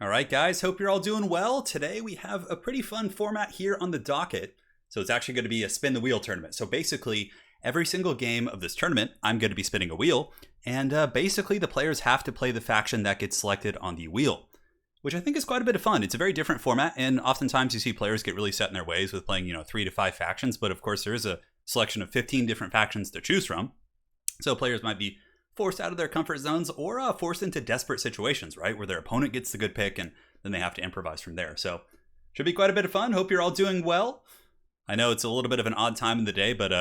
All right, guys, hope you're all doing well. Today we have a pretty fun format here on the docket. So it's actually going to be a spin the wheel tournament. So basically, every single game of this tournament, I'm going to be spinning a wheel. And basically, the players have to play the faction that gets selected on the wheel, which I think is quite a bit of fun. It's a very different format, and oftentimes you see players get really set in their ways with playing, 3 to 5 factions. But of course, there is a selection of 15 different factions to choose from. So players might be forced out of their comfort zones or forced into desperate situations, right? Where their opponent gets the good pick and then they have to improvise from there. So should be quite a bit of fun. Hope you're all doing well. I know it's a little bit of an odd time in the day, but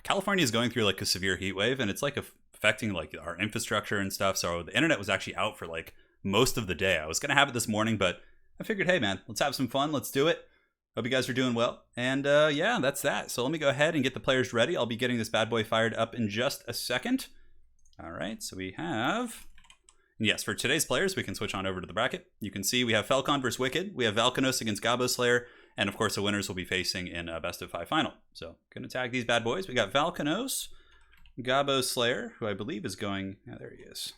California is going through like a severe heat wave, and it's like affecting like our infrastructure and stuff. So the internet was actually out for like most of the day. I was going to have it this morning, but I figured, hey man, let's have some fun. Let's do it. Hope you guys are doing well. And yeah, that's that. So let me go ahead and get the players ready. I'll be getting this bad boy fired up in just a second. All right, so we have, yes, for today's players, we can switch on over to the bracket. You can see we have Falcon versus Wicked. We have Valkanos against Gabo Slayer. And of course, the winners will be facing in a best of 5 final. So going to tag these bad boys. We got Valkanos, Gabo Slayer, who I believe is going, there he is.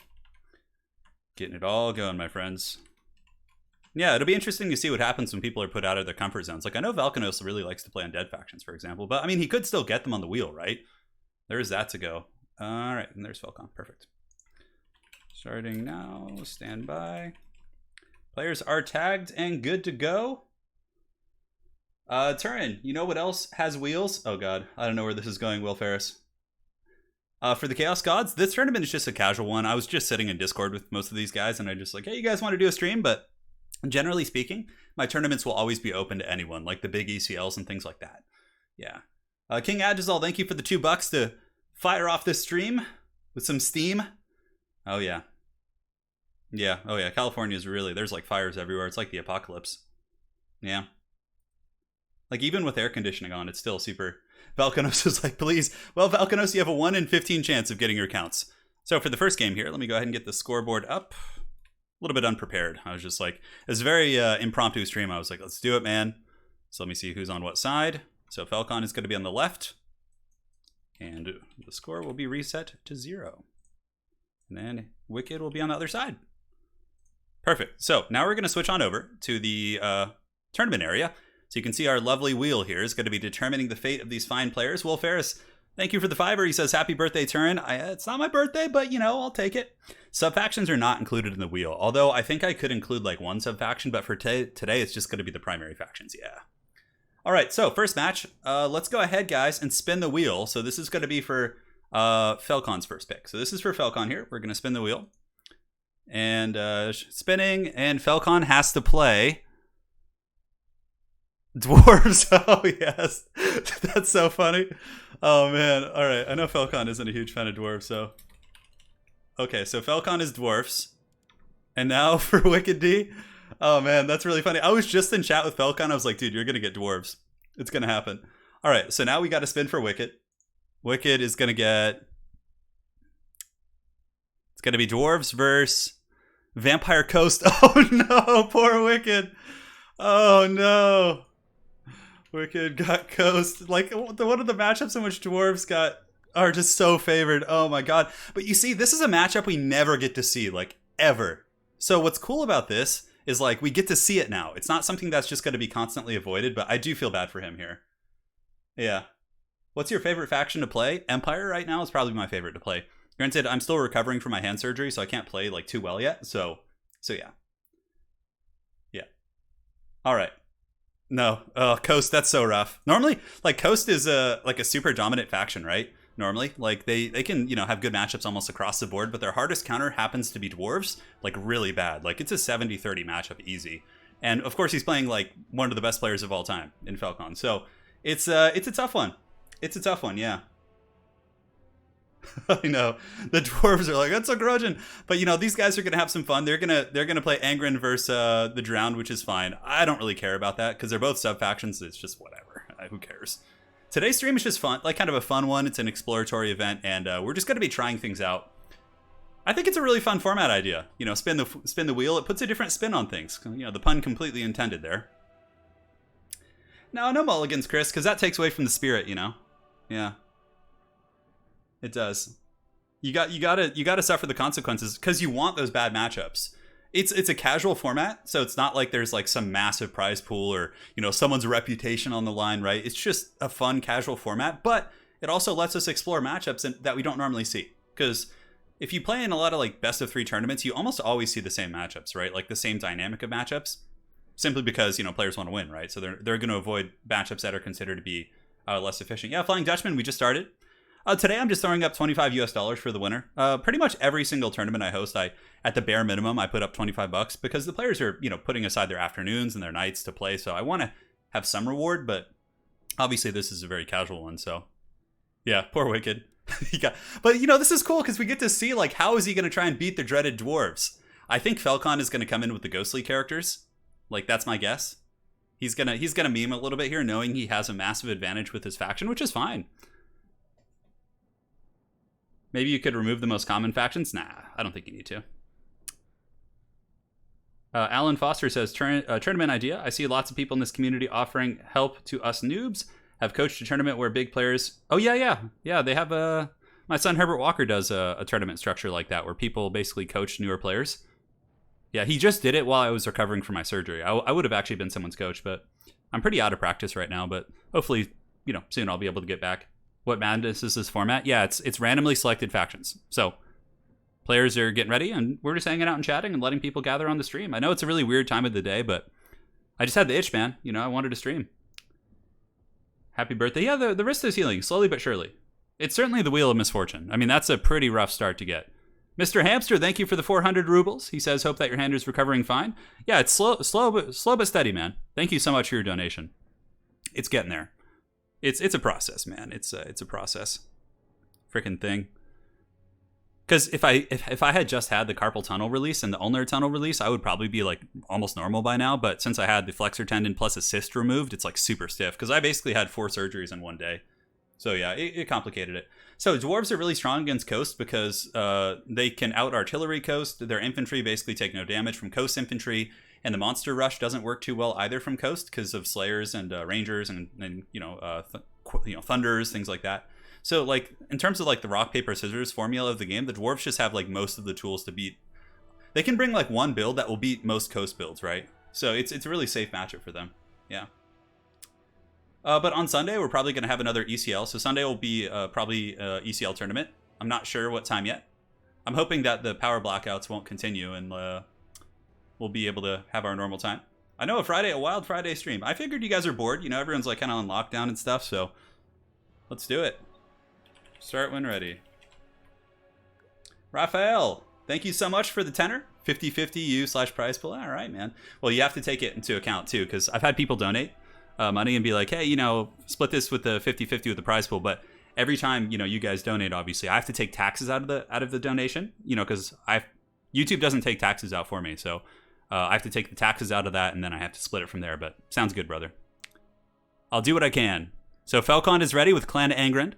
Getting it all going, my friends. Yeah, it'll be interesting to see what happens when people are put out of their comfort zones. Like, I know Valkanos really likes to play on dead factions, for example. But, I mean, he could still get them on the wheel, right? There's that to go. All right, and there's Falcon. Perfect. Starting now. Stand by. Players are tagged and good to go. Turin, you know what else has wheels? Oh, God. I don't know where this is going, Will Ferris. For the Chaos Gods, this tournament is just a casual one. I was just sitting in Discord with most of these guys, and I just like, hey, you guys want to do a stream? But generally speaking, my tournaments will always be open to anyone, like the big ECLs and things like that. Yeah. King Adjazal, thank you for the $2 to fire off this stream with some steam. Oh, yeah. Yeah. Oh, yeah. California is really, there's like fires everywhere. It's like the apocalypse. Yeah. Like even with air conditioning on, it's still super. Valkanos is like, please. Well, Valkanos, you have a 1 in 15 chance of getting your counts. So for the first game here, let me go ahead and get the scoreboard up. A little bit unprepared. I was just like, it's a very impromptu stream. I was like, let's do it, man. So let me see who's on what side. So Falcon is going to be on the left. And the score will be reset to 0. And then Wicked will be on the other side. Perfect. So now we're going to switch on over to the tournament area. So you can see our lovely wheel here is going to be determining the fate of these fine players. Will Ferris, thank you for the $5. He says, happy birthday, Turin. It's not my birthday, but, I'll take it. Sub-factions are not included in the wheel. Although I think I could include like one sub-faction, but for today, it's just going to be the primary factions. Yeah. All right, so first match. Let's go ahead, guys, and spin the wheel. So this is going to be for Falcon's first pick. So this is for Falcon here. We're going to spin the wheel. And spinning, and Falcon has to play dwarves. Oh, yes. That's so funny. Oh, man. All right, I know Falcon isn't a huge fan of dwarves, so. Okay, so Falcon is dwarfs. And now for Wicked D. Oh, man, that's really funny. I was just in chat with Falcon. I was like, dude, you're going to get dwarves. It's going to happen. All right, so now we got to spin for Wicked. Wicked is going to get... It's going to be dwarves versus Vampire Coast. Oh, no, poor Wicked. Oh, no. Wicked got Coast. Like, one of the matchups in which dwarves are just so favored. Oh, my God. But you see, this is a matchup we never get to see, like, ever. So what's cool about this is like we get to see it now. It's not something that's just going to be constantly avoided, but I do feel bad for him here. Yeah. What's your favorite faction to play? Empire right now is probably my favorite to play. Granted, I'm still recovering from my hand surgery, so I can't play like too well yet. So yeah. Yeah. All right. No. Coast, that's so rough. Normally, like Coast is like a super dominant faction, right? Normally, like they can, have good matchups almost across the board, but their hardest counter happens to be dwarves, like really bad. Like it's a 70-30 matchup easy. And of course he's playing like one of the best players of all time in Falcon. So it's a tough one. It's a tough one, yeah. I know. The dwarves are like, that's so grudging. But these guys are gonna have some fun. They're gonna play Angren versus the Drowned, which is fine. I don't really care about that because they're both sub factions. It's just whatever. Who cares? Today's stream is just fun, like kind of a fun one. It's an exploratory event, and we're just going to be trying things out. I think it's a really fun format idea. Spin the wheel. It puts a different spin on things. The pun completely intended there. No mulligans, Chris, because that takes away from the spirit. Yeah, it does. You gotta suffer the consequences because you want those bad matchups. It's a casual format, so it's not like there's like some massive prize pool or, you know, someone's reputation on the line, right? It's just a fun casual format, but it also lets us explore matchups that we don't normally see. Because if you play in a lot of like best of 3 tournaments, you almost always see the same matchups, right? Like the same dynamic of matchups, simply because, you know, players want to win, right? So they're going to avoid matchups that are considered to be less efficient. Yeah, Flying Dutchman, we just started. Today I'm just throwing up $25 US for the winner. Pretty much every single tournament I host, at the bare minimum, I put up $25 because the players are, you know, putting aside their afternoons and their nights to play. So I want to have some reward, but obviously this is a very casual one. So yeah, poor Wicked. But you know, this is cool because we get to see like how is he going to try and beat the dreaded dwarves. I think Falcon is going to come in with the ghostly characters. Like that's my guess. He's gonna meme a little bit here, knowing he has a massive advantage with his faction, which is fine. Maybe you could remove the most common factions? Nah, I don't think you need to. Alan Foster says, tournament idea. I see lots of people in this community offering help to us noobs. Have coached a tournament where big players... Oh, yeah. They have a... My son Herbert Walker does a tournament structure like that where people basically coach newer players. Yeah, he just did it while I was recovering from my surgery. I would have actually been someone's coach, but I'm pretty out of practice right now. But hopefully, you know, soon I'll be able to get back. What madness is this format? Yeah, it's randomly selected factions. So players are getting ready, and we're just hanging out and chatting and letting people gather on the stream. I know it's a really weird time of the day, but I just had the itch, man. You know, I wanted to stream. Happy birthday. Yeah, the wrist is healing, slowly but surely. It's certainly the wheel of misfortune. I mean, that's a pretty rough start to get. Mr. Hamster, thank you for the 400 rubles. He says, hope that your hand is recovering fine. Yeah, it's slow but steady, man. Thank you so much for your donation. It's getting there. It's a process, man. It's a process. Freaking thing. Because if I had just had the carpal tunnel release and the ulnar tunnel release, I would probably be like almost normal by now. But since I had the flexor tendon plus a cyst removed, it's like super stiff. Because I basically had 4 surgeries in one day. So yeah, it complicated it. So dwarves are really strong against coast because they can out artillery coast. Their infantry basically take no damage from coast infantry. And the monster rush doesn't work too well either from coast because of slayers and rangers and thunders, things like that. So like in terms of like the rock paper scissors formula of the game, the dwarves just have like most of the tools to beat. They can bring like one build that will beat most coast builds, right? So it's a really safe matchup for them. Yeah. But on Sunday we're probably going to have another ECL. So Sunday will be probably ECL tournament. I'm not sure what time yet. I'm hoping that the power blackouts won't continue and we'll be able to have our normal time. I know a wild Friday stream. I figured you guys are bored. You know, everyone's like kind of on lockdown and stuff. So let's do it. Start when ready. Raphael, thank you so much for the tenor. 50-50 you/prize pool. All right, man. Well, you have to take it into account too, because I've had people donate money and be like, hey, you know, split this with the 50-50 with the prize pool. But every time, you know, you guys donate, obviously, I have to take taxes out of the donation, you know, because YouTube doesn't take taxes out for me. So I have to take the taxes out of that, and then I have to split it from there. But sounds good, brother. I'll do what I can. So Falcon is ready with Clan Angrand.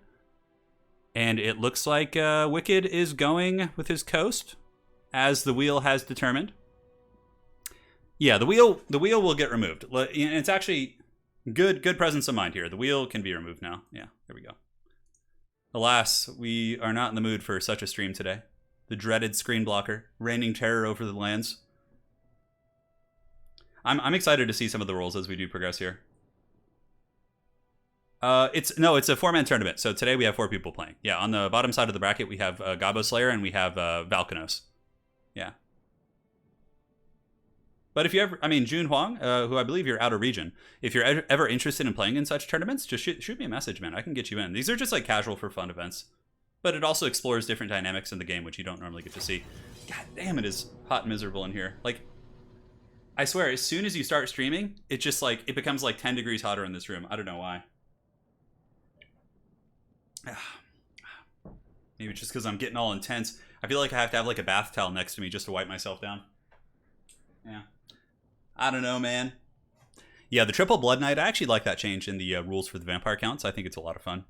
And it looks like Wicked is going with his coast, as the wheel has determined. Yeah, the wheel will get removed. It's actually good presence of mind here. The wheel can be removed now. Yeah, there we go. Alas, we are not in the mood for such a stream today. The dreaded screen blocker, raining terror over the lands. I'm excited to see some of the rules as we do progress here. It's a 4-man tournament. So today we have 4 people playing. Yeah, on the bottom side of the bracket we have Gabo Slayer and we have Valkanos. Yeah. But if you ever, Jun Huang, who I believe you're out of region, if you're ever interested in playing in such tournaments, just shoot me a message, man. I can get you in. These are just like casual for fun events. But it also explores different dynamics in the game, which you don't normally get to see. God damn, it is hot and miserable in here. Like, I swear, as soon as you start streaming, it just like, it becomes like 10 degrees hotter in this room. I don't know why. Maybe it's just because I'm getting all intense. I feel like I have to have like a bath towel next to me just to wipe myself down. Yeah. I don't know, man. Yeah, the triple blood knight, I actually like that change in the rules for the vampire counts. I think it's a lot of fun.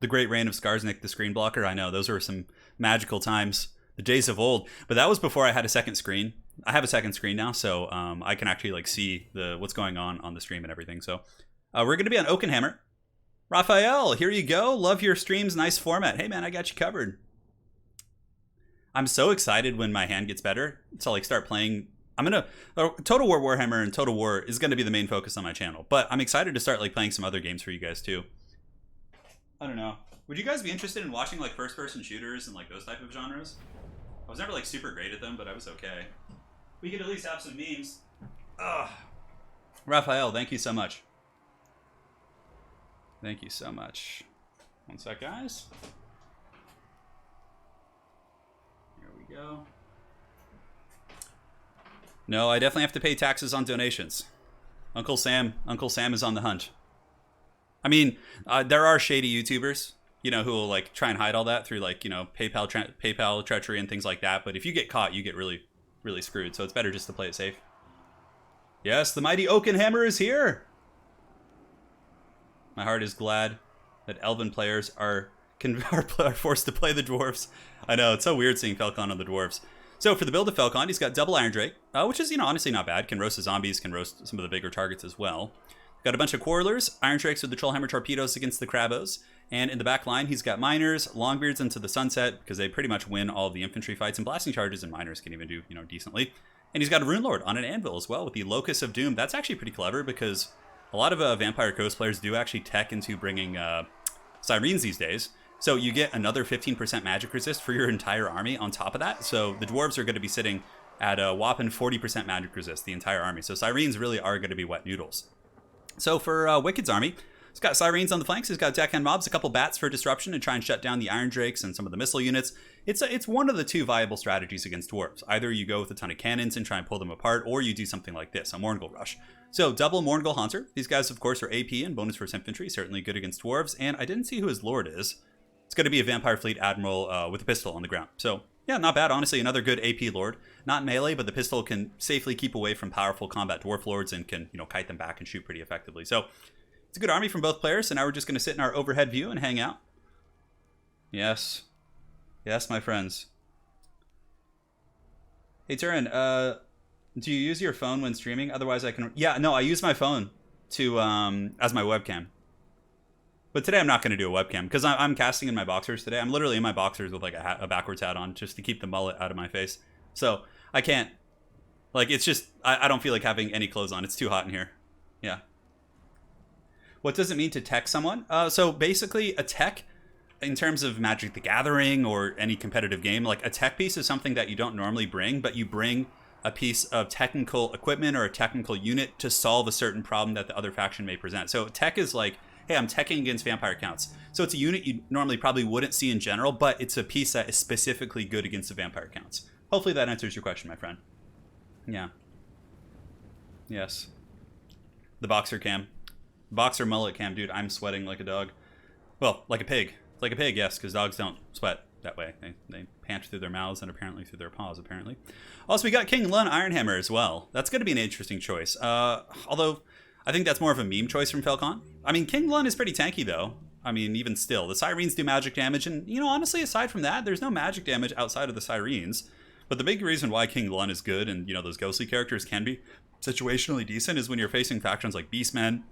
The Great Reign of Skarsnik, the screen blocker. I know, those were some magical times. The days of old. But that was before I had a second screen. I have a second screen now, so I can actually like see what's going on the stream and everything. So we're going to be on Oakenhammer. Raphael, here you go. Love your streams. Nice format. Hey, man, I got you covered. I'm so excited when my hand gets better to like start playing. Total War Warhammer and Total War is gonna be the main focus on my channel, but I'm excited to start like playing some other games for you guys too. I don't know. Would you guys be interested in watching like first-person shooters and like those type of genres? I was never like super great at them, but I was okay. We could at least have some memes. Ugh. Raphael, thank you so much. Thank you so much. One sec, guys. Here we go. No, I definitely have to pay taxes on donations. Uncle Sam is on the hunt. I mean, there are shady YouTubers, you know, who will like try and hide all that through like, you know, PayPal treachery and things like that. But if you get caught, you get really, really screwed. So it's better just to play it safe. Yes, the mighty Oaken Hammer is here. My heart is glad that elven players are forced to play the dwarves. I know, it's so weird seeing Falcon on the dwarves. So for the build of Falcon, he's got double Iron Drake, which is, you know, honestly not bad. Can roast the zombies, can roast some of the bigger targets as well. Got a bunch of Quarrelers, Iron Drakes with the Trollhammer torpedoes against the Krabos. And in the back line, he's got Miners, Longbeards into the Sunset, because they pretty much win all of the infantry fights, and Blasting Charges and Miners can even do, you know, decently. And he's got a Rune Lord on an Anvil as well with the Locus of Doom. That's actually pretty clever because a lot of Vampire Coast players do actually tech into bringing Sirens these days. So you get another 15% magic resist for your entire army on top of that. So the dwarves are going to be sitting at a whopping 40% magic resist, the entire army. So Sirens really are going to be wet noodles. So for Wicked's army, he's got Sirens on the flanks, he's got deckhand mobs, a couple bats for disruption and try and shut down the Iron Drakes and some of the missile units. It's one of the two viable strategies against dwarves. Either you go with a ton of cannons and try and pull them apart, or you do something like this, a Mourngul Rush. So double Mourngul Haunter. These guys, of course, are AP and bonus for infantry, certainly good against dwarves. And I didn't see who his lord is. It's going to be a Vampire Fleet Admiral with a pistol on the ground. So yeah, not bad. Honestly, another good AP lord. Not melee, but the pistol can safely keep away from powerful combat dwarf lords and can, you know, kite them back and shoot pretty effectively. So it's a good army from both players. So now we're just going to sit in our overhead view and hang out. Yes. Yes, my friends. Hey, Turin, do you use your phone when streaming? Otherwise, I can... Yeah, no, I use my phone to as my webcam. But today I'm not going to do a webcam because I'm casting in my boxers today. I'm literally in my boxers with like a backwards hat on just to keep the mullet out of my face. So I can't... Like, it's just... I don't feel like having any clothes on. It's too hot in here. Yeah. What does it mean to tech someone? So basically, a tech... In terms of Magic the Gathering or any competitive game, like a tech piece is something that you don't normally bring, but you bring a piece of technical equipment or a technical unit to solve a certain problem that the other faction may present. So tech is like, hey, I'm teching against vampire counts. So it's a unit you normally probably wouldn't see in general, but it's a piece that is specifically good against the vampire counts. Hopefully that answers your question, my friend. Yeah. Yes. The boxer cam. Boxer mullet cam, dude, I'm sweating like a dog. Well, like a pig. Like a pig, yes, because dogs don't sweat that way. They pant through their mouths and apparently through their paws, apparently. Also, we got King Lun Ironhammer as well. That's going to be an interesting choice. Although, I think that's more of a meme choice from Falcon. I mean, King Lun is pretty tanky, though. I mean, even still. The Sirens do magic damage, and, you know, honestly, aside from that, there's no magic damage outside of the Sirens. But the big reason why King Lun is good, and, you know, those ghostly characters can be situationally decent, is when you're facing factions like Beastmen,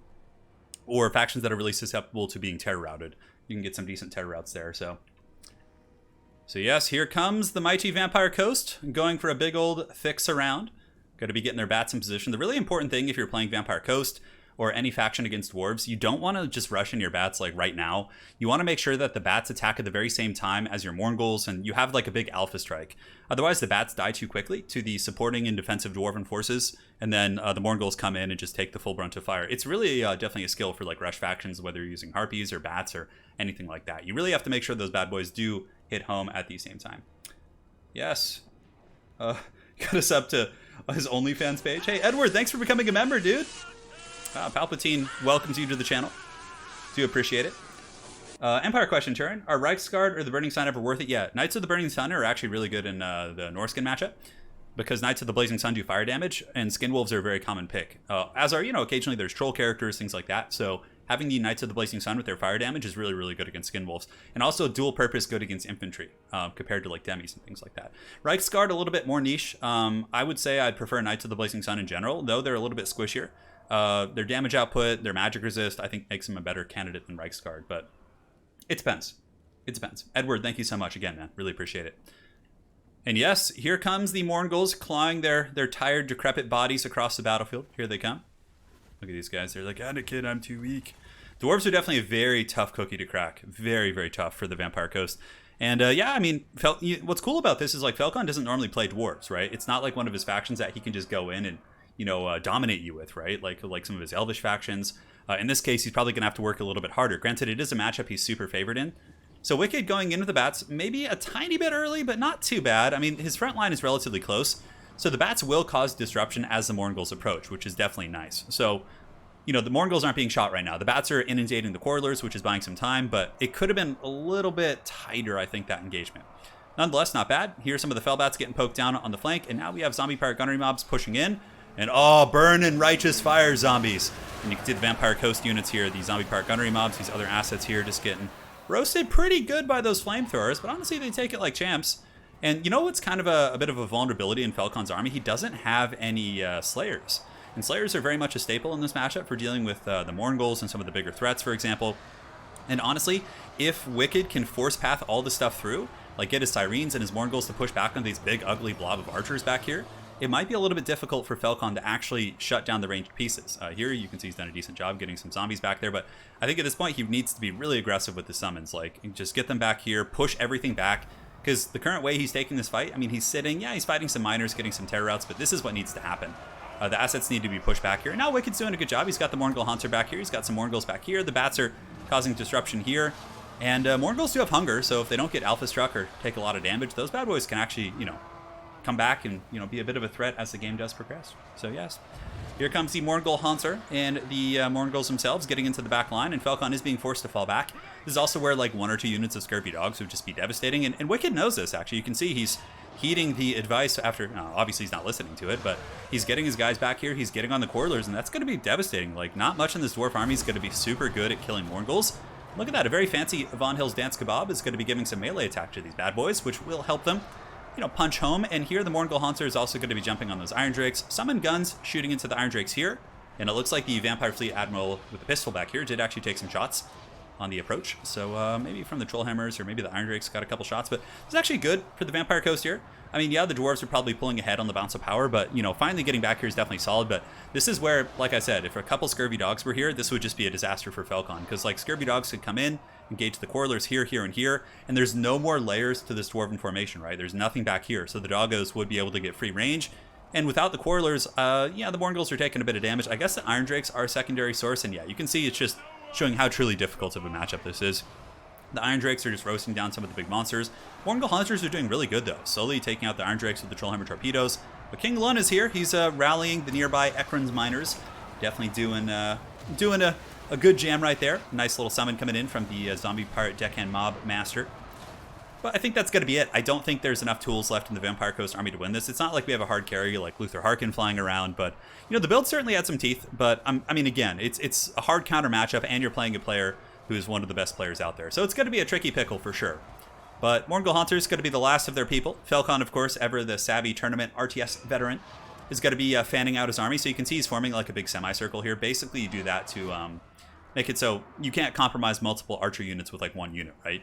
or factions that are really susceptible to being terror routed. You can get some decent terror routes there, so yes, here comes the mighty Vampire Coast, going for a big old thick surround. Got to be getting their bats in position. The really important thing if you're playing Vampire Coast or any faction against dwarves, you don't want to just rush in your bats like right now. You want to make sure that the bats attack at the very same time as your Mournguls, and you have like a big alpha strike. Otherwise, the bats die too quickly to the supporting and defensive dwarven forces, and then the Mournguls come in and just take the full brunt of fire. It's really definitely a skill for like rush factions, whether you're using harpies or bats or anything like that. You really have to make sure those bad boys do hit home at the same time. Yes. Got us up to his OnlyFans page. Hey, Edward, thanks for becoming a member, dude. Palpatine welcomes you to the channel. Do appreciate it. Empire question, Turin. Are Reichsguard or the Burning Sun ever worth it yet? Knights of the Burning Sun are actually really good in the Norskin matchup, because Knights of the Blazing Sun do fire damage, and Skinwolves are a very common pick. As are, you know, occasionally there's troll characters, things like that. So having the Knights of the Blazing Sun with their fire damage is really, really good against Skinwolves. And also dual purpose good against infantry, compared to like demis and things like that. Reichsguard, a little bit more niche. I would say I'd prefer Knights of the Blazing Sun in general, though they're a little bit squishier. Their damage output, their magic resist, I think makes them a better candidate than Reichsguard, but it depends. It depends. Edward, thank you so much again, man. Really appreciate it. And yes, here comes the Morngulls clawing their tired, decrepit bodies across the battlefield. Here they come. Look at these guys. They're like, Anakin, I'm too weak. Dwarves are definitely a very tough cookie to crack. Very, very tough for the Vampire Coast. And yeah, I mean, what's cool about this is like Falcon doesn't normally play dwarves, right? It's not like one of his factions that he can just go in and, you know, dominate you with, right? Like some of his Elvish factions. In this case, he's probably going to have to work a little bit harder. Granted, it is a matchup he's super favored in. So Wicked going into the bats, maybe a tiny bit early, but not too bad. I mean, his front line is relatively close. So the bats will cause disruption as the Morngulls approach, which is definitely nice. So, you know, the Morngulls aren't being shot right now. The bats are inundating the Quarrelers, which is buying some time, but it could have been a little bit tighter, I think, that engagement. Nonetheless, not bad. Here's some of the Fellbats getting poked down on the flank, and now we have zombie pirate gunnery mobs pushing in. And oh, burn and righteous fire zombies. And you can see the Vampire Coast units here, the zombie pirate gunnery mobs, these other assets here just getting roasted pretty good by those flamethrowers, but honestly, they take it like champs. And you know what's kind of a bit of a vulnerability in Falcon's army? He doesn't have any Slayers. And Slayers are very much a staple in this matchup for dealing with the Morngulls and some of the bigger threats, for example. And honestly, if Wicked can force path all the stuff through, like get his Sirens and his Morngulls to push back on these big, ugly blob of archers back here, it might be a little bit difficult for Falcon to actually shut down the ranged pieces. Here you can see he's done a decent job getting some zombies back there, but I think at this point he needs to be really aggressive with the summons. Like, just get them back here, push everything back, because the current way he's taking this fight, I mean, he's sitting, yeah, he's fighting some miners, getting some terror routes, but this is what needs to happen. The assets need to be pushed back here. Now Wicked's doing a good job. He's got the Morngul Hunter back here. He's got some Morngulls back here. The bats are causing disruption here. And Morngulls do have hunger, so if they don't get alpha struck or take a lot of damage, those bad boys can actually, you know, come back and, you know, be a bit of a threat as the game does progress. So yes, here comes the Morngul Hunter and the Morngulls themselves getting into the back line, and Falcon is being forced to fall back. This is also where like 1 or 2 units of Scurvy Dogs would just be devastating, and Wicked knows this, actually. You can see he's heeding the advice after, obviously he's not listening to it, but he's getting his guys back here, he's getting on the Quarrelers, and that's going to be devastating. Like, not much in this Dwarf army is going to be super good at killing Morngulls. Look at that, a very fancy Von Hill's Dance Kebab is going to be giving some melee attack to these bad boys, which will help them, you know, punch home. And here the Morngul Hunter is also going to be jumping on those Iron Drakes. Summon guns shooting into the Iron Drakes here. And it looks like the Vampire Fleet Admiral with the pistol back here did actually take some shots on the approach. So maybe from the Trollhammers or maybe the Iron Drakes got a couple shots. But it's actually good for the Vampire Coast here. I mean, yeah, the Dwarves are probably pulling ahead on the bounce of power, but, you know, finally getting back here is definitely solid. But this is where, like I said, if a couple Scurvy Dogs were here, this would just be a disaster for Falcon. Because, like, Scurvy Dogs could come in, engage the Quarrelers here, here, and here, and there's no more layers to this Dwarven formation, right? There's nothing back here, so the Doggos would be able to get free range. And without the Quarrelers, yeah, the Morngulls are taking a bit of damage. I guess the Iron Drakes are a secondary source, and yeah, you can see it's just showing how truly difficult of a matchup this is. The Iron Drakes are just roasting down some of the big monsters. Morngul Hunters are doing really good, though, slowly taking out the Iron Drakes with the Trollhammer torpedoes. But King Lun is here. He's rallying the nearby Ekron's miners. Definitely doing a good jam right there. Nice little summon coming in from the Zombie Pirate Deckhand Mob Master. But I think that's going to be it. I don't think there's enough tools left in the Vampire Coast army to win this. It's not like we have a hard carry like Luther Harkin flying around, but, you know, the build certainly had some teeth. But, I mean, again, it's a hard counter matchup, and you're playing a player who is one of the best players out there. So it's going to be a tricky pickle for sure. But Morngul Hunter is going to be the last of their people. Falcon, of course, ever the savvy tournament RTS veteran, is going to be fanning out his army. So you can see he's forming like a big semicircle here. Basically, you do that to make it so you can't compromise multiple archer units with like one unit, right?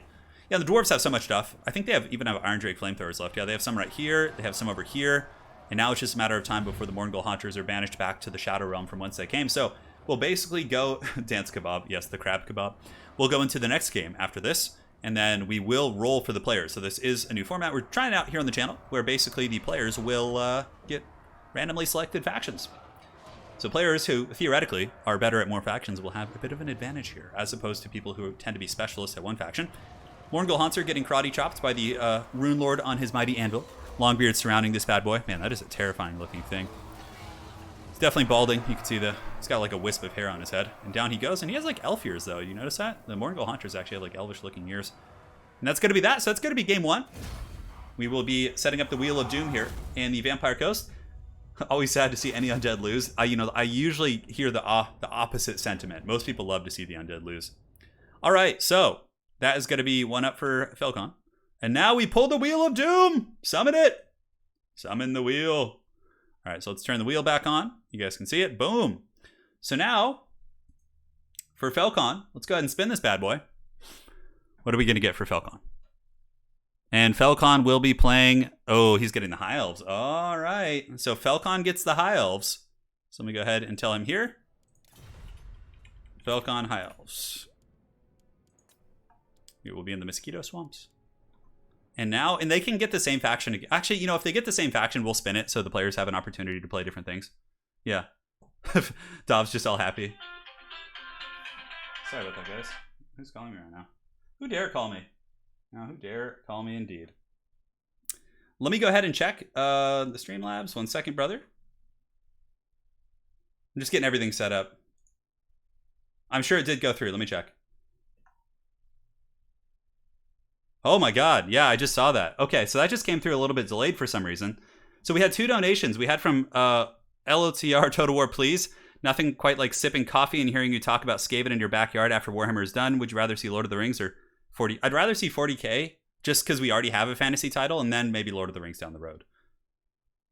Yeah, the Dwarves have so much stuff. I think they even have Iron Drake flamethrowers left. Yeah, they have some right here. They have some over here. And now it's just a matter of time before the Morngul Hunters are banished back to the Shadow Realm from whence they came. So we'll basically go... Dance Kebab. Yes, the crab kebab. We'll go into the next game after this, and then we will roll for the players. So this is a new format we're trying out here on the channel, where basically the players will get randomly selected factions. So players who, theoretically, are better at more factions will have a bit of an advantage here, as opposed to people who tend to be specialists at one faction. Morngul Hunter getting karate chopped by the Rune Lord on his mighty anvil. Longbeard surrounding this bad boy. Man, that is a terrifying looking thing. He's definitely balding. You can see he's got like a wisp of hair on his head. And down he goes. And he has like elf ears, though. You notice that? The Morngul Hunters actually have like elvish looking ears. And that's going to be that. So that's going to be game 1. We will be setting up the Wheel of Doom here in the Vampire Coast. Always sad to see any undead lose. I usually hear the opposite sentiment. Most people love to see the undead lose. All right, so that is going to be 1 up for Falcon. And now we pull the Wheel of Doom. Summon it. Summon the wheel. All right, so let's turn the wheel back on. You guys can see it. Boom. So now, for Falcon, let's go ahead and spin this bad boy. What are we going to get for Falcon? And Felcon will be playing... Oh, he's getting the High Elves. All right. So Felcon gets the High Elves. So let me go ahead and tell him here. Felcon High Elves. It will be in the Mosquito Swamps. And now... And they can get the same faction again. Actually, you know, if they get the same faction, we'll spin it so the players have an opportunity to play different things. Yeah. Dov's just all happy. Sorry about that, guys. Who's calling me right now? Who dare call me? Now, who dare call me indeed? Let me go ahead and check the Streamlabs. 1 second, brother. I'm just getting everything set up. I'm sure it did go through. Let me check. Oh my God. Yeah, I just saw that. Okay, so that just came through a little bit delayed for some reason. So we had 2 donations. We had from LOTR Total War Please. Nothing quite like sipping coffee and hearing you talk about Skaven in your backyard after Warhammer is done. Would you rather see Lord of the Rings or 40? I'd rather see 40K just because we already have a fantasy title, and then maybe Lord of the Rings down the road.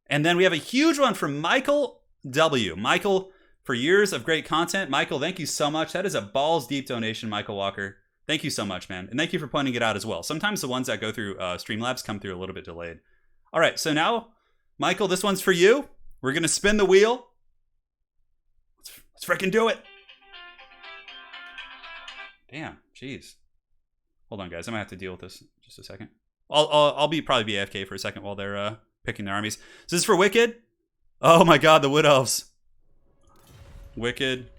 And then we have a huge one from Michael W. Michael, for years of great content. Michael, thank you so much. That is a balls deep donation, Michael Walker. Thank you so much, man. And thank you for pointing it out as well. Sometimes the ones that go through Streamlabs come through a little bit delayed. All right, so now, Michael, this one's for you. We're going to spin the wheel. Let's freaking do it. Damn, jeez. Hold on, guys. I might have to deal with this in just a second. I'll probably be AFK for a second while they're picking their armies. So this is for Wicked. Oh my God, the Wood Elves. Wicked.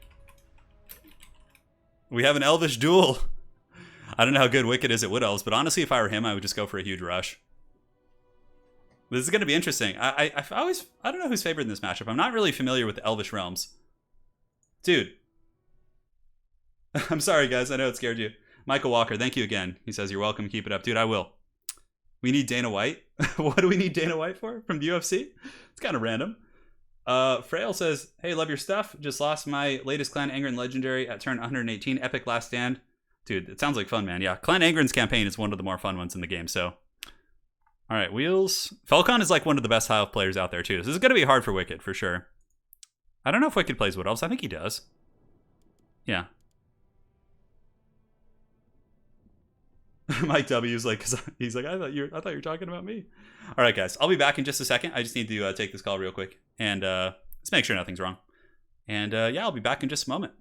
We have an Elvish duel. I don't know how good Wicked is at Wood Elves, but honestly, if I were him, I would just go for a huge rush. This is going to be interesting. I don't know who's favored in this matchup. I'm not really familiar with the Elvish realms. Dude. I'm sorry, guys. I know it scared you. Michael Walker, thank you again. He says, you're welcome. Keep it up. Dude, I will. We need Dana White. What do we need Dana White for? From the UFC? It's kind of random. Frail says, hey, love your stuff. Just lost my latest Clan Angren Legendary at turn 118. Epic last stand. Dude, it sounds like fun, man. Yeah, Clan Angren's campaign is one of the more fun ones in the game, so... All right, Wheels. Felcon is like one of the best high elf players out there, too. This is going to be hard for Wicked, for sure. I don't know if Wicked plays Wood Elves. I think he does. Yeah. Mike W's like, he's like, I thought you were talking about me. All right, guys. I'll be back in just a second. I just need to take this call real quick. And let's make sure nothing's wrong. And yeah, I'll be back in just a moment.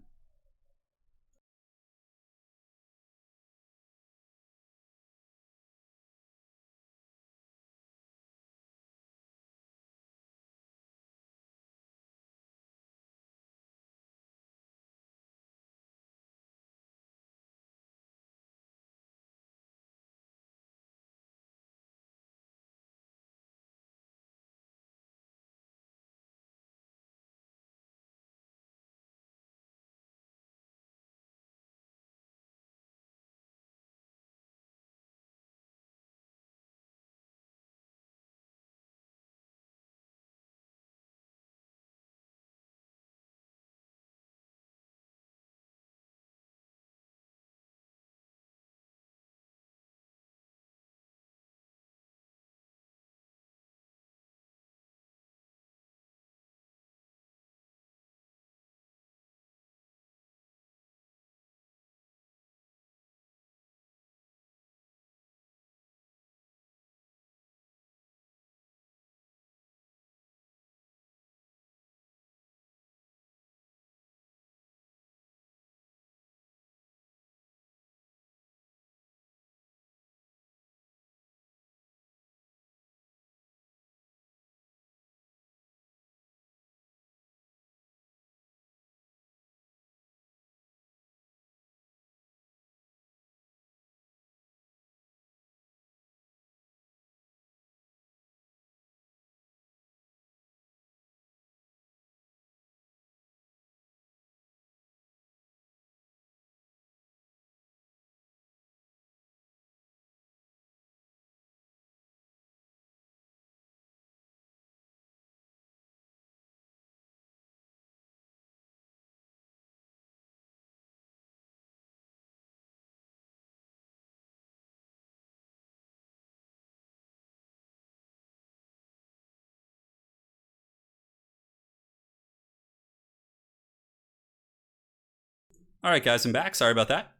All right, guys, I'm back. Sorry about that.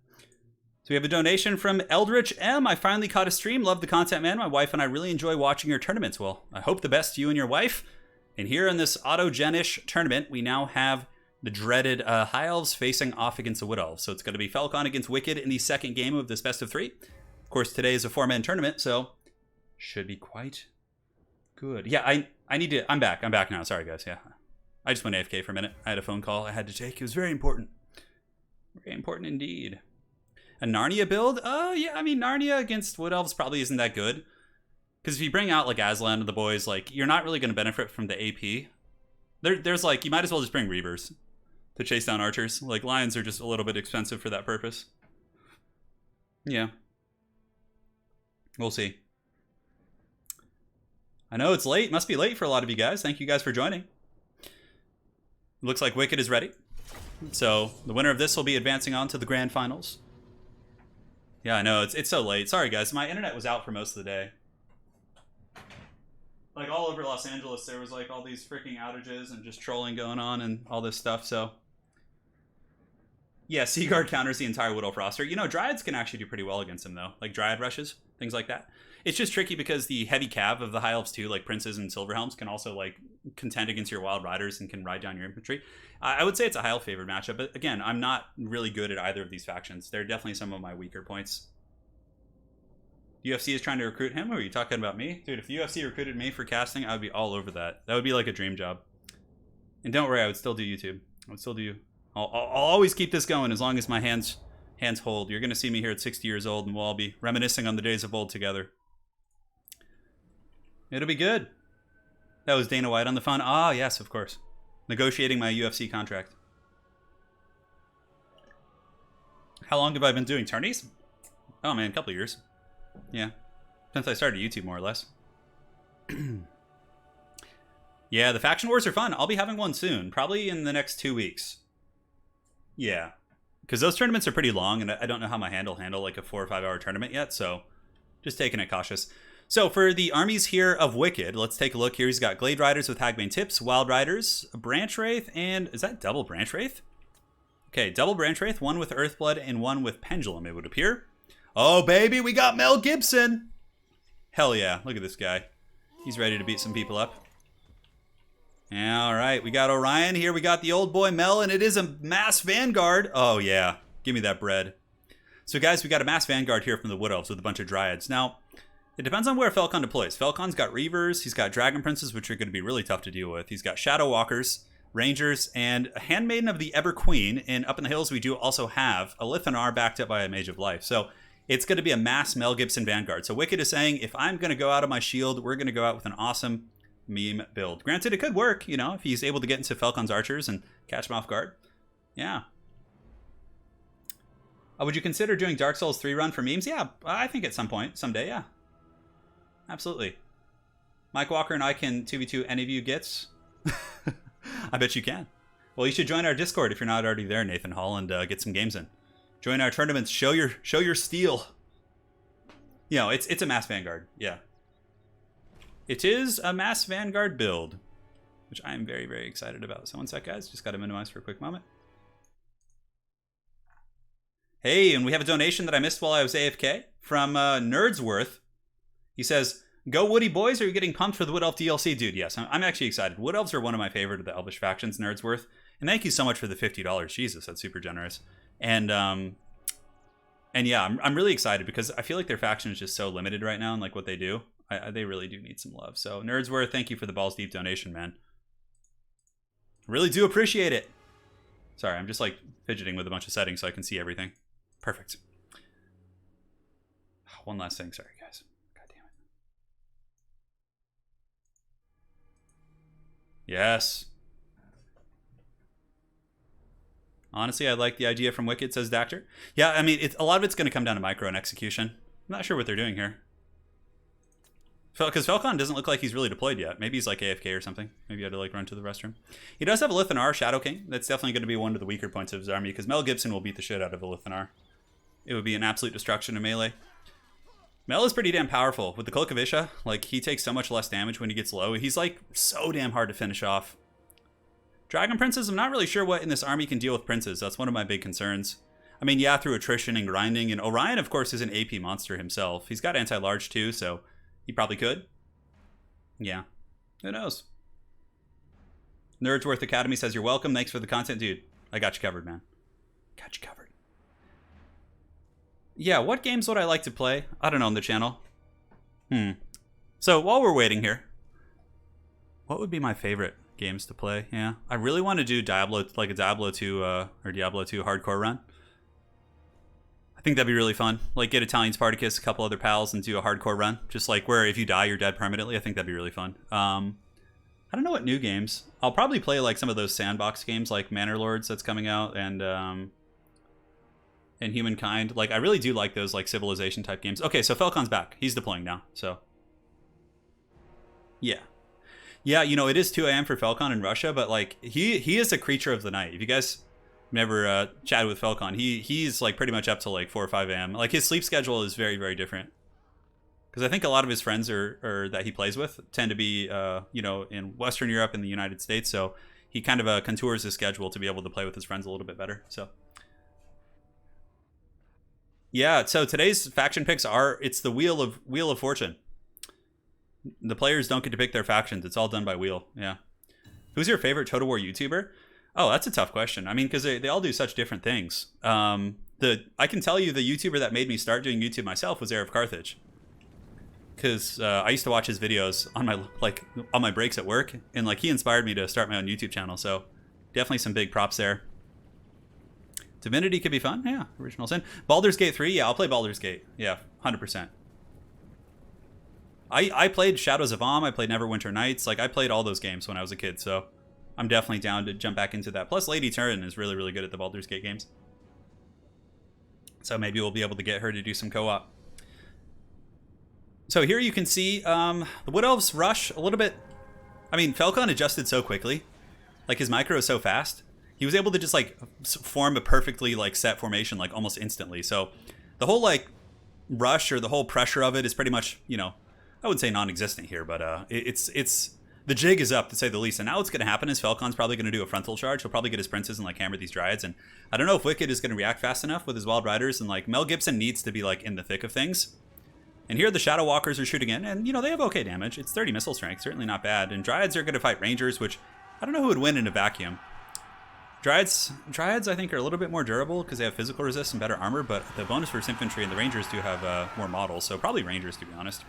So we have a donation from Eldritch M. I finally caught a stream. Love the content, man. My wife and I really enjoy watching your tournaments. Well, I hope the best to you and your wife. And here in this autogenish tournament, we now have the dreaded High Elves facing off against the Wood Elves. So it's going to be Falcon against Wicked in the second game of this best of 3. Of course, today is a 4-man tournament, so should be quite good. Yeah, I need to... I'm back now. Sorry, guys. Yeah. I just went AFK for a minute. I had a phone call I had to take. It was very important. Very important indeed. A Narnia build? Yeah, I mean, Narnia against Wood Elves probably isn't that good. Because if you bring out, like, Aslan and the boys, like, you're not really going to benefit from the AP. There's, like, you might as well just bring Reavers to chase down archers. Like, Lions are just a little bit expensive for that purpose. Yeah. We'll see. I know it's late. Must be late for a lot of you guys. Thank you guys for joining. Looks like Wicked is ready. So, the winner of this will be advancing on to the grand finals. Yeah, I know, it's so late. Sorry, guys. My internet was out for most of the day. Like, all over Los Angeles, there was, like, all these freaking outages and just trolling going on and all this stuff, so... Yeah, Seaguard counters the entire Wood Elf roster. You know, Dryads can actually do pretty well against him, though. Like, Dryad rushes, things like that. It's just tricky because the heavy cav of the High Elves, too, like Princes and Silverhelms, can also, like, contend against your Wild Riders and can ride down your infantry. I would say it's a High Elf favored matchup, but again, I'm not really good at either of these factions. They're definitely some of my weaker points. UFC is trying to recruit him, or are you talking about me? Dude, if the UFC recruited me for casting, I would be all over that. That would be like a dream job. And don't worry, I would still do YouTube. I would still do... I'll always keep this going as long as my hands hold. You're going to see me here at 60 years old, and we'll all be reminiscing on the days of old together. It'll be good. That was Dana White on the phone. Ah, yes, of course. Negotiating my UFC contract. How long have I been doing tourneys? Oh, man, a couple of years. Yeah. Since I started YouTube, more or less. Yeah, the faction wars are fun. I'll be having one soon. Probably in the next 2 weeks. Yeah. Because those tournaments are pretty long, and I don't know how my hand will handle like a 4 or 5 hour tournament yet, so just taking it cautious. So for the armies here of Wicked, let's take a look here. He's got Glade Riders with Hagbane Tips, Wild Riders, a Branch Wraith, and is that double Branch Wraith? Okay, double Branch Wraith, one with Earthblood and one with Pendulum, it would appear. Oh, baby, we got Mel Gibson. Hell yeah, look at this guy. He's ready to beat some people up. All right, we got Orion here. We got the old boy Mel, and it is a mass Vanguard. Oh, yeah, give me that bread. So, guys, we got a mass Vanguard here from the Wood Elves with a bunch of Dryads. Now, it depends on where Falcon deploys. Falcon's got Reavers, he's got Dragon Princes, which are going to be really tough to deal with. He's got Shadow Walkers, Rangers, and a Handmaiden of the Ever Queen. And up in the hills, we do also have a Lithanar backed up by a Mage of Life. So it's going to be a mass Mel Gibson Vanguard. So Wicked is saying, if I'm going to go out of my shield, we're going to go out with an awesome meme build. Granted, it could work, you know, if he's able to get into Falcon's archers and catch him off guard. Yeah. Would you consider doing Dark Souls 3 run for memes? Yeah, I think at some point, someday, yeah. Absolutely. Mike Walker and I can 2v2 any of you gets. I bet you can. Well, you should join our Discord if you're not already there, Nathan Hall, and get some games in. Join our tournaments. Show your steel. You know, it's a mass Vanguard. Yeah. It is a mass Vanguard build, which I'm very, very excited about. So one sec, guys. Just got to minimize for a quick moment. Hey, and we have a donation that I missed while I was AFK from Nerdsworth. He says, go Woody boys, are you getting pumped for the Wood Elf DLC? Dude, yes, I'm actually excited. Wood Elves are one of my favorite of the Elvish factions, Nerdsworth. And thank you so much for the $50. Jesus, that's super generous. And yeah, I'm really excited because I feel like their faction is just so limited right now and like what they do. They really do need some love. So Nerdsworth, thank you for the balls deep donation, man. Really do appreciate it. Sorry, I'm just like fidgeting with a bunch of settings so I can see everything. Perfect. One last thing, sorry guys. God damn it. Yes. Honestly, I like the idea from Wicked, says Dactor. Yeah, I mean, a lot of it's going to come down to micro and execution. I'm not sure what they're doing here. Because Falcon doesn't look like he's really deployed yet. Maybe he's like AFK or something. Maybe he had to like run to the restroom. He does have a Lithanar, Shadow King. That's definitely going to be one of the weaker points of his army because Mel Gibson will beat the shit out of a Lithanar. It would be an absolute destruction in melee. Mel is pretty damn powerful. With the Cloak of Isha, like, he takes so much less damage when he gets low. He's, like, so damn hard to finish off. Dragon Princes, I'm not really sure what in this army can deal with Princes. That's one of my big concerns. I mean, yeah, through attrition and grinding. And Orion, of course, is an AP monster himself. He's got anti-large too, so he probably could. Yeah. Who knows? Nerdsworth Academy says, you're welcome. Thanks for the content, dude. I got you covered, man. Got you covered. Yeah, what games would I like to play? I don't know on the channel. So while we're waiting here, what would be my favorite games to play? Yeah, I really want to do Diablo, like a Diablo 2 or Diablo 2 hardcore run. I think that'd be really fun. Like get Italian Spartacus, a couple other pals, and do a hardcore run. Just like where if you die, you're dead permanently. I think that'd be really fun. I don't know what new games. I'll probably play like some of those sandbox games like Manor Lords that's coming out and Humankind. Like I really do like those like Civilization type games. Okay, so Falcon's back. He's deploying now. So yeah. Yeah, you know, it is 2 a.m. for Falcon in Russia, but like he is a creature of the night. If you guys never chatted with Falcon, he's like pretty much up till like 4 or 5 a.m. Like his sleep schedule is very, very different. Because I think a lot of his friends are that he plays with tend to be, you know, in Western Europe and the United States. So he kind of contours his schedule to be able to play with his friends a little bit better. So yeah, so today's faction picks it's the Wheel of Fortune. The players don't get to pick their factions. It's all done by wheel. Yeah. Who's your favorite Total War YouTuber? Oh, that's a tough question. I mean, because they all do such different things. I can tell you the YouTuber that made me start doing YouTube myself was Heir of Carthage. Because I used to watch his videos on my breaks at work, and like he inspired me to start my own YouTube channel. So definitely some big props there. Divinity could be fun. Yeah, Original Sin. Baldur's Gate 3. Yeah, I'll play Baldur's Gate. Yeah, 100%. I played Shadows of Am. I played Neverwinter Nights. Like I played all those games when I was a kid. So I'm definitely down to jump back into that. Plus, Lady Turin is really, really good at the Baldur's Gate games. So maybe we'll be able to get her to do some co-op. So here you can see the Wood Elves rush a little bit. I mean, Falcon adjusted so quickly. Like his micro is so fast. He was able to just like form a perfectly like set formation like almost instantly. So the whole like rush or the whole pressure of it is pretty much, you know, I would say non-existent here, but it's the jig is up to say the least. And now what's going to happen is Falcon's probably going to do a frontal charge. He'll probably get his princes and like hammer these Dryads. And I don't know if Wicked is going to react fast enough with his Wild Riders. And like Mel Gibson needs to be like in the thick of things. And here the Shadow Walkers are shooting in, and you know they have okay damage. It's 30 missile strength, certainly not bad. And Dryads are going to fight Rangers, which I don't know who would win in a vacuum. Dryads I think are a little bit more durable because they have physical resist and better armor, but the bonus versus infantry and the Rangers do have more models, so probably Rangers to be honest.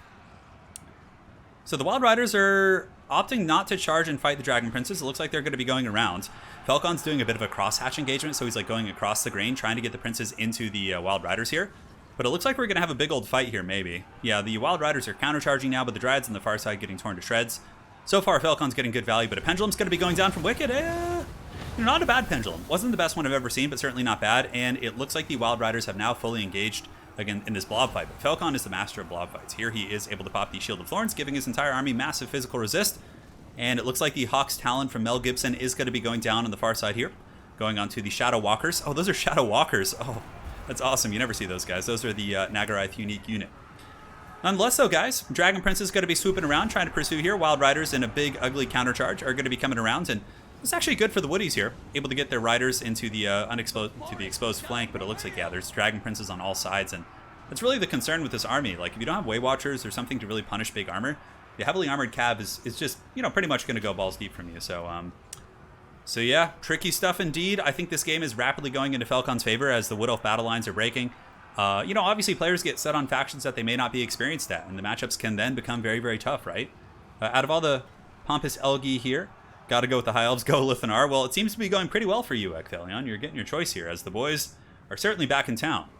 So the Wild Riders are opting not to charge and fight the Dragon Princes. It looks like they're going to be going around. Falcon's doing a bit of a crosshatch engagement, so he's like going across the grain, trying to get the Princes into the Wild Riders here. But it looks like we're going to have a big old fight here, maybe. Yeah, the Wild Riders are countercharging now, but the Dryads on the far side getting torn to shreds. So far, Falcon's getting good value, but a Pendulum's going to be going down from Wicked. Not a bad Pendulum. Wasn't the best one I've ever seen, but certainly not bad. And it looks like the Wild Riders have now fully engaged again in this blob fight. But Falcon is the master of blob fights. Here he is able to pop the Shield of Thorns, giving his entire army massive physical resist. And it looks like the Hawk's Talon from Mel Gibson is going to be going down on the far side here. Going on to the Shadow Walkers. Oh, those are Shadow Walkers. Oh, that's awesome. You never see those guys. Those are the Nagarath unique unit. Nonetheless, though, guys, Dragon Prince is going to be swooping around, trying to pursue here. Wild Riders in a big, ugly countercharge are going to be coming around, and it's actually good for the Woodies here, able to get their riders into the exposed flank. But it looks like, yeah, there's Dragon Princes on all sides, and that's really the concern with this army. Like, if you don't have Way Watchers or something to really punish big armor, the heavily armored cab is just, you know, pretty much going to go balls deep from you. So yeah, tricky stuff indeed. I think this game is rapidly going into Falcon's favor as the Wood Elf battle lines are breaking. You know, obviously players get set on factions that they may not be experienced at, and the matchups can then become very, very tough, right? Out of all the Pompous Elgi here, got to go with the High Elves, go Lithanar. Well, it seems to be going pretty well for you, Ecthelion. You're getting your choice here, as the boys are certainly back in town.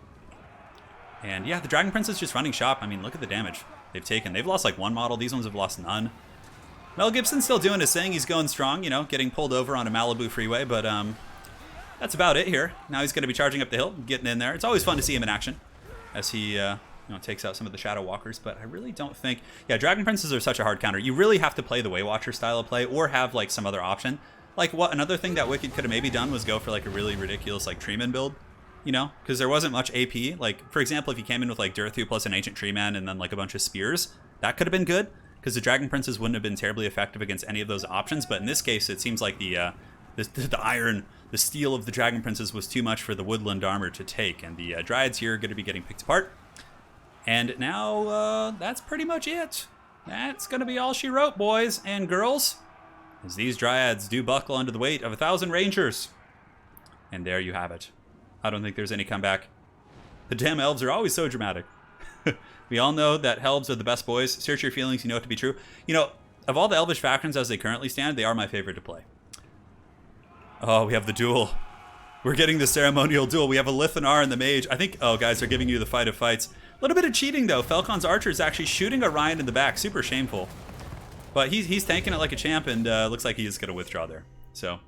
And yeah, the Dragon Prince is just running shop. I mean, look at the damage they've taken. They've lost like one model. These ones have lost none. Mel Gibson's still doing his thing. He's going strong, you know, getting pulled over on a Malibu freeway, but that's about it here. Now he's going to be charging up the hill, getting in there. It's always fun to see him in action as he you know, takes out some of the Shadow Walkers, but I really don't think... Yeah, Dragon Princes are such a hard counter. You really have to play the Way Watcher style of play or have like some other option. Like what another thing that Wicked could have maybe done was go for like a really ridiculous like Treeman build, you know, because there wasn't much AP. Like, for example, if you came in with like Durthu plus an Ancient Treeman and then like a bunch of Spears, that could have been good, because the Dragon Princes wouldn't have been terribly effective against any of those options. But in this case, it seems like the the iron, the steel of the Dragon Princes was too much for the woodland armor to take, and the Dryads here are going to be getting picked apart. And now that's pretty much it. That's going to be all she wrote, boys and girls, as these Dryads do buckle under the weight of 1,000 Rangers. And there you have it. I don't think there's any comeback. The damn elves are always so dramatic. We all know that elves are the best boys. Search your feelings, you know it to be true. You know, of all the elvish factions as they currently stand, they are my favorite to play. Oh, we have the duel. We're getting the ceremonial duel. We have a Lithanar and the Mage. I think, oh, guys, they're giving you the fight of fights. A little bit of cheating, though. Falcon's Archer is actually shooting Orion in the back. Super shameful. But he's tanking it like a champ, and looks like he is going to withdraw there. So,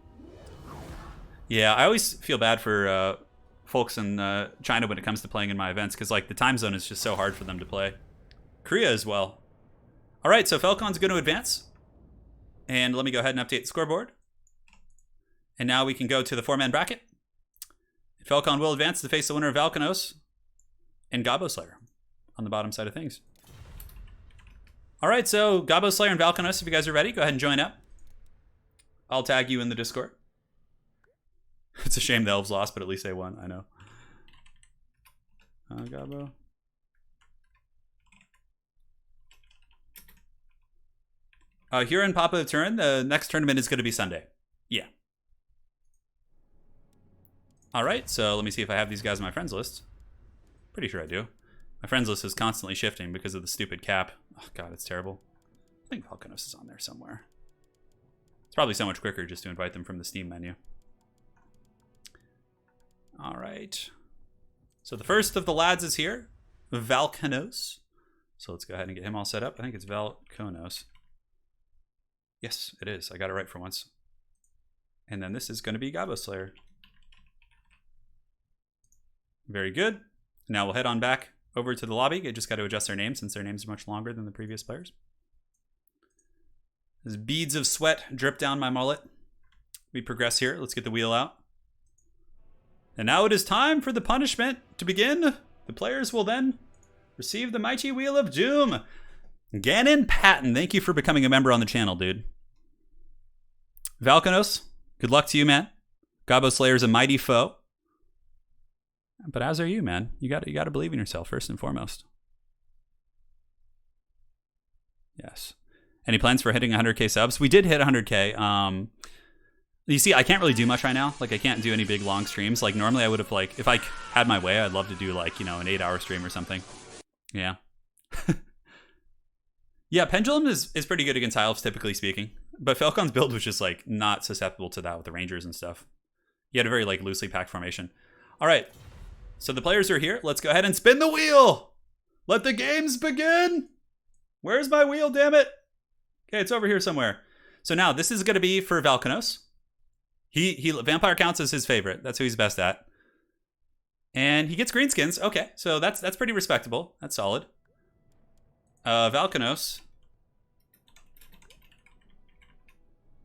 yeah, I always feel bad for folks in China when it comes to playing in my events, because like the time zone is just so hard for them to play. Korea as well. All right, so Falcon's going to advance. And let me go ahead and update the scoreboard. And now we can go to the 4-man bracket. Falcon will advance to face the winner of Valkanos and Gabo Slayer on the bottom side of things. All right, so Gabo Slayer and Valkanos, if you guys are ready, go ahead and join up. I'll tag you in the Discord. It's a shame the elves lost, but at least they won. I know. Gabo. Here in Papa of Turin, the next tournament is going to be Sunday. Yeah. All right, so let me see if I have these guys on my friends list. Pretty sure I do. My friends list is constantly shifting because of the stupid cap. Oh, God, it's terrible. I think Valkanos is on there somewhere. It's probably so much quicker just to invite them from the Steam menu. All right. So the first of the lads is here, Valkanos. So let's go ahead and get him all set up. I think it's Valkanos. Yes, it is. I got it right for once. And then this is going to be Gabo Slayer. Very good. Now we'll head on back over to the lobby. I just got to adjust their names since their names are much longer than the previous players. As beads of sweat drip down my mullet, we progress here. Let's get the wheel out. And now it is time for the punishment to begin. The players will then receive the mighty Wheel of Doom. Gannon Patton, thank you for becoming a member on the channel, dude. Valkanos, good luck to you, man. Gabo Slayer's a mighty foe. But as are you, man. You got to believe in yourself first and foremost. Yes. Any plans for hitting 100K subs? We did hit 100K. You see, I can't really do much right now. Like, I can't do any big long streams. Like, normally I would have, like, if I had my way, I'd love to do, like, you know, an 8-hour stream or something. Yeah. Yeah, Pendulum is pretty good against Elves, typically speaking. But Falcon's build was just, like, not susceptible to that with the Rangers and stuff. He had a very, like, loosely packed formation. All right. So the players are here. Let's go ahead and spin the wheel. Let the games begin. Where's my wheel, damn it? Okay, it's over here somewhere. So now this is going to be for Valkanos. He Vampire counts as his favorite. That's who he's best at. And he gets greenskins. Okay, so that's pretty respectable. That's solid. Valkanos.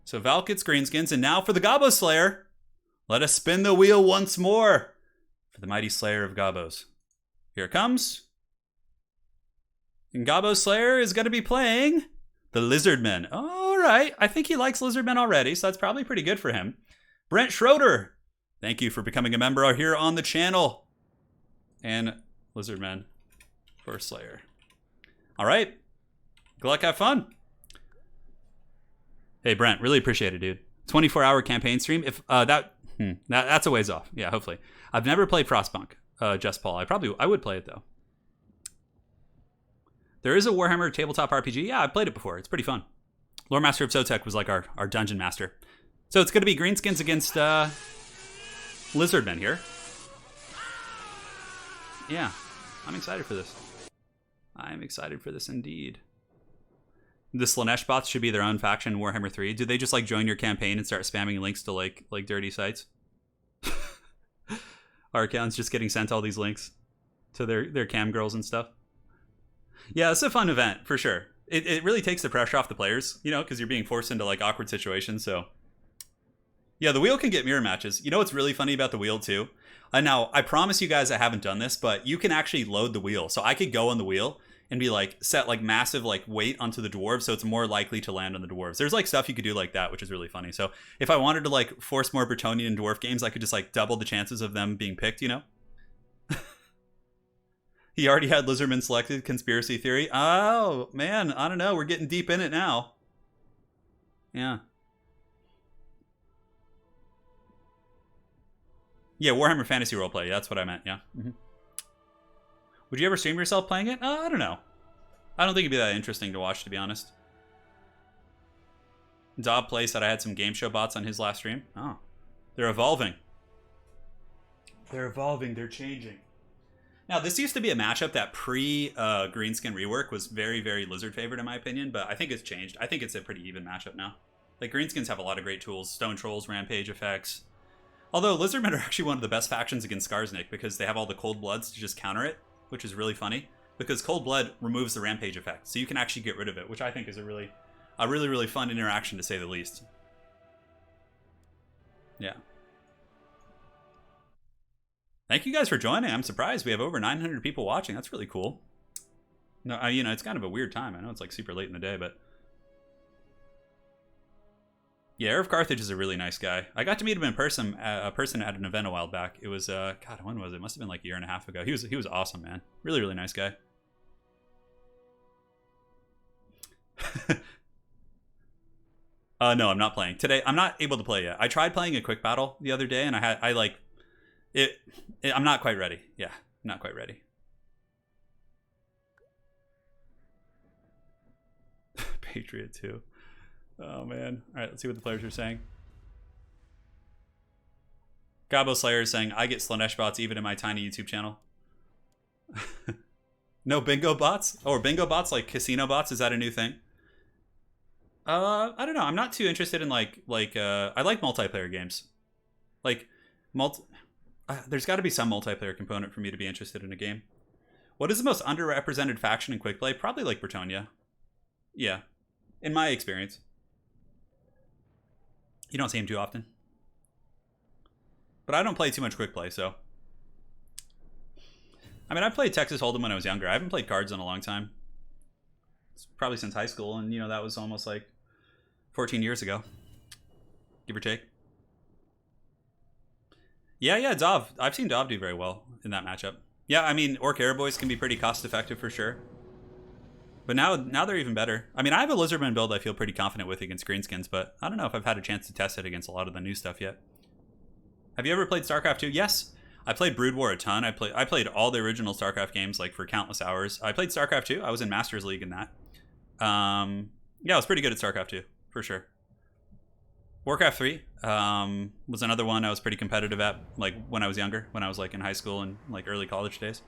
So Val gets greenskins. And now for the Gabo Slayer. Let us spin the wheel once more. For the mighty Slayer of Gabos. Here it comes. And Gabo Slayer is going to be playing the Lizardmen. All right. I think he likes Lizardmen already, so that's probably pretty good for him. Brent Schroeder, thank you for becoming a member here on the channel. And Lizardmen for Slayer. All right. Good luck, have fun. Hey, Brent, really appreciate it, dude. 24-hour campaign stream. If that's a ways off. Yeah, hopefully. I've never played Frostpunk, Just Paul. I would play it, though. There is a Warhammer tabletop RPG. Yeah, I've played it before. It's pretty fun. Lore Master of Sotek was like our dungeon master. So it's going to be greenskins against Lizardmen here. Yeah, I'm excited for this. I'm excited for this indeed. The Slanesh bots should be their own faction in Warhammer 3. Do they just like join your campaign and start spamming links to like dirty sites? Our account's just getting sent all these links to their cam girls and stuff. Yeah, it's a fun event for sure. It really takes the pressure off the players, you know, because you're being forced into like awkward situations. So yeah, the wheel can get mirror matches. You know what's really funny about the wheel too? Now I promise you guys I haven't done this, but you can actually load the wheel. So I could go on the wheel and be like set like massive like weight onto the dwarves, so it's more likely to land on the dwarves. There's like stuff you could do like that, which is really funny. So if I wanted to like force more Bretonnian dwarf games, I could just like double the chances of them being picked, you know? He already had Lizardman selected. Conspiracy theory. Oh, man. I don't know. We're getting deep in it now. Yeah. Yeah, Warhammer Fantasy Roleplay. That's what I meant. Yeah. Mm-hmm. Would you ever stream yourself playing it? I don't know. I don't think it'd be that interesting to watch, to be honest. Dob Play said I had some game show bots on his last stream. Oh. They're evolving. They're evolving. They're changing. Now, this used to be a matchup that pre-Greenskin rework was very, very Lizard favored in my opinion, but I think it's changed. I think it's a pretty even matchup now. Like, Greenskins have a lot of great tools. Stone Trolls, Rampage effects. Although, Lizardmen are actually one of the best factions against Skarsnik because they have all the Cold Bloods to just counter it, which is really funny. Because Cold Blood removes the Rampage effect, so you can actually get rid of it, which I think is a really, really fun interaction to say the least. Yeah. Thank you guys for joining. I'm surprised we have over 900 people watching. That's really cool. No, you know, it's kind of a weird time. I know it's like super late in the day, but yeah, Heir of Carthage is a really nice guy. I got to meet him in person at an event a while back. It was God, when was it? It must have been like a year and a half ago. He was awesome, man. Really, really nice guy. No, I'm not playing today. I'm not able to play yet. I tried playing a quick battle the other day, and I'm not quite ready. Yeah, not quite ready. Patriot 2. Oh, man. All right, let's see what the players are saying. Gabo Slayer is saying, I get Slanesh bots even in my tiny YouTube channel. No bingo bots? Or bingo bots like casino bots? Is that a new thing? I don't know. I'm not too interested in I like multiplayer games. Like, there's got to be some multiplayer component for me to be interested in a game. What is the most underrepresented faction in quick play? Probably like Bretonnia. Yeah, in my experience. You don't see him too often. But I don't play too much quick play, so. I mean, I played Texas Hold'em when I was younger. I haven't played cards in a long time. It's probably since high school, and you know, that was almost like 14 years ago. Give or take. Yeah, Dov. I've seen Dov do very well in that matchup. Yeah, I mean, Orc Airboys can be pretty cost-effective for sure. But now they're even better. I mean, I have a Lizardman build I feel pretty confident with against Greenskins, but I don't know if I've had a chance to test it against a lot of the new stuff yet. Have you ever played StarCraft 2? Yes. I played Brood War a ton. I played all the original StarCraft games like for countless hours. I played StarCraft 2. I was in Masters League in that. Yeah, I was pretty good at StarCraft 2, for sure. Warcraft 3 was another one I was pretty competitive at, like when I was younger, when I was like in high school and like early college days.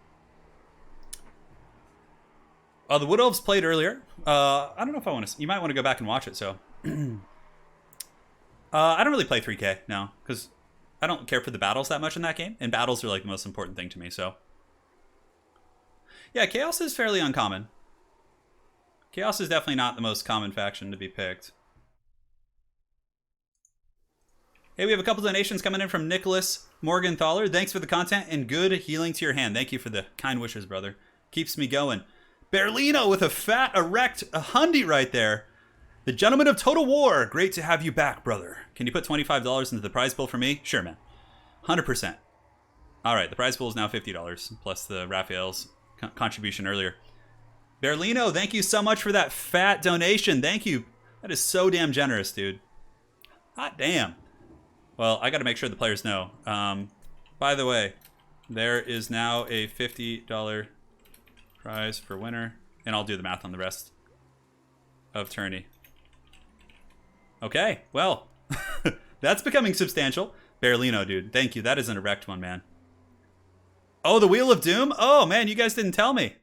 The Wood Elves played earlier. I don't know if I want to. You might want to go back and watch it. So, I don't really play 3K no, because I don't care for the battles that much in that game, and battles are like the most important thing to me. So, yeah, Chaos is fairly uncommon. Chaos is definitely not the most common faction to be picked. Hey, we have a couple donations coming in from Nicholas Morgenthaler. Thanks for the content and good healing to your hand. Thank you for the kind wishes, brother. Keeps me going. Berlino with a fat, erect, a hundy right there. The gentleman of Total War. Great to have you back, brother. Can you put $25 into the prize pool for me? Sure, man. 100%. All right, the prize pool is now $50, plus the Raphael's contribution earlier. Berlino, thank you so much for that fat donation. Thank you. That is so damn generous, dude. Hot damn. Well, I got to make sure the players know. By the way, there is now a $50 prize for winner, and I'll do the math on the rest of tourney. Okay, well, that's becoming substantial. Berlino, dude, thank you. That is an erect one, man. Oh, the Wheel of Doom? Oh, man, you guys didn't tell me.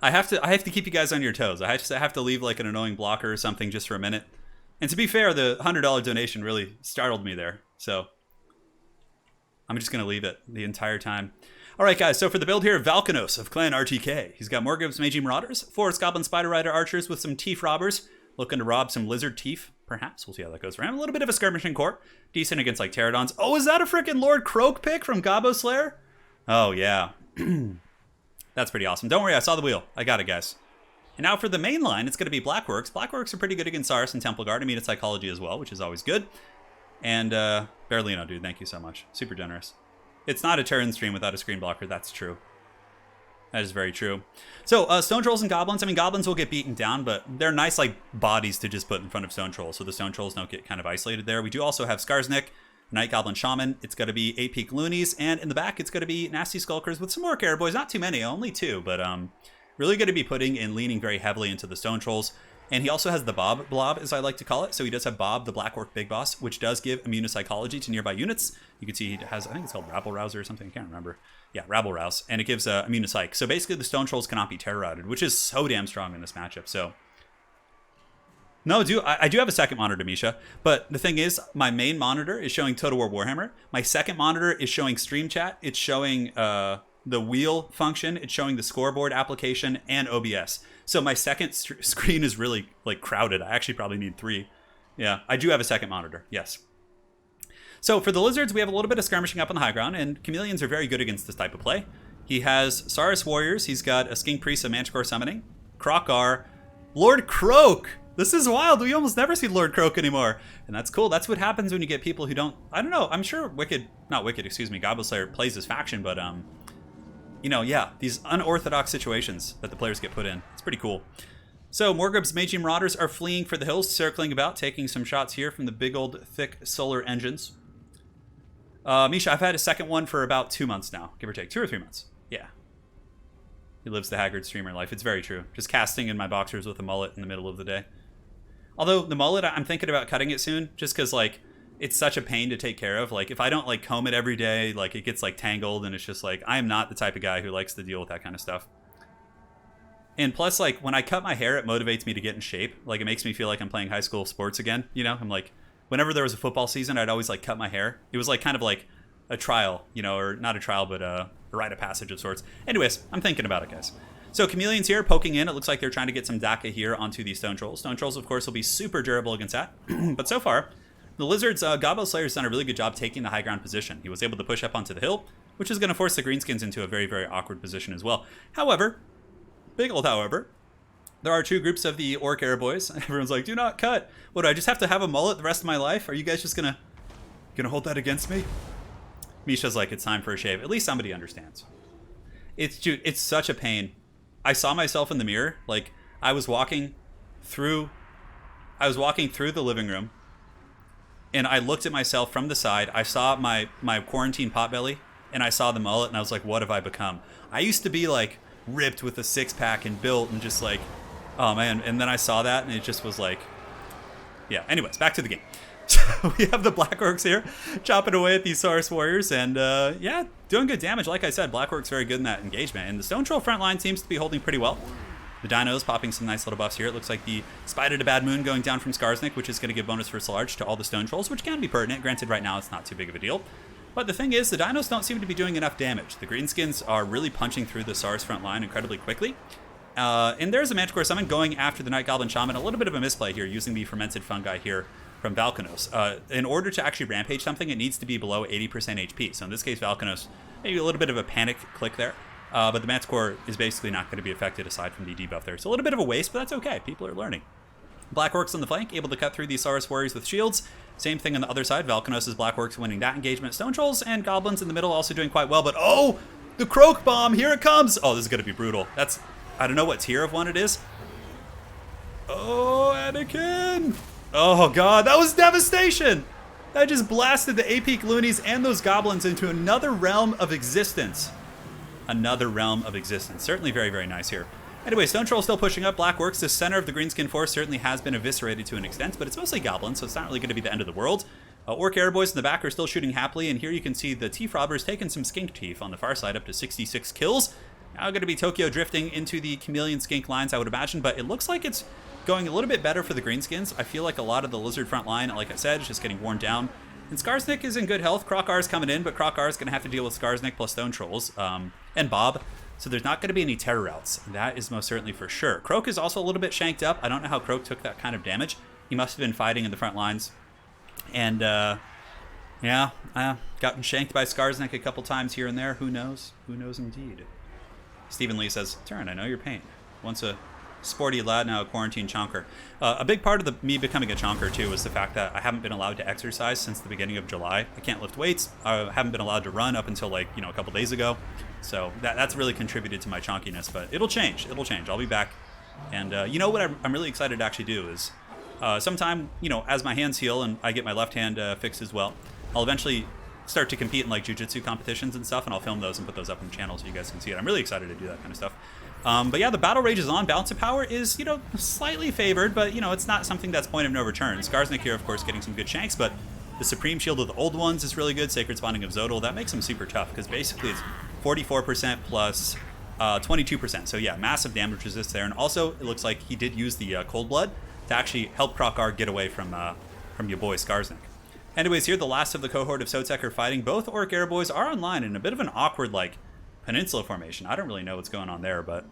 I have to keep you guys on your toes. I have to leave like an annoying blocker or something just for a minute. And to be fair, the $100 donation really startled me there. So I'm just going to leave it the entire time. All right, guys. So for the build here, Valkanos of Clan RTK. He's got Morgav's Magi Marauders, Forest Goblin Spider Rider Archers with some Teef Robbers. Looking to rob some Lizard Teef, perhaps. We'll see how that goes for him. A little bit of a Skirmishing Corps. Decent against like Pterodons. Oh, is that a freaking Lord Croak pick from Gabo Slayer? Oh, yeah. That's pretty awesome. Don't worry, I saw the wheel. I got it, guys. And now for the main line, it's going to be Blackworks. Blackworks are pretty good against Saurus and Temple Guard. I mean, it's psychology as well, which is always good. And Berlino, dude, thank you so much. Super generous. It's not a Turin stream without a screen blocker. That's true. That is very true. So, Stone Trolls and Goblins. I mean, Goblins will get beaten down, but they're nice, like, bodies to just put in front of Stone Trolls. So the Stone Trolls don't get kind of isolated there. We do also have Skarsnik, Night Goblin Shaman. It's going to be 8-peak Loonies. And in the back, it's going to be Nasty Skulkers with some more Care Boys. Not too many, only 2. But really going to be putting and leaning very heavily into the Stone Trolls. And he also has the Bob Blob, as I like to call it. So he does have Bob, the Black Orc Big Boss, which does give immunopsychology to nearby units. You can see he has, I think it's called Rabble Rouser or something. I can't remember. Yeah, Rabble Rouse. And it gives immunopsych. So basically the Stone Trolls cannot be terror routed, which is so damn strong in this matchup. So no, I do have a second monitor, Misha. But the thing is, my main monitor is showing Total War Warhammer. My second monitor is showing Stream Chat. It's showing the wheel function. It's showing the scoreboard application and OBS. So my second screen is really like crowded. I actually probably need 3. Yeah, I do have a second monitor. Yes. So for the Lizards, we have a little bit of skirmishing up on the high ground, and Chameleons are very good against this type of play. He has Saurus Warriors. He's got a Skink Priest of Manticore Summoning, Krokar, Lord Croak. This is wild. We almost never see Lord Croak anymore. And that's cool. That's what happens when you get people who don't... I don't know. I'm sure Goblin Slayer plays this faction, but... you know, yeah, these unorthodox situations that the players get put in. It's pretty cool. So, Morgub's Magi Marauders are fleeing for the hills, circling about, taking some shots here from the big old thick solar engines. Misha, I've had a second one for about 2 months now, give or take. 2 or 3 months. Yeah. He lives the haggard streamer life. It's very true. Just casting in my boxers with a mullet in the middle of the day. Although, the mullet, I'm thinking about cutting it soon, just because, like, it's such a pain to take care of. Like, if I don't, like, comb it every day, like, it gets, like, tangled, and it's just, like, I am not the type of guy who likes to deal with that kind of stuff. And plus, like, when I cut my hair, it motivates me to get in shape. Like, it makes me feel like I'm playing high school sports again, you know? I'm like, whenever there was a football season, I'd always, like, cut my hair. It was, like, kind of like a trial, you know, or not a trial, but a rite of passage of sorts. Anyways, I'm thinking about it, guys. So Chameleons here poking in. It looks like they're trying to get some DACA here onto these Stone Trolls. Stone Trolls, of course, will be super durable against that. But so far, the Lizards, Goblin Slayer's done a really good job taking the high ground position. He was able to push up onto the hill, which is going to force the Greenskins into a very, very awkward position as well. However, big old however, there are 2 groups of the Orc Air Boys. Everyone's like, do not cut. What, do I just have to have a mullet the rest of my life? Are you guys just gonna hold that against me? Misha's like, it's time for a shave. At least somebody understands. It's such a pain. I saw myself in the mirror. Like, I was walking through the living room, and I looked at myself from the side. I saw my quarantine potbelly, and I saw the mullet, and I was like, what have I become? I used to be, like, ripped with a 6-pack and built and just, like, oh, man. And then I saw that, and it just was like, yeah. Anyways, back to the game. So we have the Black Orcs here chopping away at these Saurus Warriors, and yeah, doing good damage. Like I said, Black Orcs very good in that engagement, and the Stone Troll front line seems to be holding pretty well. The Dinos popping some nice little buffs here. It looks like the Spider to Bad Moon going down from Skarsnik, which is going to give bonus first large to all the Stone Trolls, which can be pertinent. Granted, right now it's not too big of a deal. But the thing is, the Dinos don't seem to be doing enough damage. The Greenskins are really punching through the Saurus front line incredibly quickly. And there's a Manticore Summon going after the Night Goblin Shaman. A little bit of a misplay here, using the Fermented Fungi here from Valkanos. In order to actually rampage something, it needs to be below 80% HP. So in this case, Valkanos, maybe a little bit of a panic click there. But the Manticore is basically not going to be affected aside from the debuff there. So a little bit of a waste, but that's okay. People are learning. Black Orcs on the flank, able to cut through these Saurus Warriors with shields. Same thing on the other side. Valkanos' Black Orcs winning that engagement. Stone Trolls and Goblins in the middle also doing quite well. But oh, the Croak Bomb, here it comes. Oh, this is going to be brutal. That's, I don't know what tier of one it is. Oh, Anakin. Oh, God, that was devastation. That just blasted the AP Loonies and those Goblins into another realm of existence. Another realm of existence. Certainly very, very nice here. Anyway, Stone Troll still pushing up. Black Orcs, the center of the Greenskin Force, certainly has been eviscerated to an extent, but it's mostly Goblins, so it's not really going to be the end of the world. Orc Air Boys in the back are still shooting happily, and here you can see the Teeth Robbers taking some Skink Teeth on the far side, up to 66 kills. Now going to be Tokyo drifting into the Chameleon Skink lines, I would imagine, but it looks like it's going a little bit better for the Greenskins. I feel like a lot of the Lizard front line, like I said, is just getting worn down. And Skarsnik is in good health. Krokar's coming in, but Krokar's going to have to deal with Skarsnik plus Stone Trolls and Bob. So there's not going to be any terror routes. That is most certainly for sure. Croak is also a little bit shanked up. I don't know how Croak took that kind of damage. He must have been fighting in the front lines. And Yeah, gotten shanked by Skarsnik a couple times here and there. Who knows? Who knows indeed. Stephen Lee says, Turin, I know your pain. Once a sporty lad, now a quarantine chonker. A big part of me becoming a chonker, too, was the fact that I haven't been allowed to exercise since the beginning of July. I can't lift weights. I haven't been allowed to run up until, like, a couple days ago. So that's really contributed to my chonkiness, but it'll change. It'll change. I'll be back. And you know what I'm really excited to actually do is sometime, as my hands heal and I get my left hand fixed as well, I'll eventually start to compete in like jiu-jitsu competitions and stuff, and I'll film those and put those up on the channel so you guys can see it. I'm really excited to do that kind of stuff. But yeah, the battle rage is on. Balance of power is, slightly favored, but, it's not something that's point of no return. Skarsnik here, of course, getting some good shanks, but the Supreme Shield of the Old Ones is really good. Sacred Spawning of Zodal, that makes him super tough, because basically it's 44% plus 22%. So yeah, massive damage resist there. And also, it looks like he did use the Cold Blood to actually help Krokar get away from your boy Skarsnik. Anyways, here the last of the cohort of Sotek are fighting. Both Orc Air Boys are online in a bit of an awkward, like, peninsula formation. I don't really know what's going on there, but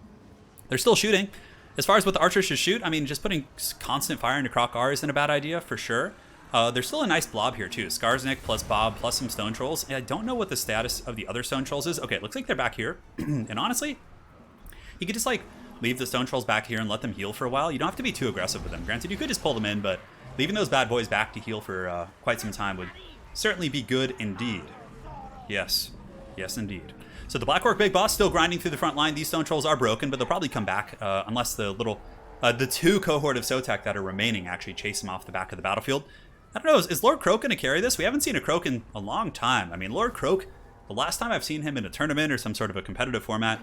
they're still shooting. As far as what the archers should shoot, I mean, just putting constant fire into Krokar isn't a bad idea, for sure. There's still a nice blob here, too. Skarsnik plus Bob plus some Stone Trolls. And I don't know what the status of the other Stone Trolls is. Okay, it looks like they're back here. And honestly, you could just, like, leave the Stone Trolls back here and let them heal for a while. You don't have to be too aggressive with them. Granted, you could just pull them in, but leaving those bad boys back to heal for quite some time would certainly be good indeed. Yes. Yes, indeed. So the Black Orc Big Boss still grinding through the front line. These Stone Trolls are broken, but they'll probably come back unless the two cohort of Sotek that are remaining actually chase him off the back of the battlefield. I don't know, is Lord Croak going to carry this? We haven't seen a Croak in a long time. I mean, Lord Croak, the last time I've seen him in a tournament or some sort of a competitive format,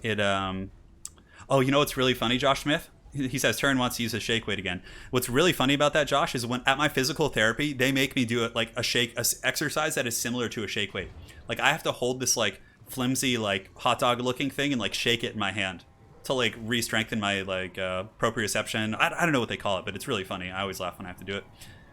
Oh, you know what's really funny, Josh Smith? He says Turin wants to use a shake weight again. What's really funny about that, Josh, is when at my physical therapy, they make me do it like a exercise that is similar to a shake weight. Like I have to hold this like flimsy like hot dog looking thing and like shake it in my hand to like re-strengthen my like proprioception. I don't know what they call it, but it's really funny. I always laugh when I have to do it.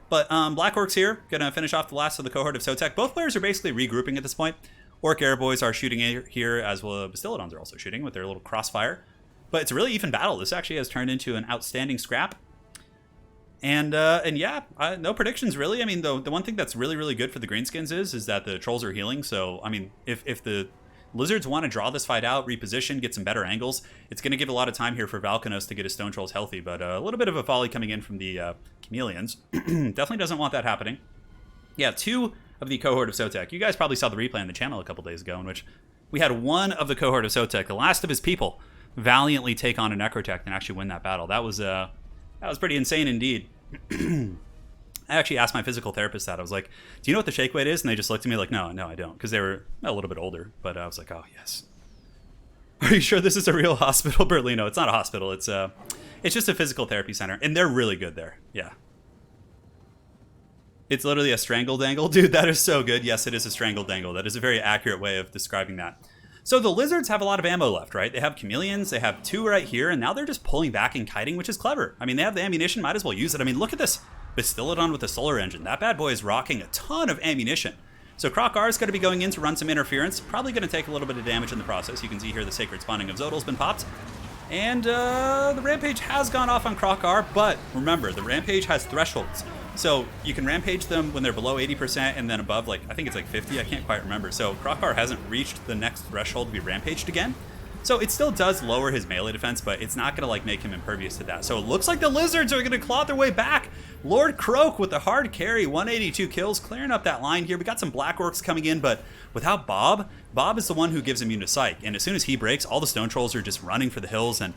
But Black Orcs here, gonna finish off the last of the cohort of Sotek. Both players are basically regrouping at this point. Orc Air Boys are shooting here, as well as Bastillodons are also shooting with their little crossfire. But it's a really even battle. This actually has turned into an outstanding scrap. And yeah, no predictions really. I mean, the one thing that's really, really good for the Greenskins is that the Trolls are healing. So, I mean, if the Lizards want to draw this fight out, reposition, get some better angles, it's going to give a lot of time here for Valkanos to get his Stone Trolls healthy. But a little bit of a volley coming in from the Chameleons. Definitely doesn't want that happening. Yeah, two of the cohort of Sotek. You guys probably saw the replay on the channel a couple days ago in which we had one of the cohort of Sotek, the last of his people, valiantly take on a Necrotech and actually win that battle. That was pretty insane indeed. I actually asked my physical therapist that. I was like, do you know what the shake weight is? And they just looked at me like, no, I don't. Because they were a little bit older. But I was like, oh, yes. Are you sure this is a real hospital, Berlino? It's not a hospital. It's just a physical therapy center. And they're really good there. Yeah. It's literally a strangle dangle. Dude, that is so good. Yes, it is a strangle dangle. That is a very accurate way of describing that. So the Lizards have a lot of ammo left, right? They have Chameleons, they have two right here, and now they're just pulling back and kiting, which is clever. I mean, they have the ammunition, might as well use it. I mean, look at this Bastillodon with the solar engine. That bad boy is rocking a ton of ammunition. So Krokar is going to be going in to run some interference, probably going to take a little bit of damage in the process. You can see here the Sacred Spawning of Zodal's been popped. And the Rampage has gone off on Krokar, but remember, the Rampage has thresholds. So you can Rampage them when they're below 80% and then above, like, I think it's like 50, I can't quite remember. So Krokar hasn't reached the next threshold to be Rampaged again. So it still does lower his melee defense, but it's not going to, like, make him impervious to that. So it looks like the Lizards are going to claw their way back. Lord Croak with the hard carry, 182 kills, clearing up that line here. We got some Black Orcs coming in, but without Bob, Bob is the one who gives immune to Psych. And as soon as he breaks, all the Stone Trolls are just running for the hills. And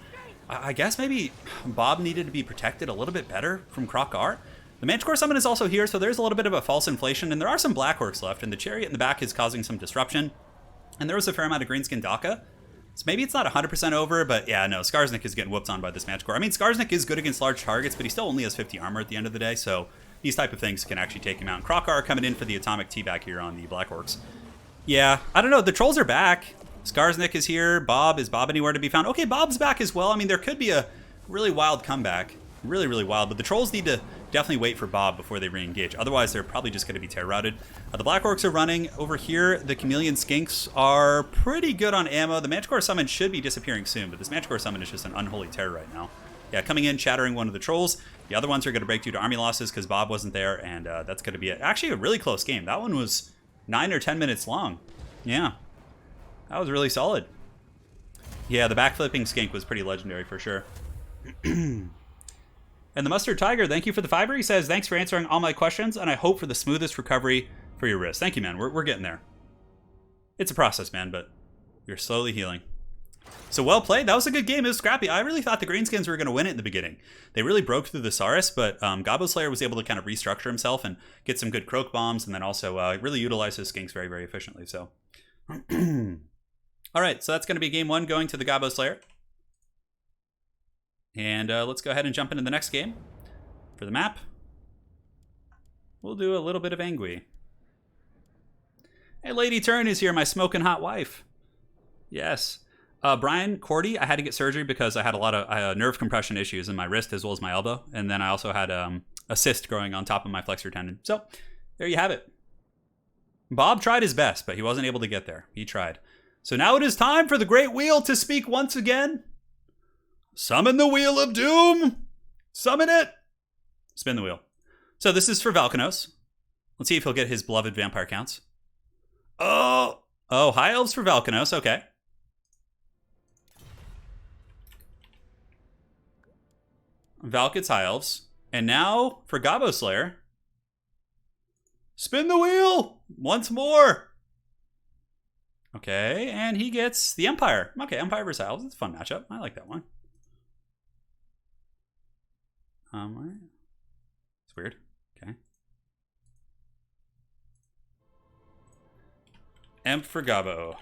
I guess maybe Bob needed to be protected a little bit better from Krokar. The Manticore Summon is also here, so there's a little bit of a false inflation, and there are some Black Orcs left, and the Chariot in the back is causing some disruption. And there was a fair amount of Greenskin Daka. So maybe it's not 100% over, but yeah, no, Skarsnik is getting whooped on by this Manticore. I mean, Skarsnik is good against large targets, but he still only has 50 armor at the end of the day, so these type of things can actually take him out. And Krokar coming in for the Atomic Teabag here on the Black Orcs. Yeah, I don't know, the Trolls are back. Skarsnik is here. Bob, is Bob anywhere to be found? Okay, Bob's back as well. I mean, there could be a really wild comeback. Really, really wild, but the Trolls need to definitely wait for Bob before they re-engage. Otherwise, they're probably just going to be terror-routed. The Black Orcs are running. Over here, the Chameleon Skinks are pretty good on ammo. The Manticore Summon should be disappearing soon, but this Manticore Summon is just an unholy terror right now. Yeah, coming in, shattering one of the trolls. The other ones are going to break due to army losses because Bob wasn't there, and that's going to be actually a really close game. That one was 9 or 10 minutes long. Yeah, that was really solid. Yeah, the backflipping skink was pretty legendary for sure. And the Mustard Tiger, thank you for the fiver. He says, thanks for answering all my questions, and I hope for the smoothest recovery for your wrist. Thank you, man. We're getting there. It's a process, man, but you're slowly healing. So well played. That was a good game. It was scrappy. I really thought the Greenskins were going to win it in the beginning. They really broke through the Saurus, but Gobbo Slayer was able to kind of restructure himself and get some good croak bombs, and then also really utilize his skinks very, very efficiently. So, all right. So that's going to be game 1 going to the Gobbo Slayer. And let's go ahead and jump into the next game. For the map, we'll do a little bit of Angui. Hey, Lady Turn is here, my smoking hot wife. Yes. Brian Cordy, I had to get surgery because I had a lot of nerve compression issues in my wrist as well as my elbow. And then I also had a cyst growing on top of my flexor tendon. So there you have it. Bob tried his best, but he wasn't able to get there. He tried. So now it is time for the Great Wheel to speak once again. Summon the Wheel of Doom. Summon it. Spin the wheel. So this is for Valkanos. Let's see if he'll get his beloved vampire counts. Oh, high elves for Valkanos. Okay. Valk gets high elves. And now for Gobbo Slayer. Spin the wheel once more. Okay, and he gets the Empire. Okay, Empire versus elves. It's a fun matchup. I like that one. All right. It's weird. Okay. Emp for Gobbo.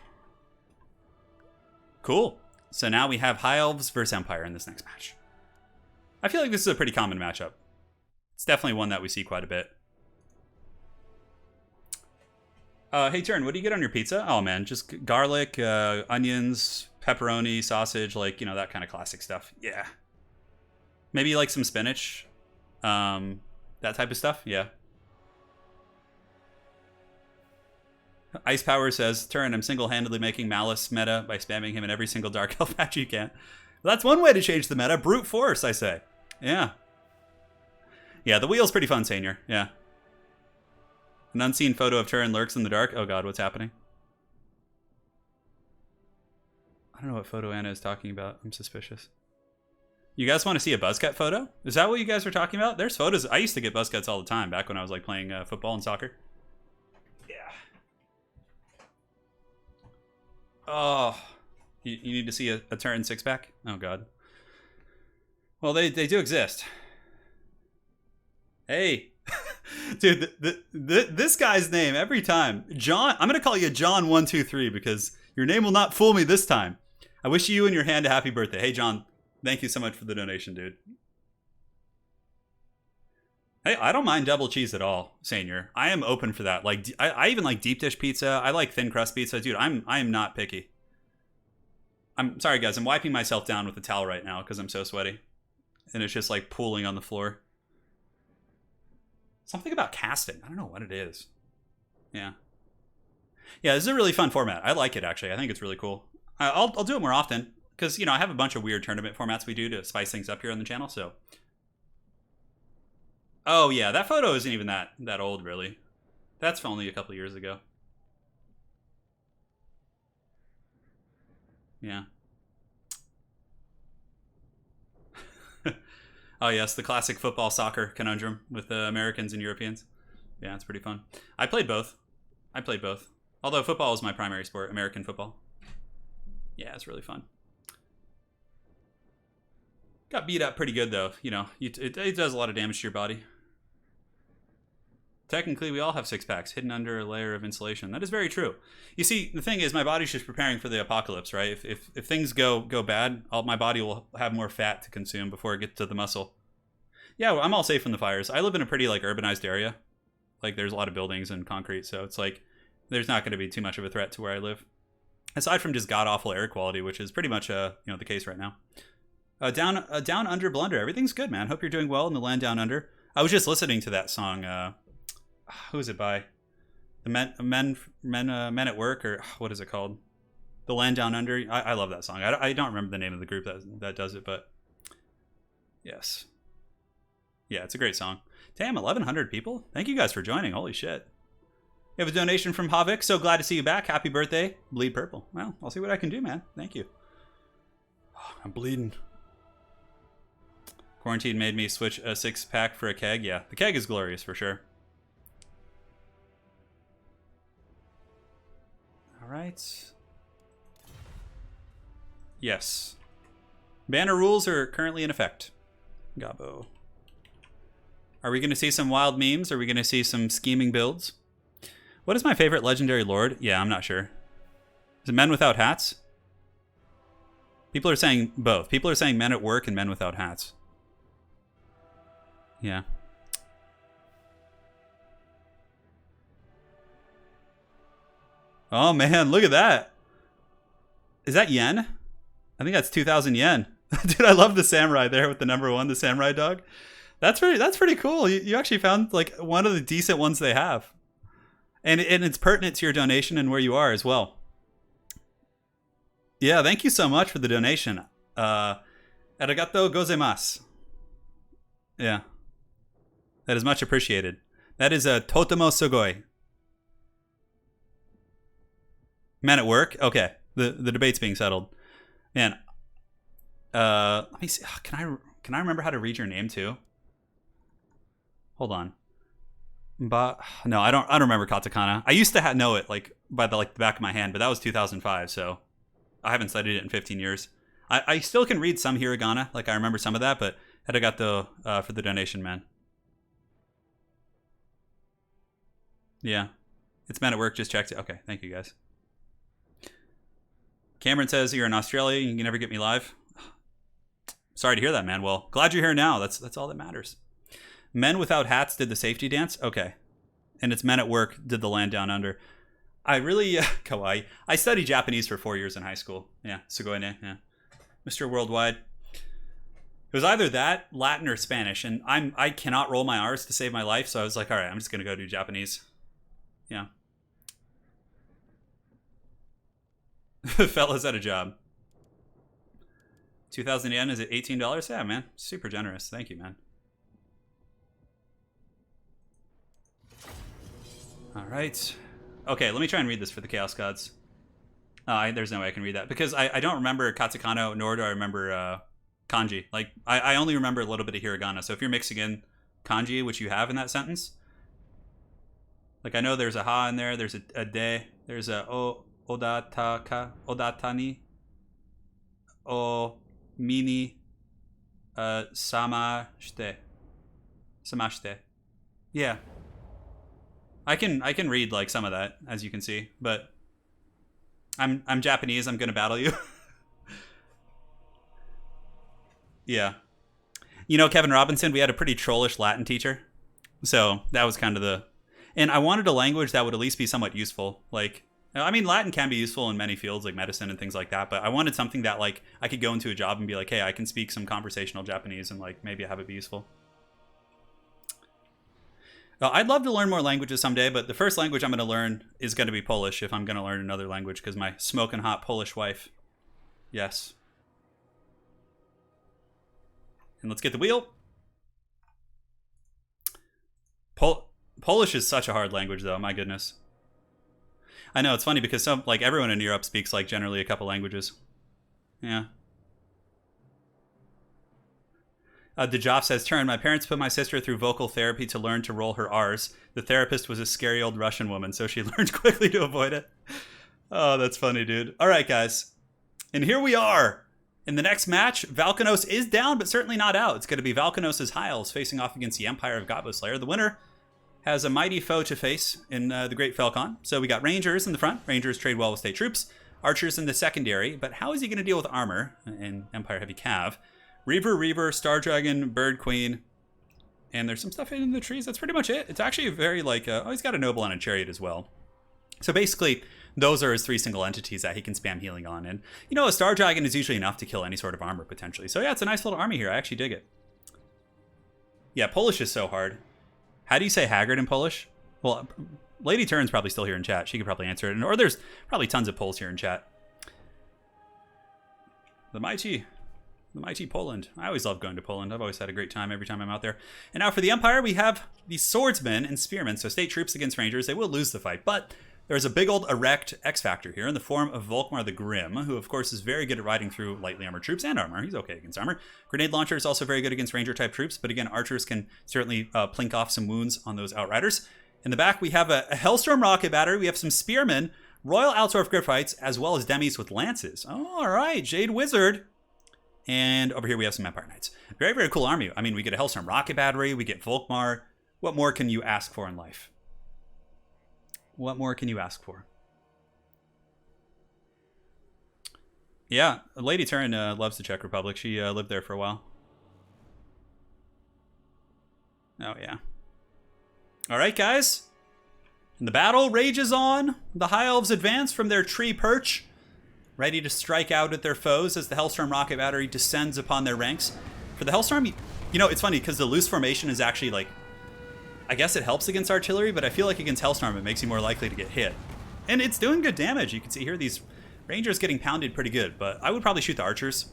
Cool. So now we have High Elves versus Empire in this next match. I feel like this is a pretty common matchup. It's definitely one that we see quite a bit. Hey, Turn, what do you get on your pizza? Oh, man, just garlic, onions, pepperoni, sausage, like, you know, that kind of classic stuff. Yeah. Maybe like some spinach. That type of stuff. Yeah. Ice Power says, Turn, I'm single-handedly making Malice meta by spamming him in every single Dark Elf match you can. Well, that's one way to change the meta. Brute force, I say. Yeah. Yeah, the wheel's pretty fun, Senior. Yeah. An unseen photo of Turin lurks in the dark. Oh god, what's happening? I don't know what photo Anna is talking about. I'm suspicious. You guys want to see a buzzcut photo? Is that what you guys were talking about? There's photos. I used to get buzzcuts all the time back when I was like playing football and soccer. Yeah. Oh, you need to see a Turin six-pack? Oh god. Well, they do exist. Hey. Dude, this guy's name every time. John, I'm going to call you John123 because your name will not fool me this time. I wish you and your hand a happy birthday. Hey, John, thank you so much for the donation, dude. Hey, I don't mind double cheese at all, Senior. I am open for that. Like, I even like deep dish pizza. I like thin crust pizza. Dude, I am not picky. I'm sorry, guys. I'm wiping myself down with a towel right now because I'm so sweaty. And it's just like pooling on the floor. Something about casting. I don't know what it is. Yeah. Yeah, this is a really fun format. I like it, actually. I think it's really cool. I'll do it more often. Because, you know, I have a bunch of weird tournament formats we do to spice things up here on the channel, so. Oh, yeah. That photo isn't even that old, really. That's only a couple years ago. Yeah. Oh, yes, the classic football-soccer conundrum with Americans and Europeans. Yeah, it's pretty fun. I played both. Although football is my primary sport, American football. Yeah, it's really fun. Got beat up pretty good, though. You know, it does a lot of damage to your body. Technically, we all have six-packs hidden under a layer of insulation. That is very true. You see, the thing is, my body's just preparing for the apocalypse, right? If things go bad, my body will have more fat to consume before it gets to the muscle. Yeah, well, I'm all safe from the fires. I live in a pretty, like, urbanized area. Like, there's a lot of buildings and concrete, so it's like, there's not going to be too much of a threat to where I live. Aside from just god-awful air quality, which is pretty much, you know, the case right now. Down Under Blunder. Everything's good, man. Hope you're doing well in the land down under. I was just listening to that song, who is it by? The Men at Work, or what is it called? The Land Down Under. I love that song. I don't remember the name of the group that does it, but Yes. Yeah, it's a great song. Damn, 1,100 people. Thank you guys for joining. Holy shit. We have a donation from Havik. So glad to see you back. Happy birthday, Bleed Purple. Well, I'll see what I can do, man. Thank you. Oh, I'm bleeding. Quarantine made me switch a 6-pack for a keg. Yeah, the keg is glorious for sure. All right. Yes. Banner rules are currently in effect. Gabo. Are we going to see some wild memes? Are we going to see some scheming builds? What is my favorite legendary lord? Yeah, I'm not sure. Is it Men Without Hats? People are saying both. People are saying Men at Work and Men Without Hats. Yeah. Oh man, look at that. Is that yen? I think that's 2,000 yen. Dude, I love the samurai there with the number 1, the samurai dog. That's pretty cool. You actually found like one of the decent ones they have. And it's pertinent to your donation and where you are as well. Yeah, thank you so much for the donation. Arigato gozaimasu. Yeah. That is much appreciated. That is a totemo sugoi. Men at Work? Okay. The debate's being settled. Man. Let me see. Can I remember how to read your name too? Hold on. But no, I don't remember katakana. I used to know it like by the back of my hand, but that was 2005, so I haven't studied it in 15 years. I still can read some hiragana, like I remember some of that, but arigato for the donation, man. Yeah. It's Men at Work, just checked it. Okay, thank you guys. Cameron says you're in Australia, you can never get me live. Sorry to hear that, man. Well, glad you're here now. That's all that matters. Men Without Hats did the safety dance? Okay. And it's Men at Work did the Land Down Under. I really, kawaii. I studied Japanese for 4 years in high school. Yeah, sugoi ne, yeah. Mr. Worldwide. It was either that, Latin, or Spanish, and I cannot roll my R's to save my life, so I was like, all right, I'm just going to go do Japanese. Yeah. Fellas at a job. 2,000 yen, is it $18? Yeah, man. Super generous. Thank you, man. All right. Okay, let me try and read this for the Chaos Gods. There's no way I can read that because I don't remember katakana, nor do I remember kanji. Like, I only remember a little bit of hiragana. So if you're mixing in kanji, which you have in that sentence, like I know there's a ha in there, there's a de, there's a odataka, odatani, o mini, samashite. Yeah. I can read like some of that, as you can see, but I'm Japanese. I'm gonna battle you. Yeah, you know, Kevin Robinson. We had a pretty trollish Latin teacher, so that was kind of the. And I wanted a language that would at least be somewhat useful. Like, I mean, Latin can be useful in many fields, like medicine and things like that. But I wanted something that like I could go into a job and be like, hey, I can speak some conversational Japanese and like maybe have it be useful. I'd love to learn more languages someday, but the first language I'm going to learn is going to be Polish if I'm going to learn another language because my smoking hot Polish wife. Yes. And let's get the wheel. Polish is such a hard language, though. My goodness. I know, it's funny because everyone in Europe speaks like generally a couple languages. Yeah. Dejoff says, Turin, my parents put my sister through vocal therapy to learn to roll her R's. The therapist was a scary old Russian woman, so she learned quickly to avoid it. Oh, that's funny, dude. All right, guys. And here we are. In the next match, Valkanos is down, but certainly not out. It's going to be Valkanos' Hiles facing off against the Empire of Gobbo Slayer. The winner has a mighty foe to face in the Great Falcon. So we got Rangers in the front. Rangers trade well with state troops. Archers in the secondary. But how is he going to deal with armor in Empire Heavy Cav? Reaver, Star Dragon, Bird Queen, and there's some stuff hidden in the trees. That's pretty much it. It's actually very he's got a Noble and a Chariot as well. So basically, those are his 3 single entities that he can spam healing on. And, you know, a Star Dragon is usually enough to kill any sort of armor, potentially. So yeah, it's a nice little army here. I actually dig it. Yeah, Polish is so hard. How do you say haggard in Polish? Well, Lady Turin's probably still here in chat. She could probably answer it. Or there's probably tons of Poles here in chat. The mighty The mighty Poland. I always love going to Poland. I've always had a great time every time I'm out there. And now for the Empire, we have the swordsmen and spearmen. So state troops against rangers. They will lose the fight, but there's a big old erect X factor here in the form of Volkmar the Grim, who of course is very good at riding through lightly armored troops and armor. He's okay against armor. Grenade launcher is also very good against ranger type troops, but again, archers can certainly plink off some wounds on those outriders. In the back, we have a Hellstorm rocket battery. We have some spearmen, Royal Altdorf Griffites, as well as demis with lances. Oh, all right, Jade Wizard. And over here we have some Empire Knights. Very, very cool army. I mean, we get a Hellstorm rocket battery, we get Volkmar. What more can you ask for in life? What more can you ask for? Yeah, Lady Turin loves the Czech Republic. She lived there for a while. Oh, yeah. All right, guys. And the battle rages on. The High Elves advance from their tree perch, ready to strike out at their foes as the Hellstorm rocket battery descends upon their ranks. For the Hellstorm, you know, it's funny because the loose formation is actually like, I guess it helps against artillery, but I feel like against Hellstorm it makes you more likely to get hit. And it's doing good damage. You can see here these Rangers getting pounded pretty good, but I would probably shoot the archers.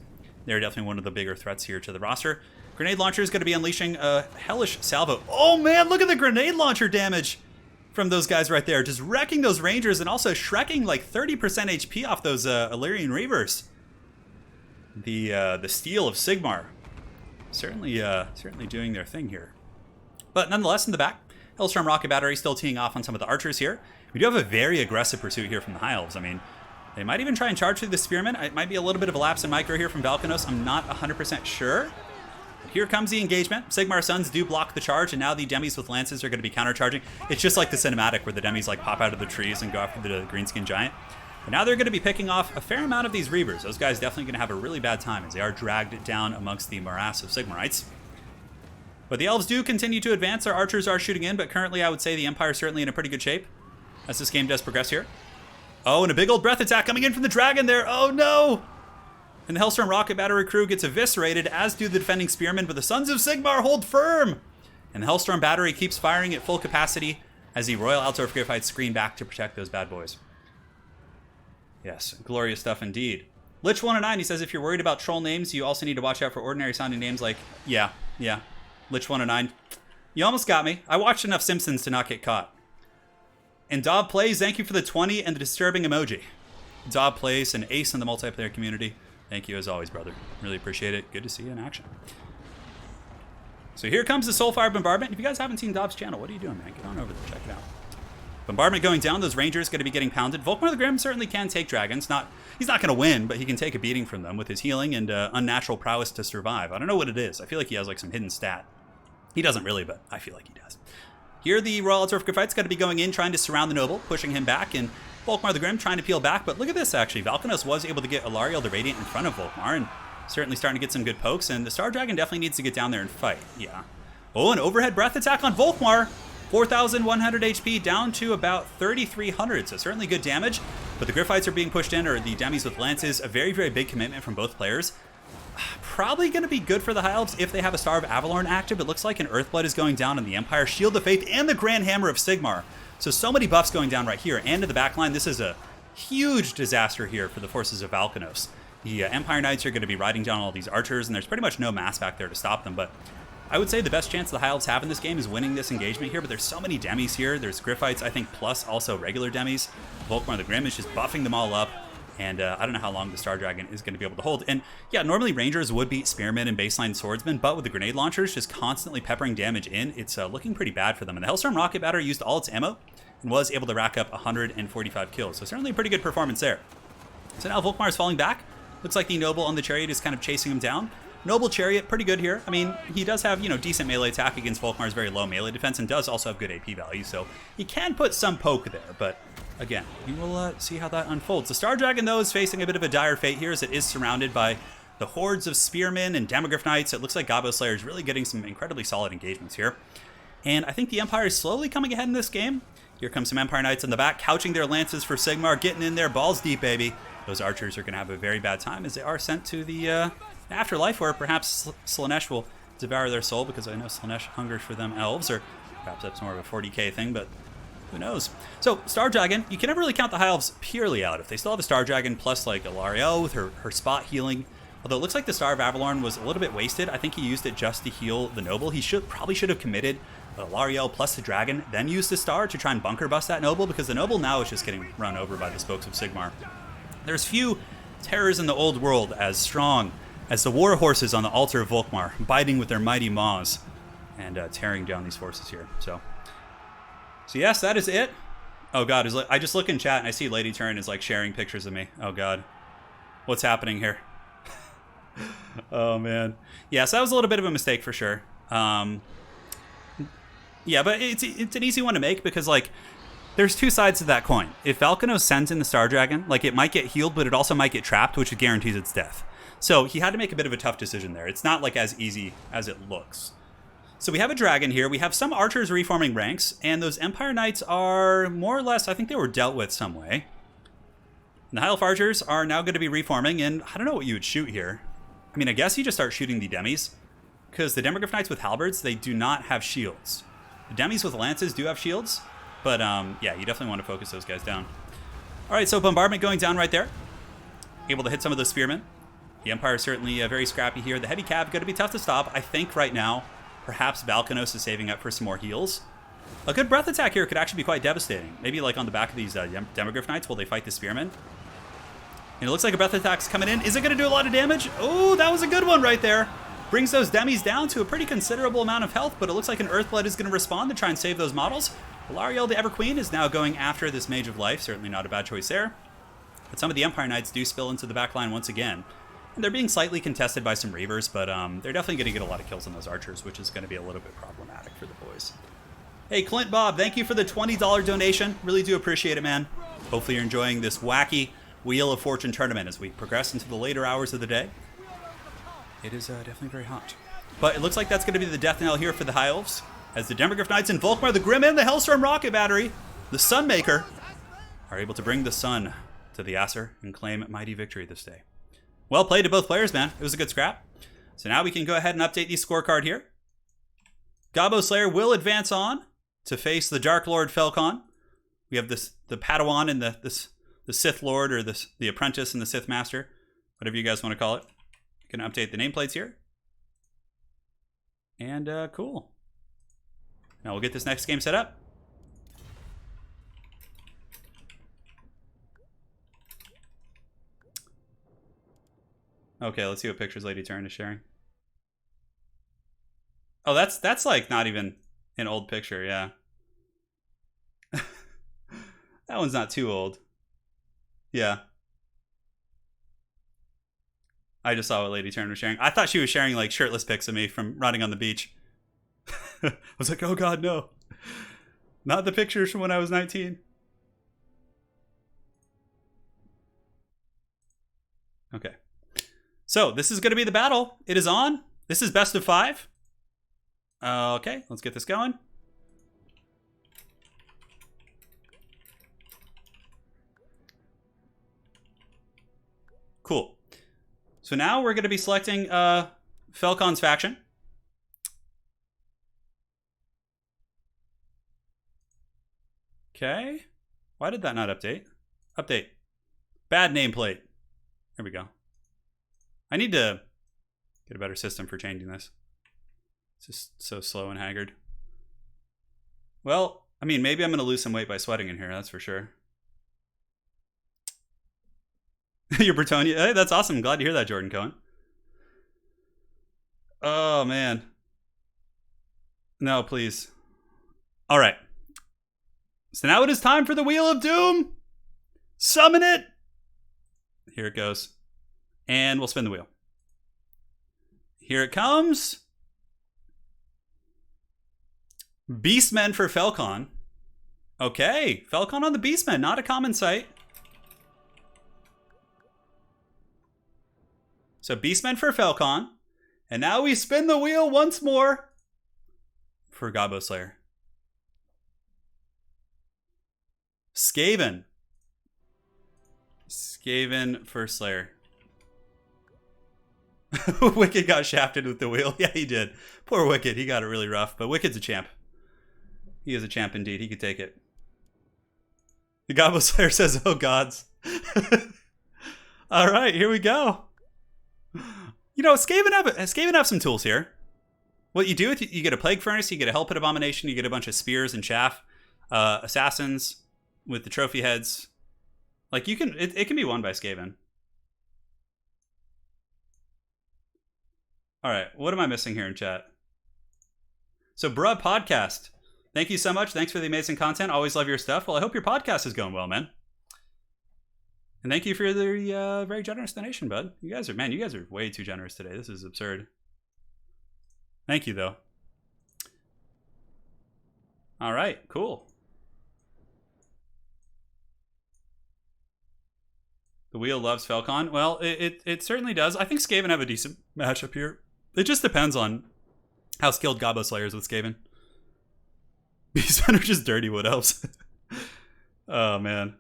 They're definitely one of the bigger threats here to the roster. Grenade launcher is going to be unleashing a hellish salvo. Oh man, look at the grenade launcher damage from those guys right there. Just wrecking those Rangers and also shrekking like 30% HP off those Illyrian Reavers. The steel of Sigmar. Certainly doing their thing here. But nonetheless, in the back, Hellstorm rocket battery still teeing off on some of the archers here. We do have a very aggressive pursuit here from the High Elves. I mean, they might even try and charge through the spearmen. It might be a little bit of a lapse in micro here from Valkanos. I'm not 100% sure. But here comes the engagement. Sigmar Sons do block the charge, and now the demis with lances are going to be countercharging. It's just like the cinematic where the demis like pop out of the trees and go after the greenskin giant. But now they're going to be picking off a fair amount of these Reavers. Those guys definitely going to have a really bad time as they are dragged down amongst the morass of Sigmarites. But the elves do continue to advance. Our archers are shooting in, but currently I would say the Empire is certainly in a pretty good shape as this game does progress here. Oh, and a big old breath attack coming in from the dragon there. Oh no! And the Hellstorm rocket battery crew gets eviscerated, as do the defending spearmen, but the Sons of Sigmar hold firm! And the Hellstorm battery keeps firing at full capacity as the Royal Altdorf Griffites screen back to protect those bad boys. Yes, glorious stuff indeed. Lich109, he says, if you're worried about troll names, you also need to watch out for ordinary sounding names like, yeah. Lich109. You almost got me. I watched enough Simpsons to not get caught. And Dob Plays, thank you for the 20 and the disturbing emoji. Dob Plays, an ace in the multiplayer community. Thank you as always, brother. Really appreciate it. Good to see you in action. So here comes the Soulfire Bombardment. If you guys haven't seen Dob's channel, what are you doing, man? Get on over there. Check it out. Bombardment going down. Those Rangers going to be getting pounded. Volkmar the Grim certainly can take dragons. He's not going to win, but he can take a beating from them with his healing and unnatural prowess to survive. I don't know what it is. I feel like he has like some hidden stat. He doesn't really, but I feel like he does. Here, the Royal Altdorf Griffites got to be going in, trying to surround the noble, pushing him back, and Volkmar the Grim trying to peel back. But look at this, actually. Valkanos was able to get Ilariel the Radiant in front of Volkmar, and certainly starting to get some good pokes, and the Star Dragon definitely needs to get down there and fight. Yeah. Oh, an overhead breath attack on Volkmar. 4,100 HP down to about 3,300, so certainly good damage. But the Griffites are being pushed in, or the demis with lances. A very, very big commitment from both players. Probably going to be good for the High Elves if they have a Star of Avalorn active. It looks like an Earthblood is going down on the Empire, Shield of Faith, and the Grand Hammer of Sigmar. So many buffs going down right here. And to the backline, this is a huge disaster here for the forces of Valkanos. The Empire Knights are going to be riding down all these archers, and there's pretty much no mass back there to stop them. But I would say the best chance the High Elves have in this game is winning this engagement here, but there's so many demis here. There's Griffites, I think, plus also regular demis. Volkmar the Grim is just buffing them all up, and I don't know how long the Star Dragon is going to be able to hold. And yeah, normally Rangers would beat Spearmen and baseline Swordsmen, but with the grenade launchers just constantly peppering damage in, it's looking pretty bad for them. And the Hellstorm rocket battery used all its ammo and was able to rack up 145 kills, so certainly a pretty good performance there. So now Volkmar is falling back. Looks like the Noble on the Chariot is kind of chasing him down. Noble Chariot, pretty good here. I mean, he does have, decent melee attack against Volkmar's very low melee defense and does also have good AP value, so he can put some poke there, but again, we will see how that unfolds. The Star Dragon, though, is facing a bit of a dire fate here as it is surrounded by the hordes of Spearmen and Demogryph Knights. It looks like Gabo Slayer is really getting some incredibly solid engagements here. And I think the Empire is slowly coming ahead in this game. Here comes some Empire Knights in the back, couching their lances for Sigmar, getting in there, balls deep, baby. Those archers are going to have a very bad time as they are sent to the afterlife, where perhaps Slaanesh will devour their soul, because I know Slaanesh hungers for them elves, or perhaps that's more of a 40k thing, but who knows. So, Star Dragon, you can never really count the High Elves purely out. If they still have a Star Dragon plus like Ilariel with her spot healing, Although it looks like the Star of Avalorn was a little bit wasted. I think he used it just to heal the Noble. He probably should have committed Lariel plus the Dragon, then used the Star to try and bunker bust that Noble, because the Noble now is just getting run over by the Spokes of Sigmar. There's few terrors in the old world as strong as the war horses on the altar of Volkmar, biting with their mighty maws and tearing down these forces here. So yes, that is it. Oh god, I just look in chat and I see Lady Turin is like sharing pictures of me. Oh god. What's happening here? Oh man. Yeah, so that was a little bit of a mistake for sure. Yeah, but it's an easy one to make because like there's two sides to that coin. If Valkano sends in the Star Dragon, like it might get healed, but it also might get trapped, which guarantees its death. So he had to make a bit of a tough decision there. It's not like as easy as it looks. So we have a dragon here. We have some archers reforming ranks, and those Empire Knights are more or less, I think they were dealt with some way. And the High Elf archers are now going to be reforming, and I don't know what you would shoot here. I mean, I guess you just start shooting the demis, because the Demogryph Knights with halberds, they do not have shields. The demis with lances do have shields, but yeah, you definitely want to focus those guys down. All right, so bombardment going down right there. Able to hit some of those spearmen. The Empire is certainly very scrappy here. The heavy cav going to be tough to stop. I think right now, perhaps Valkanos is saving up for some more heals. A good breath attack here could actually be quite devastating. Maybe like on the back of these Demogryph Knights while they fight the spearmen. And it looks like a breath attack's coming in. Is it going to do a lot of damage? Oh, that was a good one right there. Brings those demis down to a pretty considerable amount of health, but it looks like an Earthblood is going to respond to try and save those models. Lariel, the Everqueen, is now going after this Mage of Life. Certainly not a bad choice there. But some of the Empire Knights do spill into the back line once again. And they're being slightly contested by some Reavers, but they're definitely going to get a lot of kills on those Archers, which is going to be a little bit problematic for the boys. Hey, Clint Bob, thank you for the $20 donation. Really do appreciate it, man. Hopefully you're enjoying this wacky Wheel of Fortune tournament as we progress into the later hours of the day. It is definitely very hot. But it looks like that's going to be the death knell here for the High Elves, as the Demogryph Knights in Volkmar, the Grim, and the Hellstorm Rocket Battery, the Sunmaker, are able to bring the sun to the Aesir and claim mighty victory this day. Well played to both players, man. It was a good scrap. So now we can go ahead and update the scorecard here. Gobbo Slayer will advance on to face the Dark Lord Felcon. We have the Padawan and the Sith Lord, or the Apprentice and the Sith Master, whatever you guys want to call it. You can update the nameplates here. And cool. Now we'll get this next game set up. Okay, let's see what pictures Lady Turin is sharing. Oh, that's like not even an old picture, yeah. That one's not too old. Yeah. I just saw what Lady Turin was sharing. I thought she was sharing like shirtless pics of me from running on the beach. I was like, oh god, no. Not the pictures from when I was 19. Okay. So this is going to be the battle. It is on. This is best of 5. Okay, let's get this going. Cool. So now we're going to be selecting Felcon's faction. Okay. Why did that not update? Update. Bad nameplate. There we go. I need to get a better system for changing this. It's just so slow and haggard. Well, I mean, maybe I'm going to lose some weight by sweating in here, that's for sure. You're Bretonia? Hey, that's awesome. Glad to hear that, Jordan Cohen. Oh, man. No, please. All right. So now it is time for the Wheel of Doom. Summon it. Here it goes. And we'll spin the wheel. Here it comes. Beastmen for Felcon. Okay, Felcon on the Beastmen, not a common sight. So Beastmen for Felcon. And now we spin the wheel once more for Gobbo Slayer. Skaven. Skaven for Slayer. Wicked got shafted with the wheel. Yeah, he did. Poor Wicked. He got it really rough. But Wicked's a champ. He is a champ indeed. He could take it. The Gobbo Slayer says, oh gods. All right, here we go. You know, Skaven have some tools here. What you do is you get a Plague Furnace, you get a Hell Pit Abomination, you get a bunch of Spears and Chaff, Assassins with the Trophy Heads. Like, you can, it can be won by Skaven. All right, what am I missing here in chat? So, Bruh Podcast. Thank you so much. Thanks for the amazing content. Always love your stuff. Well, I hope your podcast is going well, man. And thank you for the very generous donation, bud. You guys are way too generous today. This is absurd. Thank you, though. All right, cool. The wheel loves Falcon. Well, it certainly does. I think Skaven have a decent matchup here. It just depends on how skilled Gobbo Slayer is with Skaven. Beastmen are just dirty wood elves. Oh, man.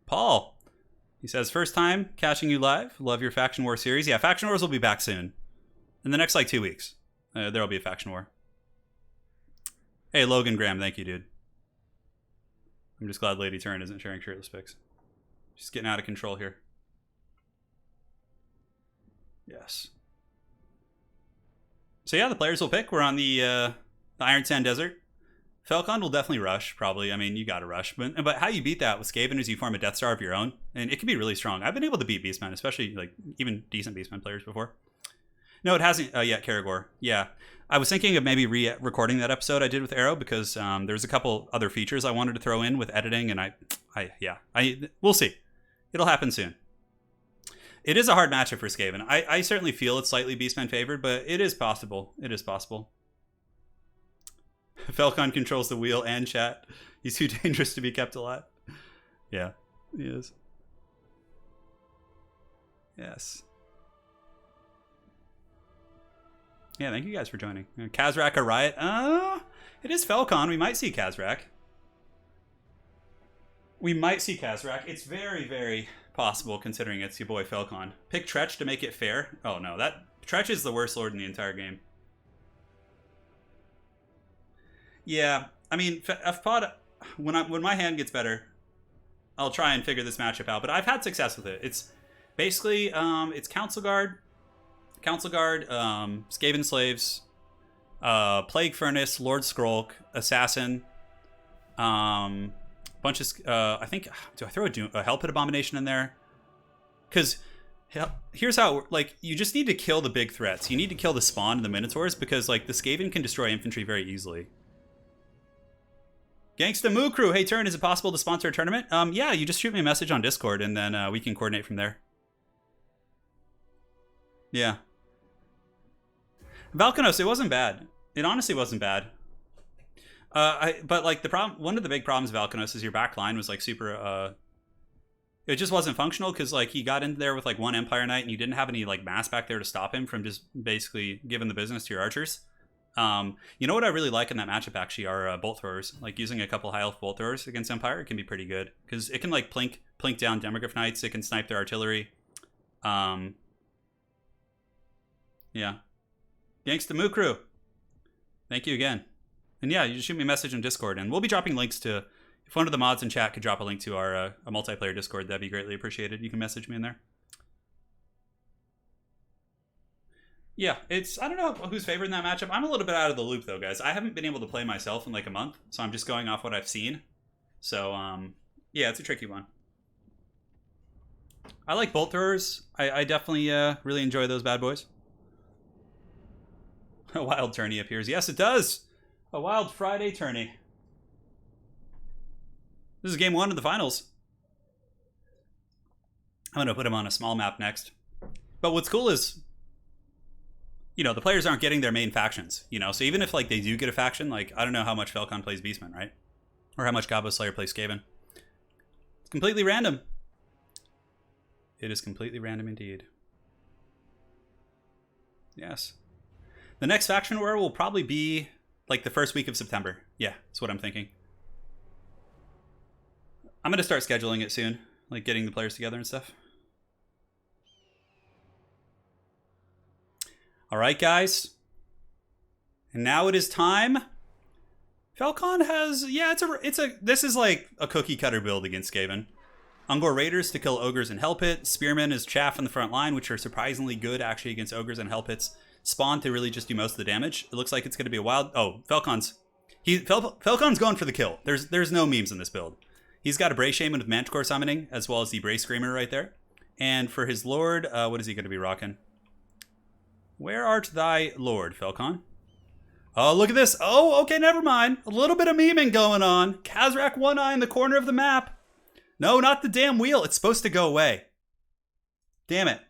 Paul. He says, first time catching you live. Love your Faction War series. Yeah, Faction Wars will be back soon. In the next, like, 2 weeks. There'll be a Faction War. Hey, Logan Graham. Thank you, dude. I'm just glad Lady Turin isn't sharing shirtless pics. She's getting out of control here. Yes. So yeah, the players will pick. We're on the Iron Sand Desert. Falcon will definitely rush, probably. I mean, you got to rush. But how you beat that with Skaven is you form a Death Star of your own. And it can be really strong. I've been able to beat Beastmen, especially like even decent Beastmen players before. No, it hasn't yet, Karagor. Yeah. I was thinking of maybe re-recording that episode I did with Arrow because there's a couple other features I wanted to throw in with editing. And we'll see. It'll happen soon. It is a hard matchup for Skaven. I certainly feel it's slightly Beastman favored, but it is possible. It is possible. Falcon controls the wheel and chat. He's too dangerous to be kept alive. Yeah, he is. Yes. Yeah, thank you guys for joining. Kazrak a riot? It is Falcon. We might see Kazrak. We might see Kazrak. It's very, very possible considering it's your boy Falcon. Pick Tretch to make it fair. Oh no, that Tretch is the worst lord in the entire game. Yeah, I mean, FPOD, when my hand gets better, I'll try and figure this matchup out. But I've had success with it. It's basically it's Council Guard, Skaven Slaves, Plague Furnace, Lord Skrulk, Assassin, bunch of I think, do I throw a Hell Pit Abomination in there? Because here's how, like, you just need to kill the big threats. You need to kill the spawn and the Minotaurs because, like, the Skaven can destroy infantry very easily. Gangsta Moo Crew, hey Turn, is it possible to sponsor a tournament? Yeah, you just shoot me a message on Discord and then we can coordinate from there. Yeah. Valkanos, it wasn't bad. It honestly wasn't bad. But like one of the big problems of Valkanos is your back line was like super, it just wasn't functional because like he got in there with like one Empire Knight and you didn't have any like mass back there to stop him from just basically giving the business to your archers. You know what I really like in that matchup actually are bolt throwers. Like using a couple high elf bolt throwers against Empire, it can be pretty good because it can like plink down Demogryph Knights. It can snipe their artillery. Yeah. Gangsta Moo Crew. Thank you again. And yeah, you just shoot me a message on Discord and we'll be dropping links to, if one of the mods in chat could drop a link to our a multiplayer Discord, that'd be greatly appreciated. You can message me in there. Yeah, I don't know who's favored in that matchup. I'm a little bit out of the loop though, guys. I haven't been able to play myself in like a month, so I'm just going off what I've seen. So, yeah, it's a tricky one. I like bolt throwers. I definitely really enjoy those bad boys. A wild tourney appears. Yes, it does. A wild Friday tourney. This is game 1 of the finals. I'm going to put him on a small map next. But what's cool is, you know, the players aren't getting their main factions, you know? So even if, like, they do get a faction, like, I don't know how much Falcon plays Beastman, right? Or how much Gobbo Slayer plays Skaven. It's completely random. It is completely random indeed. Yes. The next faction war will probably be, like, the first week of September. Yeah, that's what I'm thinking. I'm going to start scheduling it soon. Like, getting the players together and stuff. All right, guys. And now it is time. Falcon has, yeah, this is like a cookie cutter build against Skaven. Ungor Raiders to kill Ogres and Hell Pit. Spearmen is chaff in the front line, which are surprisingly good actually against Ogres and Hell Pits. Spawn to really just do most of the damage. It looks like it's going to be a wild... Oh, Falcon's going for the kill. There's no memes in this build. He's got a Bray Shaman with Manticore summoning, as well as the Bray Screamer right there. And for his Lord, what is he going to be rocking? Where art thy Lord, Falcon? Oh, look at this. Oh, okay, never mind. A little bit of memeing going on. Kazrak One Eye in the corner of the map. No, not the damn wheel. It's supposed to go away. Damn it.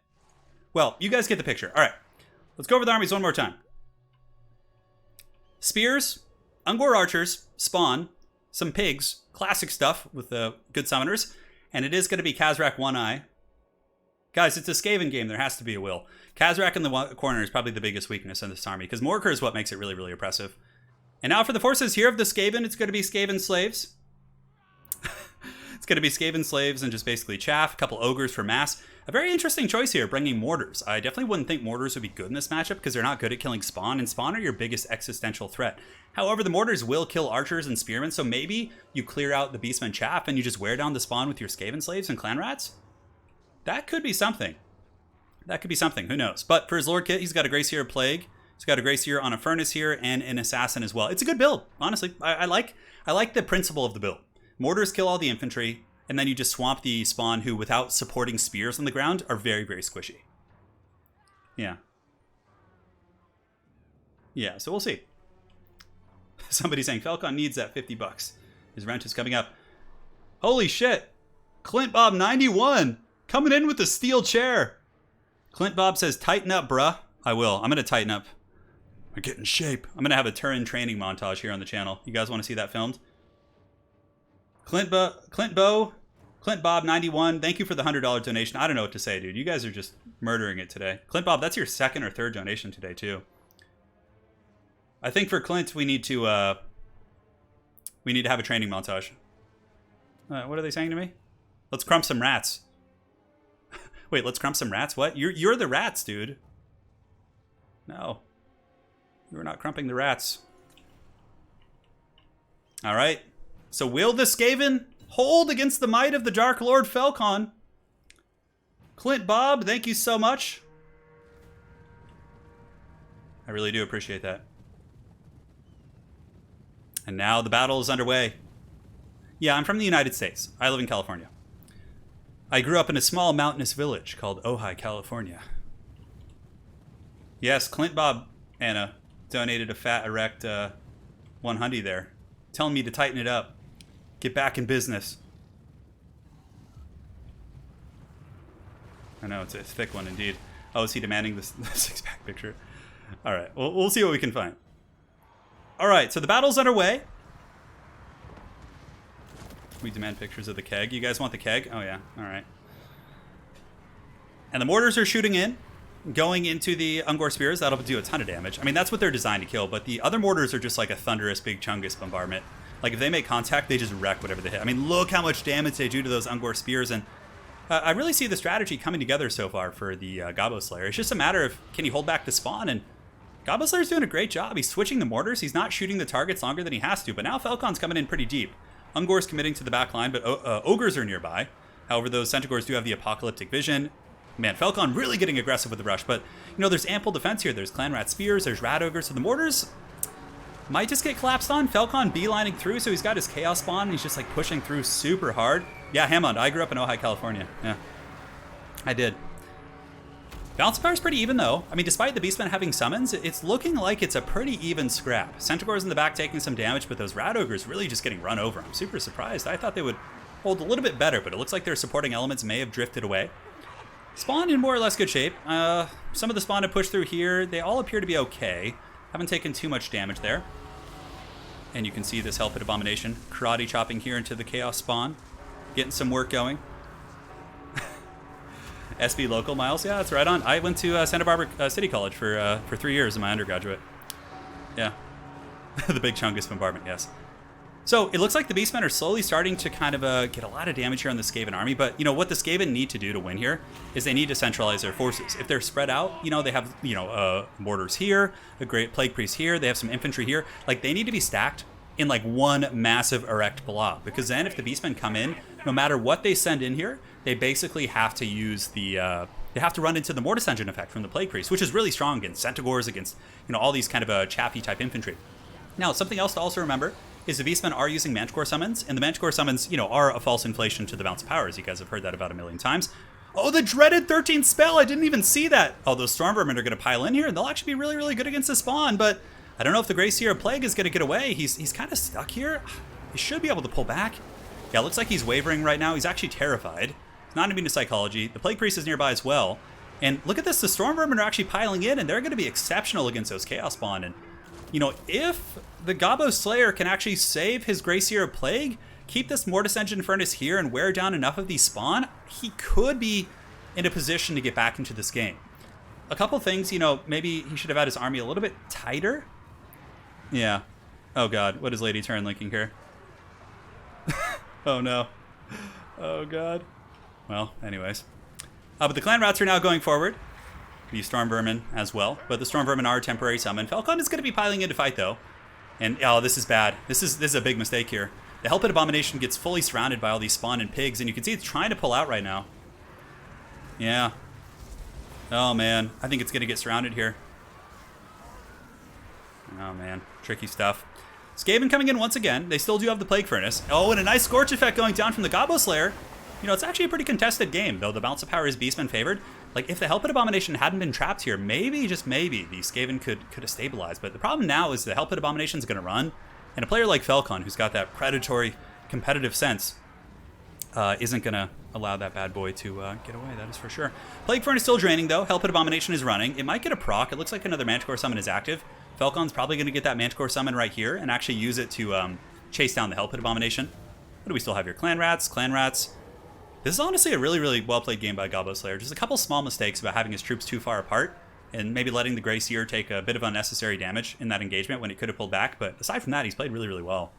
Well, you guys get the picture. All right. Let's go over the armies one more time. Spears, Ungor Archers, Spawn, some pigs, classic stuff with the good summoners, and it is going to be Kazrak One Eye. Guys, it's a Skaven game. There has to be a will. Kazrak in the corner is probably the biggest weakness in this army, because Morker is what makes it really, really oppressive. And now for the forces here of the Skaven, it's going to be Skaven Slaves. It's going to be Skaven Slaves and just basically chaff, a couple Ogres for mass. A very interesting choice here, bringing Mortars. I definitely wouldn't think Mortars would be good in this matchup because they're not good at killing Spawn, and Spawn are your biggest existential threat. However, the Mortars will kill Archers and Spearmen, so maybe you clear out the Beastmen chaff and you just wear down the Spawn with your Skaven Slaves and Clan Rats? That could be something. That could be something, who knows. But for his Lord Kit, he's got a Gracier Plague. He's got a Gracier on a Furnace here and an Assassin as well. It's a good build, honestly. I like the principle of the build. Mortars kill all the infantry, and then you just swamp the Spawn who, without supporting spears on the ground, are very, very squishy. Yeah. Yeah, so we'll see. Somebody saying Falcon needs that $50. His rent is coming up. Holy shit. Clint Bob 91 coming in with the steel chair. Clint Bob says, tighten up, bruh. I will. I'm going to tighten up. I get in shape. I'm going to have a Turin training montage here on the channel. You guys want to see that filmed? Clint Bob 91, thank you for the $100 donation. I don't know what to say, dude. You guys are just murdering it today. Clint Bob, that's your second or third donation today, too. I think for Clint, we need to have a training montage. What are they saying to me? Let's crump some rats. Wait, let's crump some rats? What? You're the rats, dude. No. You're not crumping the rats. All right. So will the Skaven hold against the might of the Dark Lord Falcon? Clint Bob, thank you so much. I really do appreciate that. And now the battle is underway. Yeah, I'm from the United States. I live in California. I grew up in a small mountainous village called Ojai, California. Yes, Clint Bob, Anna, donated a fat, erect 100 there, telling me to tighten it up. Get back in business. I know, it's a thick one indeed. Oh, is he demanding this six-pack picture? All right, we'll see what we can find. All right, so the battle's underway. We demand pictures of the keg. You guys want the keg? Oh, yeah. All right. And the mortars are shooting in, going into the Ungor Spears. That'll do a ton of damage. I mean, that's what they're designed to kill, but the other mortars are just like a thunderous big chungus bombardment. Like, if they make contact, they just wreck whatever they hit. I mean, look how much damage they do to those Ungor Spears, and I really see the strategy coming together so far for the Gobbo Slayer. It's just a matter of, can he hold back the spawn? And Gobbo Slayer's doing a great job. He's switching the mortars. He's not shooting the targets longer than he has to, but now Falcon's coming in pretty deep. Ungor's committing to the back line, but Ogres are nearby. However, those Centaurs do have the Apocalyptic Vision. Man, Falcon really getting aggressive with the rush, but, you know, there's ample defense here. There's Clan Rat Spears, there's Rat Ogres, so the mortars might just get collapsed on. Falcon beelining through, so he's got his Chaos Spawn, and he's just, like, pushing through super hard. Yeah, Hammond, I grew up in Ojai, California. Yeah, I did. Balance of Power is pretty even, though. I mean, despite the Beastmen having summons, it's looking like it's a pretty even scrap. Centaurs in the back taking some damage, but those Rat Ogres really just getting run over. I'm super surprised. I thought they would hold a little bit better, but it looks like their supporting elements may have drifted away. Spawn in more or less good shape. Some of the Spawn have pushed through here. They all appear to be okay. Haven't taken too much damage there. And you can see this Hell Pit Abomination karate chopping here into the Chaos Spawn. Getting some work going. SB local, Miles? Yeah, that's right on. I went to Santa Barbara City College for 3 years in my undergraduate. Yeah. The big Chungus bombardment, yes. So it looks like the Beastmen are slowly starting to kind of get a lot of damage here on the Skaven army, but, you know, what the Skaven need to do to win here is they need to centralize their forces. If they're spread out, you know, they have, you know, mortars here, a great Plague Priest here, they have some infantry here. Like, they need to be stacked in like one massive erect blob. Because then if the beastmen come in, no matter what they send in here, they basically have to use the they have to run into the Mortis Engine effect from the Plague Priest, which is really strong against Centaurs, against all these kind of chaffy type infantry. Now, something else to also remember is the beastmen are using Manticore summons, and the Manticore summons, are a false inflation to the bounce of powers. You guys have heard that about a million times. Oh, the dreaded 13th spell! I didn't even see that. Oh, those Storm Vermin are going to pile in here, and they'll actually be really, really good against the spawn, but I don't know if the Grey Sierra Plague is going to get away. He's kind of stuck here. He should be able to pull back. Yeah, looks like he's wavering right now. He's actually terrified. He's not immune to Psychology. The Plague Priest is nearby as well. And look at this, the Storm Vermin are actually piling in, and they're going to be exceptional against those Chaos Spawn. And, if the Gabo Slayer can actually save his Grey Sierra Plague, keep this Mortis Engine Furnace here and wear down enough of these spawn, he could be in a position to get back into this game. A couple things, maybe he should have had his army a little bit tighter. Yeah. Oh god, what is Lady Turin linking here? Oh no. Oh god. Well, anyways. But the Clan Rats are now going forward. The Storm Vermin as well. But the Storm Vermin are a temporary summon. Falcon is going to be piling in to fight though. And, oh, this is bad. This is a big mistake here. The Hellpit Abomination gets fully surrounded by all these spawn and pigs, and you can see it's trying to pull out right now. Yeah. Oh man, I think it's going to get surrounded here. Oh man, tricky stuff. Skaven coming in once again. They still do have the Plague Furnace. Oh, and a nice Scorch effect going down from the Gabo Slayer. It's actually a pretty contested game, though the balance of power is Beastman favored. Like, if the Hellpit Abomination hadn't been trapped here, maybe, just maybe, the Skaven could have stabilized. But the problem now is the Hellpit Abomination is going to run, and a player like Falcon, who's got that predatory, competitive sense, isn't going to allow that bad boy to get away, that is for sure. Plague Furnace is still draining, though. Hellpit Abomination is running. It might get a proc. It looks like another Manticore summon is active. Falcon's probably going to get that Manticore summon right here and actually use it to chase down the Hellpit Abomination. What do we still have here? Clan Rats. This is honestly a really, really well-played game by Gabo Slayer. Just a couple small mistakes about having his troops too far apart and maybe letting the Grey Seer take a bit of unnecessary damage in that engagement when it could have pulled back. But aside from that, he's played really, really well.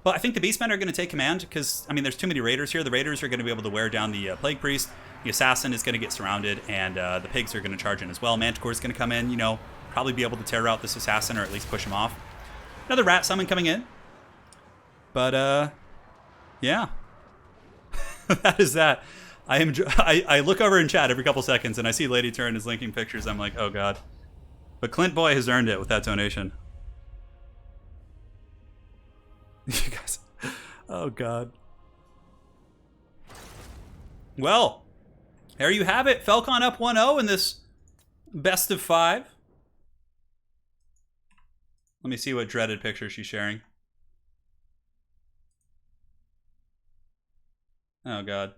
But I think the Beastmen are going to take command because, there's too many Raiders here. The Raiders are going to be able to wear down the Plague Priest. The Assassin is going to get surrounded, and the Pigs are going to charge in as well. Manticore is going to come in, probably be able to tear out this Assassin or at least push him off. Another Rat Summon coming in. But, yeah. That is that. I look over in chat every couple seconds and I see Lady Turin is linking pictures. I'm like, oh god. But Clint Boy has earned it with that donation. You guys. Oh god. Well, there you have it. Falcon up 1-0 in this best of 5. Let me see what dreaded picture she's sharing. Oh god.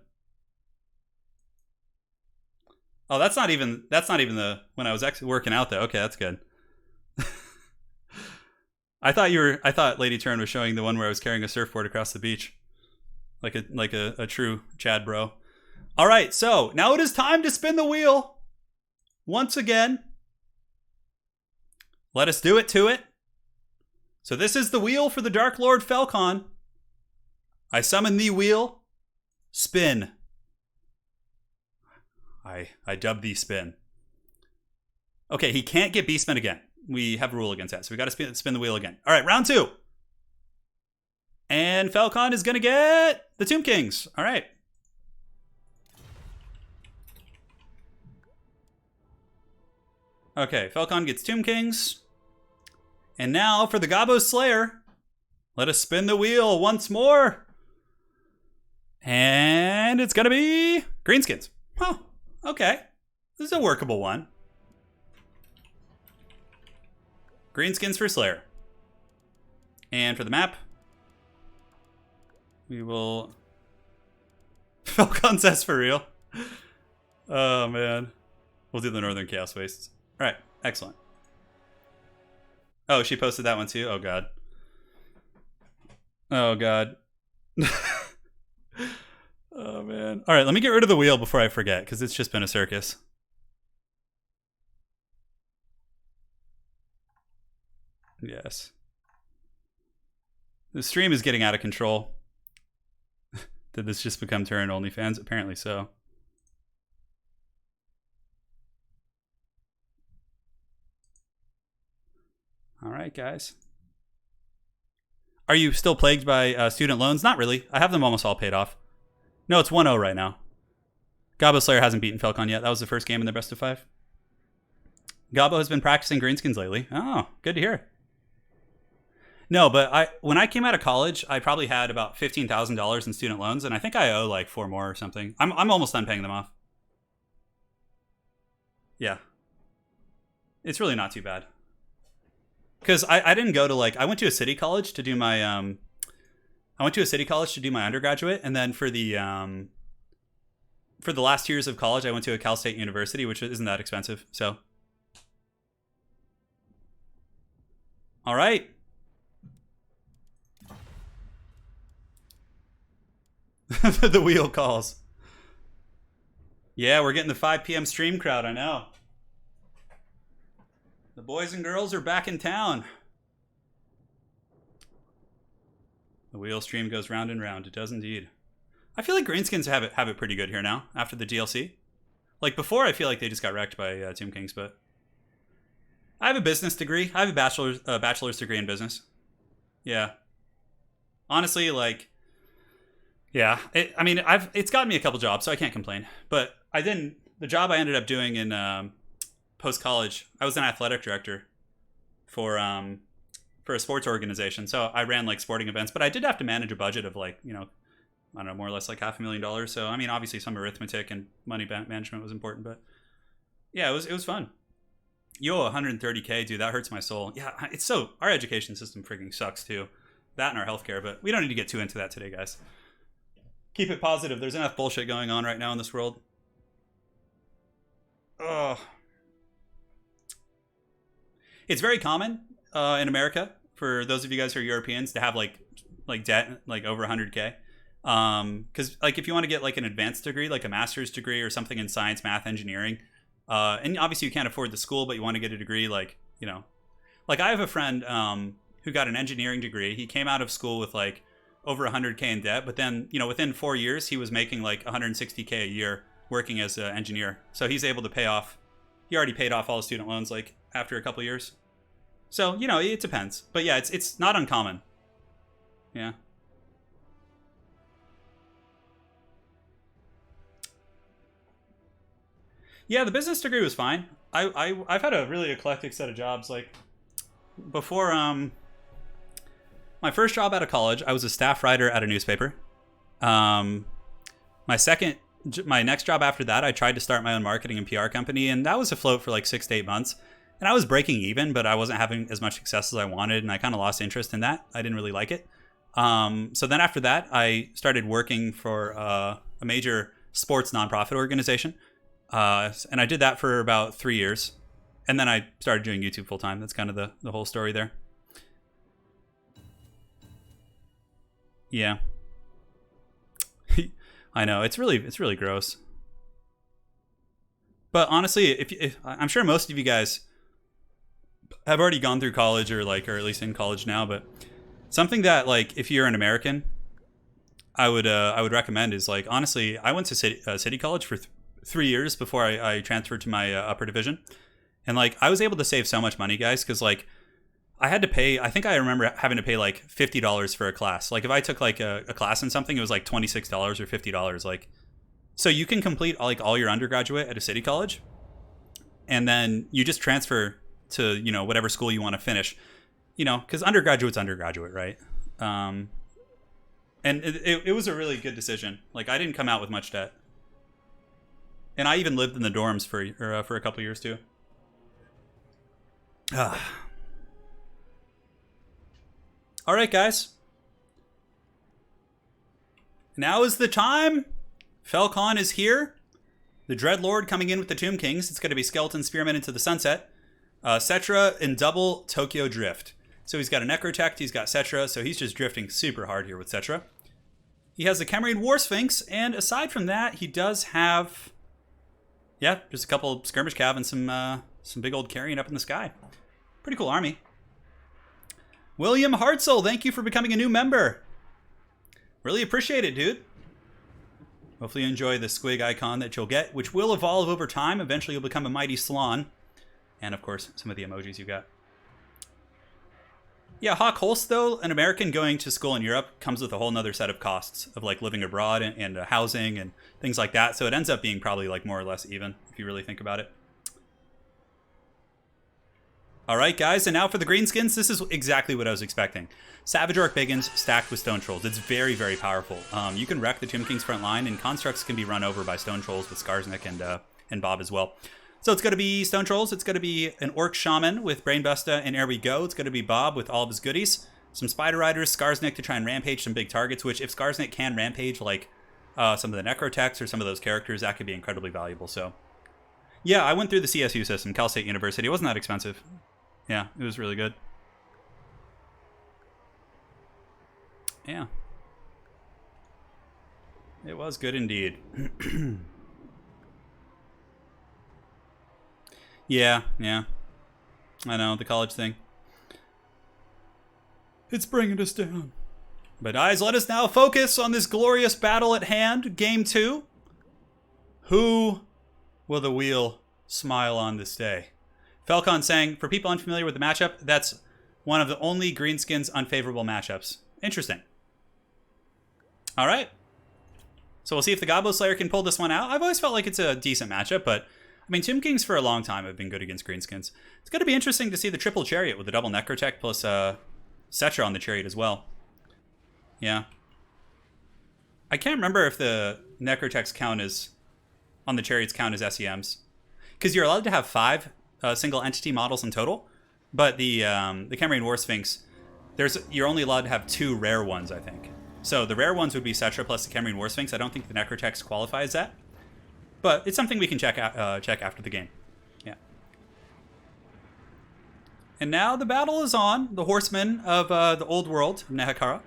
Oh, that's not even the when I was actually working out though. Okay, that's good. I thought Lady Turin was showing the one where I was carrying a surfboard across the beach. Like a true Chad bro. All right, so now it is time to spin the wheel. Once again. Let us do it to it. So this is the wheel for the Dark Lord Falcon. I summon thee wheel. Spin. I dub thee spin. Okay, he can't get Beastman again. We have a rule against that, so we got to spin the wheel again. All right, round 2. And Falcon is going to get the Tomb Kings. All right. Okay, Falcon gets Tomb Kings. And now for the Gabo Slayer, let us spin the wheel once more. And it's going to be Greenskins. Oh, okay. This is a workable one. Greenskins for Slayer. And for the map, we will... Falcon says for real. Oh, man. We'll do the Northern Chaos Wastes. All right, excellent. Oh, she posted that one too? Oh, God. Oh, God. Oh, man. All right, let me get rid of the wheel before I forget, because it's just been a circus. Yes. The stream is getting out of control. Did this just become Turin OnlyFans? Apparently so. All right, guys. Are you still plagued by student loans? Not really. I have them almost all paid off. No, it's 1-0 right now. Gabo Slayer hasn't beaten Falcon yet. That was the first game in the best of 5. Gabo has been practicing greenskins lately. Oh, good to hear. No, but when I came out of college, I probably had about $15,000 in student loans, and I think I owe like 4 more or something. I'm almost done paying them off. Yeah. It's really not too bad. Because I didn't go to like, I went to a city college to do my undergraduate, and then for the last 2 years of college, I went to a Cal State University, which isn't that expensive. So, all right. The wheel calls. Yeah, we're getting the 5 p.m. stream crowd, I know. The boys and girls are back in town. The wheel stream goes round and round. It does indeed. I feel like greenskins have it pretty good here now after the DLC. Like before, I feel like they just got wrecked by Tomb Kings, but I have a business degree. I have a bachelor's degree in business. Yeah. Honestly, like, yeah. It's gotten me a couple jobs, so I can't complain. But the job I ended up doing in post-college, I was an athletic director for a sports organization. So I ran like sporting events, but I did have to manage a budget of like, I don't know, more or less like $500,000. So, I mean, obviously some arithmetic and money management was important, but yeah, it was fun. Yo, $130K, dude, that hurts my soul. Yeah, our education system freaking sucks too. That and our healthcare, but we don't need to get too into that today, guys. Keep it positive. There's enough bullshit going on right now in this world. Ugh. It's very common in America for those of you guys who are Europeans to have like debt like over 100K. Because like if you want to get like an advanced degree, like a master's degree or something in science, math, engineering, and obviously you can't afford the school, but you want to get a degree like I have a friend who got an engineering degree. He came out of school with like over 100K in debt, but then within 4 years he was making like 160K a year working as an engineer. So he's able to pay off. He already paid off all his student loans like after a couple of years. So it depends, but yeah, it's not uncommon. Yeah. Yeah, the business degree was fine. I've had a really eclectic set of jobs. Like before my first job out of college, I was a staff writer at a newspaper. My next job after that, I tried to start my own marketing and PR company, and that was afloat for like 6 to 8 months. And I was breaking even, but I wasn't having as much success as I wanted, and I kind of lost interest in that. I didn't really like it. So then after that, I started working for a major sports nonprofit organization. And I did that for about 3 years. And then I started doing YouTube full time. That's kind of the whole story there. Yeah. I know, it's really gross. But honestly, if I'm sure most of you guys have already gone through college or at least in college now, but something that like if you're an American, I would recommend is like, honestly, I went to city college for 3 years before I transferred to my upper division, and like I was able to save so much money, guys, because like I had to pay, I think I remember having to pay like $50 for a class. Like if I took like a class in something, it was like $26 or $50. Like, so you can complete like all your undergraduate at a city college, and then you just transfer to whatever school you want to finish, because undergraduate's undergraduate, right? And it was a really good decision. Like I didn't come out with much debt, and I even lived in the dorms for a couple years too. All right, guys. Now is the time. Falcon is here. The Dreadlord coming in with the Tomb Kings. It's going to be Skeleton Spearman into the Sunset. Cetra in double Tokyo Drift. So he's got a Necrotect, he's got Cetra, so he's just drifting super hard here with Cetra. He has the Camarine War Sphinx, and aside from that, he does have, just a couple skirmish cav and some big old carrion up in the sky. Pretty cool army. William Hartzell, thank you for becoming a new member. Really appreciate it, dude. Hopefully you enjoy the squig icon that you'll get, which will evolve over time. Eventually you'll become a mighty Slan. And of course, some of the emojis you got. Yeah, Hawk Holst, though, an American going to school in Europe comes with a whole nother set of costs of like living abroad and housing and things like that. So it ends up being probably like more or less even if you really think about it. All right, guys, and now for the greenskins. This is exactly what I was expecting. Savage Orc Biggins stacked with Stone Trolls. It's very, very powerful. You can wreck the Tomb King's front line, and constructs can be run over by Stone Trolls with Skarsnik and Bob as well. So it's going to be Stone Trolls. It's going to be an Orc Shaman with Brainbuster and Here We Go. It's going to be Bob with all of his goodies. Some Spider Riders, Skarsnik to try and rampage some big targets, which if Skarsnik can rampage like some of the Necrotechs or some of those characters, that could be incredibly valuable. So yeah, I went through the CSU system, Cal State University. It wasn't that expensive. Yeah, it was really good. Yeah. It was good indeed. Yeah. I know, the college thing. It's bringing us down. But guys, let us now focus on this glorious battle at hand, Game 2. Who will the wheel smile on this day? Falcon saying, for people unfamiliar with the matchup, that's one of the only greenskins unfavorable matchups. Interesting. All right. So we'll see if the Gobbo Slayer can pull this one out. I've always felt like it's a decent matchup, but I mean, Tomb Kings for a long time have been good against greenskins. It's going to be interesting to see the triple chariot with the double Necrotech plus Cetra on the chariot as well. Yeah. I can't remember if the Necrotechs count as, on the chariots count as SEMs. Because you're allowed to have 5 single entity models in total, but the Cambrian War Sphinx, you're only allowed to have 2 rare ones, I think. So the rare ones would be Cetra plus the Cambrian War Sphinx. I don't think the Necrotechs qualify as that. But it's something we can check after the game. Yeah. And now the battle is on. The horsemen of the old world, Nehakara,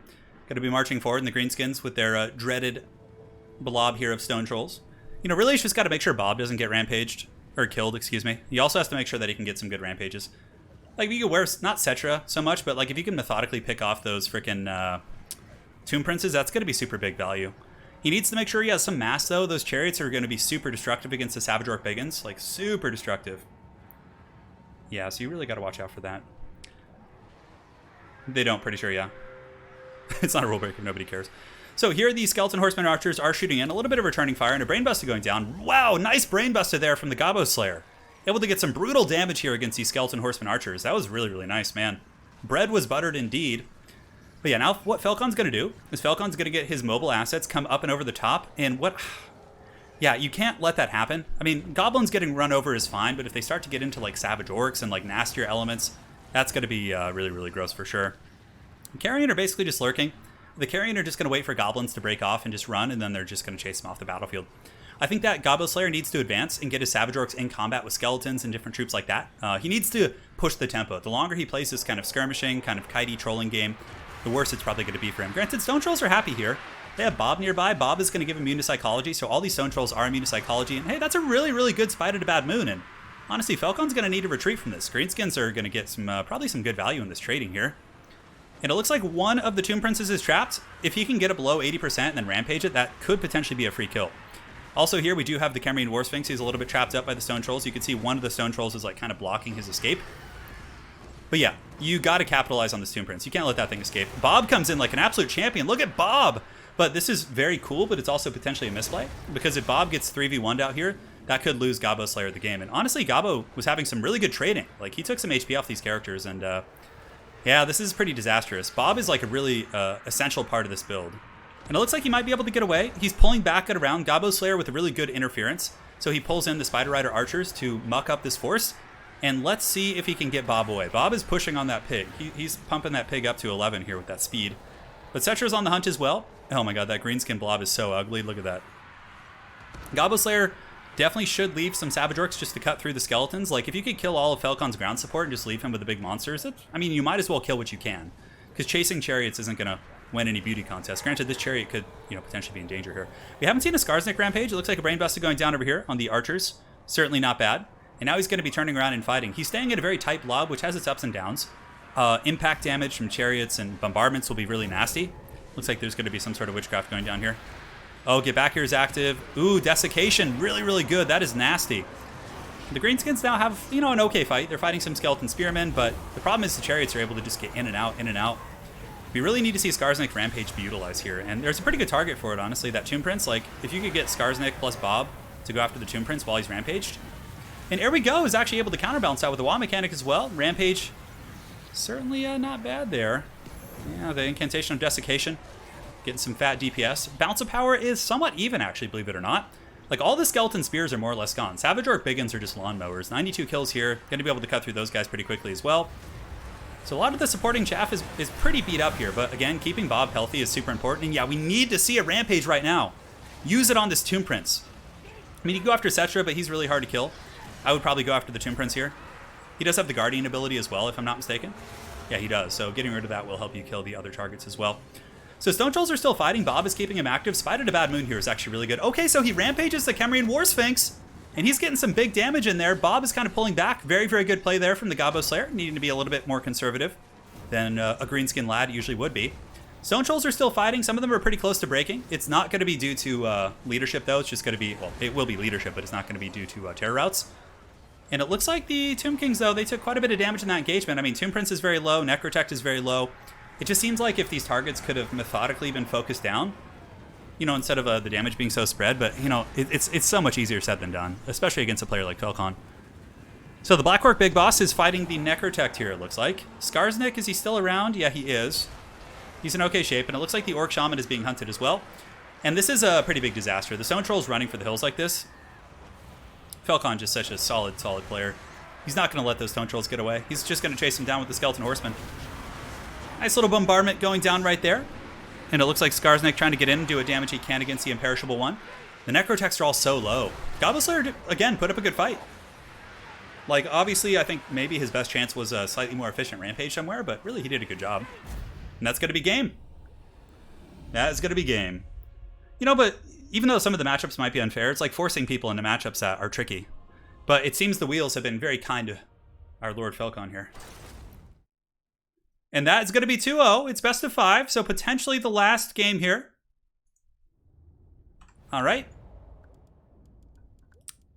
going to be marching forward in the greenskins with their dreaded blob here of Stone Trolls. You know, really, he's just got to make sure Bob doesn't get rampaged. Or killed, excuse me. He also has to make sure that he can get some good rampages. Like, if you can wear, not Cetra so much, but like if you can methodically pick off those freaking Tomb Princes, that's going to be super big value. He needs to make sure he has some mass, though. Those chariots are going to be super destructive against the Savage Orc Biggins. Like, super destructive. Yeah, so you really got to watch out for that. They don't, pretty sure, yeah. It's not a rule breaker, nobody cares. So here the Skeleton Horsemen Archers are shooting in. A little bit of returning fire and a Brainbuster going down. Wow, nice Brainbuster there from the Gobbo Slayer. Able to get some brutal damage here against these Skeleton Horsemen Archers. That was really, really nice, man. Bread was buttered indeed. But yeah, now what Falcon's going to do is Falcon's going to get his mobile assets, come up and over the top, and what... Yeah, you can't let that happen. I mean, Goblins getting run over is fine, but if they start to get into like Savage Orcs and like nastier elements, that's going to be really, really gross for sure. Carrion are basically just lurking. The Carrion are just going to wait for Goblins to break off and just run, and then they're just going to chase them off the battlefield. I think that Gobbo Slayer needs to advance and get his Savage Orcs in combat with Skeletons and different troops like that. He needs to push the tempo. The longer he plays this kind of skirmishing, kind of kitey trolling game, the worse it's probably going to be for him. Granted, Stone Trolls are happy here. They have Bob nearby. Bob is going to give immune to Psychology, so all these Stone Trolls are immune to Psychology. And hey, that's a really, really good Spider to Bad Moon. And honestly, Falcon's going to need to retreat from this. Greenskins are going to get some probably some good value in this trading here. And it looks like one of the Tomb Princes is trapped. If he can get it below 80% and then rampage it, that could potentially be a free kill. Also here, we do have the Cambrian War Sphinx. He's a little bit trapped up by the Stone Trolls. You can see one of the Stone Trolls is like kind of blocking his escape. But yeah, you got to capitalize on this Tomb Prince. You can't let that thing escape. Bob comes in like an absolute champion. Look at Bob! But this is very cool, but it's also potentially a misplay. Because if Bob gets 3v1'd out here, that could lose Gobbo Slayer the game. And honestly, Gobbo was having some really good trading. Like, he took some HP off these characters, and yeah, this is pretty disastrous. Bob is like a really essential part of this build. And it looks like he might be able to get away. He's pulling back at around Gobbo Slayer with a really good interference. So he pulls in the Spider Rider Archers to muck up this force. And let's see if he can get Bob away. Bob is pushing on that pig. He's pumping that pig up to 11 here with that speed. But Cetra's on the hunt as well. Oh my god, that greenskin blob is so ugly. Look at that. Gobbo Slayer definitely should leave some Savage Orcs just to cut through the Skeletons. Like, if you could kill all of Falcon's ground support and just leave him with the big monsters, I mean, you might as well kill what you can. Because chasing chariots isn't going to win any beauty contest. Granted, this chariot could, you know, potentially be in danger here. We haven't seen a Skarsnik rampage. It looks like a Brainbuster going down over here on the Archers. Certainly not bad. And now he's going to be turning around and fighting. He's staying in a very tight blob, which has its ups and downs. Impact damage from chariots and bombardments will be really nasty. Looks like there's going to be some sort of witchcraft going down here. Oh, get back here is active. Ooh, desiccation. Really, really good. That is nasty. The Greenskins now have, you know, an okay fight. They're fighting some Skeleton Spearmen, but the problem is the Chariots are able to just get in and out, in and out. We really need to see Skarsnik Rampage be utilized here, and there's a pretty good target for it, honestly. That Tomb Prince, like, if you could get Skarsnik plus Bob to go after the Tomb Prince while he's Rampaged. And Here We Go is actually able to counterbalance that with the wall mechanic as well. Rampage, certainly not bad there. Yeah, the Incantation of Desiccation, getting some fat DPS. Bounce of Power is somewhat even, actually, believe it or not. Like, all the Skeleton Spears are more or less gone. Savage Orc Biggins are just lawnmowers. 92 kills here. Going to be able to cut through those guys pretty quickly as well. So a lot of the supporting chaff is pretty beat up here, but again, keeping Bob healthy is super important. And yeah, we need to see a Rampage right now. Use it on this Tomb Prince. I mean, you can go after Cetra, but he's really hard to kill. I would probably go after the Tomb Prince here. He does have the Guardian ability as well, if I'm not mistaken. Yeah, he does. So getting rid of that will help you kill the other targets as well. So Stone Trolls are still fighting. Bob is keeping him active. Spider to Bad Moon here is actually really good. Okay, so he Rampages the Kemrian War Sphinx. And he's getting some big damage in there. Bob is kind of pulling back. Very, very good play there from the Gabo Slayer. Needing to be a little bit more conservative than a Greenskin lad usually would be. Stone Trolls are still fighting. Some of them are pretty close to breaking. It's not going to be due to leadership, though. It's just going to be, well, it will be leadership, but it's not going to be due to terror routes. And it looks like the Tomb Kings, though, they took quite a bit of damage in that engagement. I mean, Tomb Prince is very low. Necrotect is very low. It just seems like if these targets could have methodically been focused down, you know, instead of the damage being so spread, but, you know, it's so much easier said than done, especially against a player like Felcon. So the Black Orc Big Boss is fighting the Necrotect here, it looks like. Skarsnik, is he still around? Yeah, he is. He's in okay shape, and it looks like the Orc Shaman is being hunted as well. And this is a pretty big disaster. The Stone Troll's running for the hills like this. Felcon just such a solid player. He's not going to let those Stone Trolls get away. He's just going to chase him down with the Skeleton Horseman. Nice little bombardment going down right there. And it looks like Skarsnik trying to get in and do a damage he can against the Imperishable One. The Necrotechs are all so low. Gabo Slayer, again, put up a good fight. Like, obviously, I think maybe his best chance was a slightly more efficient Rampage somewhere, but really he did a good job. And that's going to be game. That is going to be game. You know, but even though some of the matchups might be unfair, it's like forcing people into matchups that are tricky. But it seems the wheels have been very kind to our Lord Felcon here. And that is going to be 2-0. It's best of 5, so potentially the last game here. All right.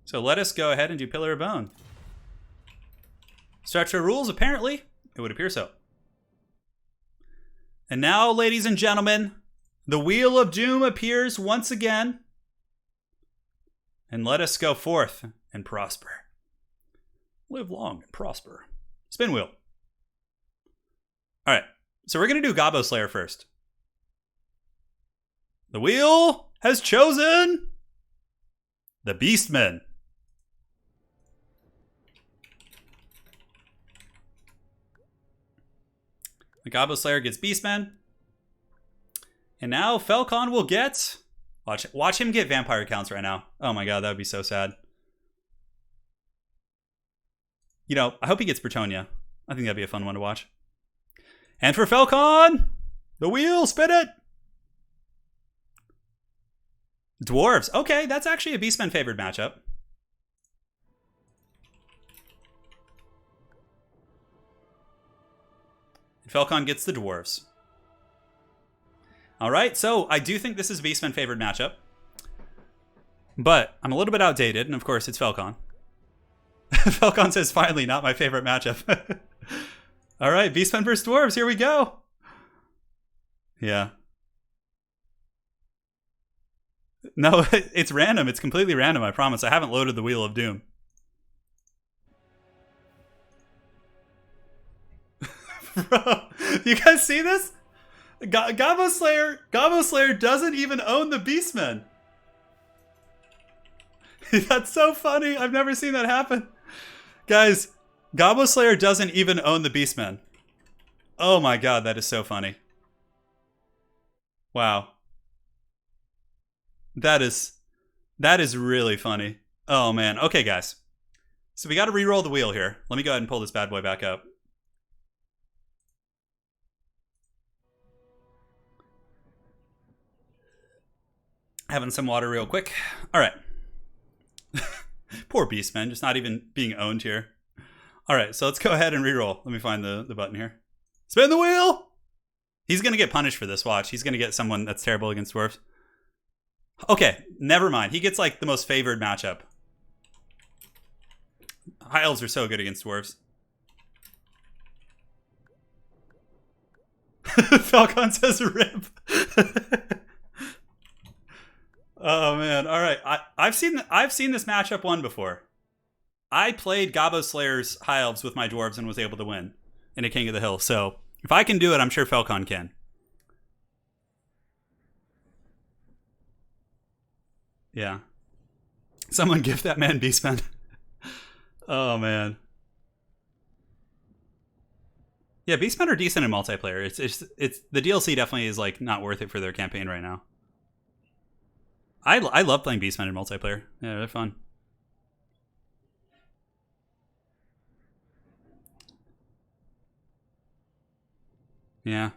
So let us go ahead and do Pillar of Bone. Structure rules, apparently. It would appear so. And now, ladies and gentlemen, the Wheel of Doom appears once again. And let us go forth and prosper. Live long and prosper. Spin wheel. All right, so we're going to do Gabo Slayer first. The wheel has chosen the Beastmen. The Gabo Slayer gets Beastmen. And now Felcon will get... Watch him get vampire counts right now. Oh my god, that would be so sad. You know, I hope he gets Bretonia. I think that'd be a fun one to watch. And for Felcon, the wheel, spin it. Dwarves. Okay, that's actually a Beastman favored matchup. And Felcon gets the Dwarves. All right, so I do think this is a Beastman favored matchup. But I'm a little bit outdated, and of course it's Felcon. Felcon says, finally, not my favorite matchup. All right, Beastmen vs. Dwarves, here we go. Yeah. No, it's random. It's completely random, I promise. I haven't loaded the Wheel of Doom. Bro, you guys see this? Gabo Slayer doesn't even own the Beastmen. That's so funny. I've never seen that happen. Guys, Gabo Slayer doesn't even own the Beastmen. Oh my god, that is so funny. Wow. That is really funny. Oh man. Okay, guys. So we got to re-roll the wheel here. Let me go ahead and pull this bad boy back up. Having some water real quick. All right. Poor Beastman, just not even being owned here. All right, so let's go ahead and re-roll. Let me find the button here. Spin the wheel! He's going to get punished for this, watch. He's going to get someone that's terrible against dwarves. Okay, never mind. He gets like the most favored matchup. High elves are so good against dwarves. Falcon says rip. Oh man! All right, I've seen this matchup won before. I played Gabo Slayer's High Elves with my dwarves and was able to win in a King of the Hill. So if I can do it, I'm sure Falcon can. Yeah. Someone give that man Beastman. Oh man. Yeah, Beastmen are decent in multiplayer. It's the DLC definitely is like not worth it for their campaign right now. I love playing Beastmen in multiplayer. Yeah, they're fun. Yeah.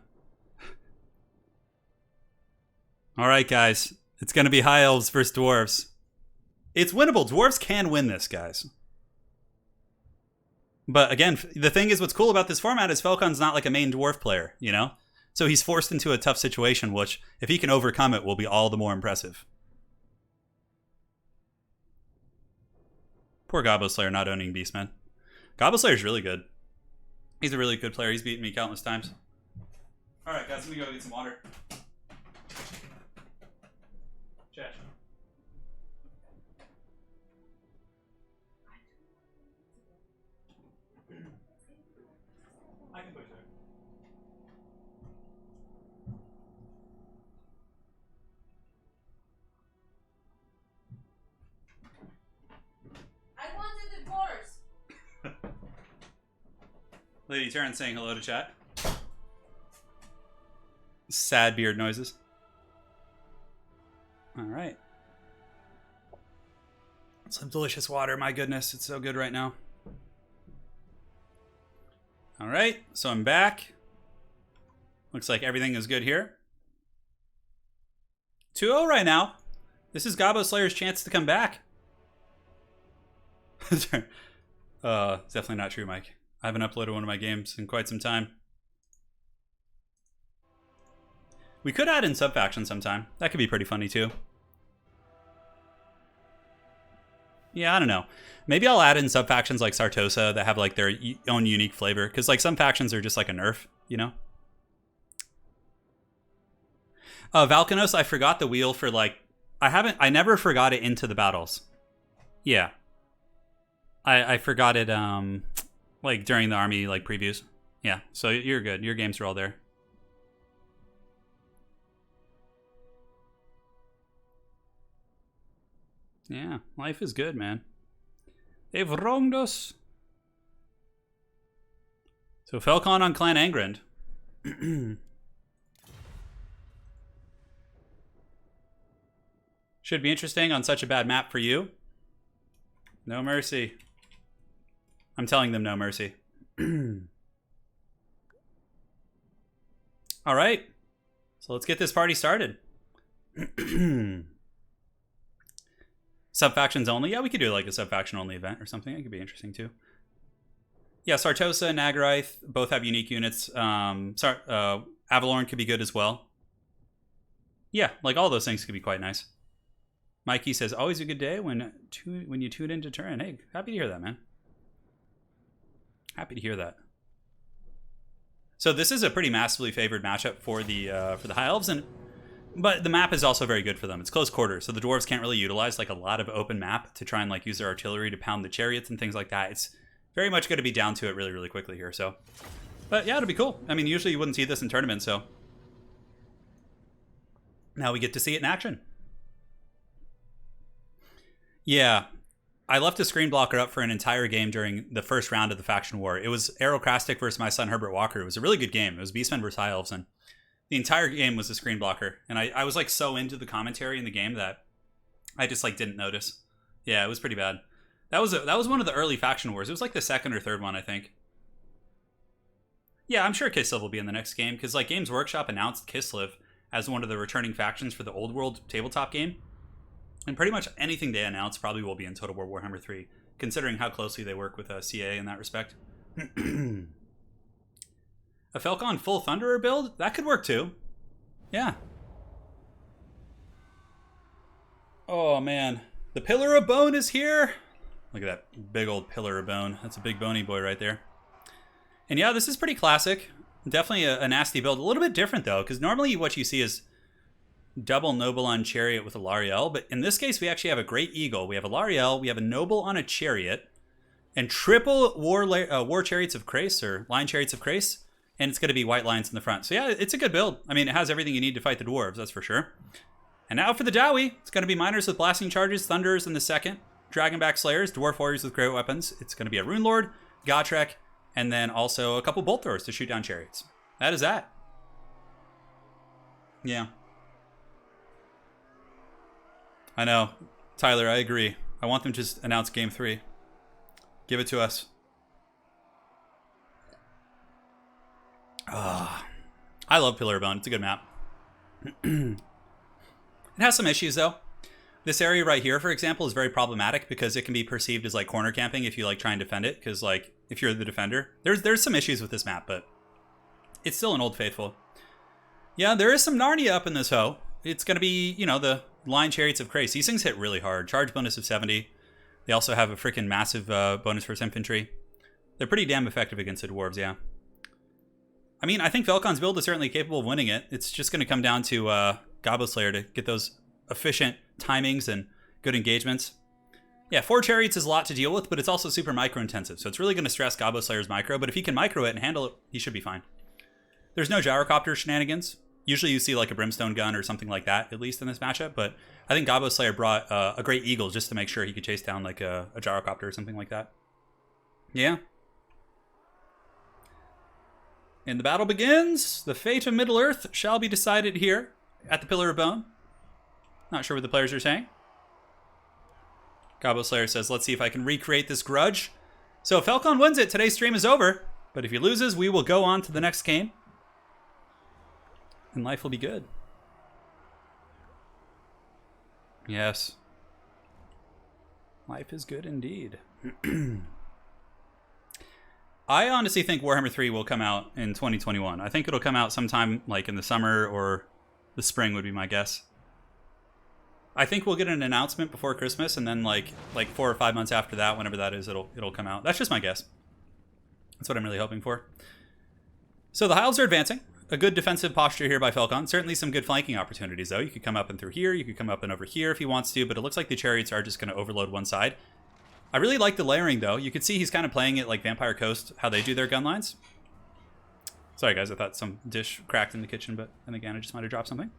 All right, guys. It's going to be High Elves versus Dwarves. It's winnable. Dwarves can win this, guys. But again, the thing is, what's cool about this format is Falcon's not like a main dwarf player, you know? So he's forced into a tough situation, which, if he can overcome it, will be all the more impressive. Poor Gabo Slayer not owning Beastman. Gabo Slayer's really good. He's a really good player. He's beaten me countless times. All right, guys, let me go get some water. Chat. I can push it. I wanted the dwarves. Lady Turin saying hello to chat. Sad beard noises. All right. Some delicious water. My goodness, it's so good right now. All right, so I'm back. Looks like everything is good here. 2-0 right now. This is Gabo Slayer's chance to come back. Definitely not true, Mike. I haven't uploaded one of my games in quite some time. We could add in sub-faction sometime. That could be pretty funny too. Yeah, I don't know. Maybe I'll add in sub-factions like Sartosa that have like their own unique flavor. Because like some factions are just like a nerf, you know? Valkanos, I forgot the wheel for like... I never forgot it into the battles. Yeah. I forgot it like during the army like previews. Yeah, so you're good. Your games are all there. Yeah, life is good, man. They've wronged us. So Falcon on Clan Angrand. Should be interesting on such a bad map for you. No mercy. I'm telling them no mercy. All right. So let's get this party started. Sub-factions only? Yeah, we could do like a sub-faction only event or something. It could be interesting too. Yeah, Sartosa and Nagaraith both have unique units. Avalorn could be good as well. Yeah, like all those things could be quite nice. Mikey says, always a good day when you tune into Turin. Hey, happy to hear that, man. Happy to hear that. So this is a pretty massively favored matchup for the High Elves, but the map is also very good for them. It's close quarters, so the dwarves can't really utilize like a lot of open map to try and like use their artillery to pound the chariots and things like that. It's very much going to be down to it really, really quickly here. So, but yeah, it'll be cool. I mean, usually you wouldn't see this in tournaments, so now we get to see it in action. Yeah, I left a screen blocker up for an entire game during the first round of the faction war. It was Aerocrastic versus my son Herbert Walker. It was a really good game. It was Beastmen versus High Elves, and the entire game was a screen blocker. And I was like so into the commentary in the game that I just like didn't notice. Yeah, it was pretty bad. That was one of the early faction wars. It was like the second or third one, I think. Yeah, I'm sure Kislev will be in the next game because like Games Workshop announced Kislev as one of the returning factions for the Old World tabletop game. And pretty much anything they announce probably will be in Total War Warhammer 3, considering how closely they work with CA in that respect. A Falcon full Thunderer build? That could work too. Yeah. Oh man. The Pillar of Bone is here. Look at that big old pillar of bone. That's a big bony boy right there. And yeah, this is pretty classic. Definitely a nasty build. A little bit different, though, because normally what you see is double noble on chariot with a Lariel. But in this case, we actually have a great eagle. We have a Lariel. We have a noble on a chariot. And triple war chariots of Crace, or line chariots of Crace. And it's going to be white lines in the front. So yeah, it's a good build. I mean, it has everything you need to fight the dwarves, that's for sure. And now for the Dowie. It's going to be miners with blasting charges, thunders in the second, dragonback slayers, dwarf warriors with great weapons. It's going to be a rune lord, Gotrek, and then also a couple bolt throwers to shoot down chariots. That is that. Yeah. I know. Tyler, I agree. I want them to just announce Game 3. Give it to us. I love Pillar of Bone. It's a good map. It has some issues, though. This area right here, for example, is very problematic because it can be perceived as like corner camping if you like try and defend it. Because like if you're the defender, there's some issues with this map, but it's still an old faithful. Yeah, there is some Narnia up in this hoe. It's going to be, you know, the line chariots of Crace. These things hit really hard. Charge bonus of 70. They also have a freaking massive bonus for its infantry. They're pretty damn effective against the dwarves, yeah. I mean, I think Velkon's build is certainly capable of winning it. It's just going to come down to Gobbo Slayer to get those efficient timings and good engagements. Yeah, 4 chariots is a lot to deal with, but it's also super micro-intensive, so it's really going to stress Gobbo Slayer's micro, but if he can micro it and handle it, he should be fine. There's no gyrocopter shenanigans. Usually you see like a brimstone gun or something like that, at least in this matchup, but I think Gobbo Slayer brought a great eagle just to make sure he could chase down like a gyrocopter or something like that. Yeah. And the battle begins. The fate of Middle-earth shall be decided here at the Pillar of Bone. Not sure what the players are saying. Gobbo Slayer says, let's see if I can recreate this grudge. So if Velkon wins it, today's stream is over. But if he loses, we will go on to the next game. And life will be good. Yes. Life is good indeed. I honestly think Warhammer 3 will come out in 2021. I think it'll come out sometime like in the summer or the spring would be my guess. I think we'll get an announcement before Christmas, and then like 4 or 5 months after that, whenever that is, it'll come out. That's just my guess. That's what I'm really hoping for. So the Hiles are advancing. A good defensive posture here by Velkon. Certainly some good flanking opportunities, though. You could come up and through here. You could come up and over here if he wants to, but it looks like the chariots are just going to overload one side. I really like the layering, though. You can see he's kind of playing it like Vampire Coast, how they do their gun lines. Sorry, guys. I thought some dish cracked in the kitchen, but then again, I just might have dropped something.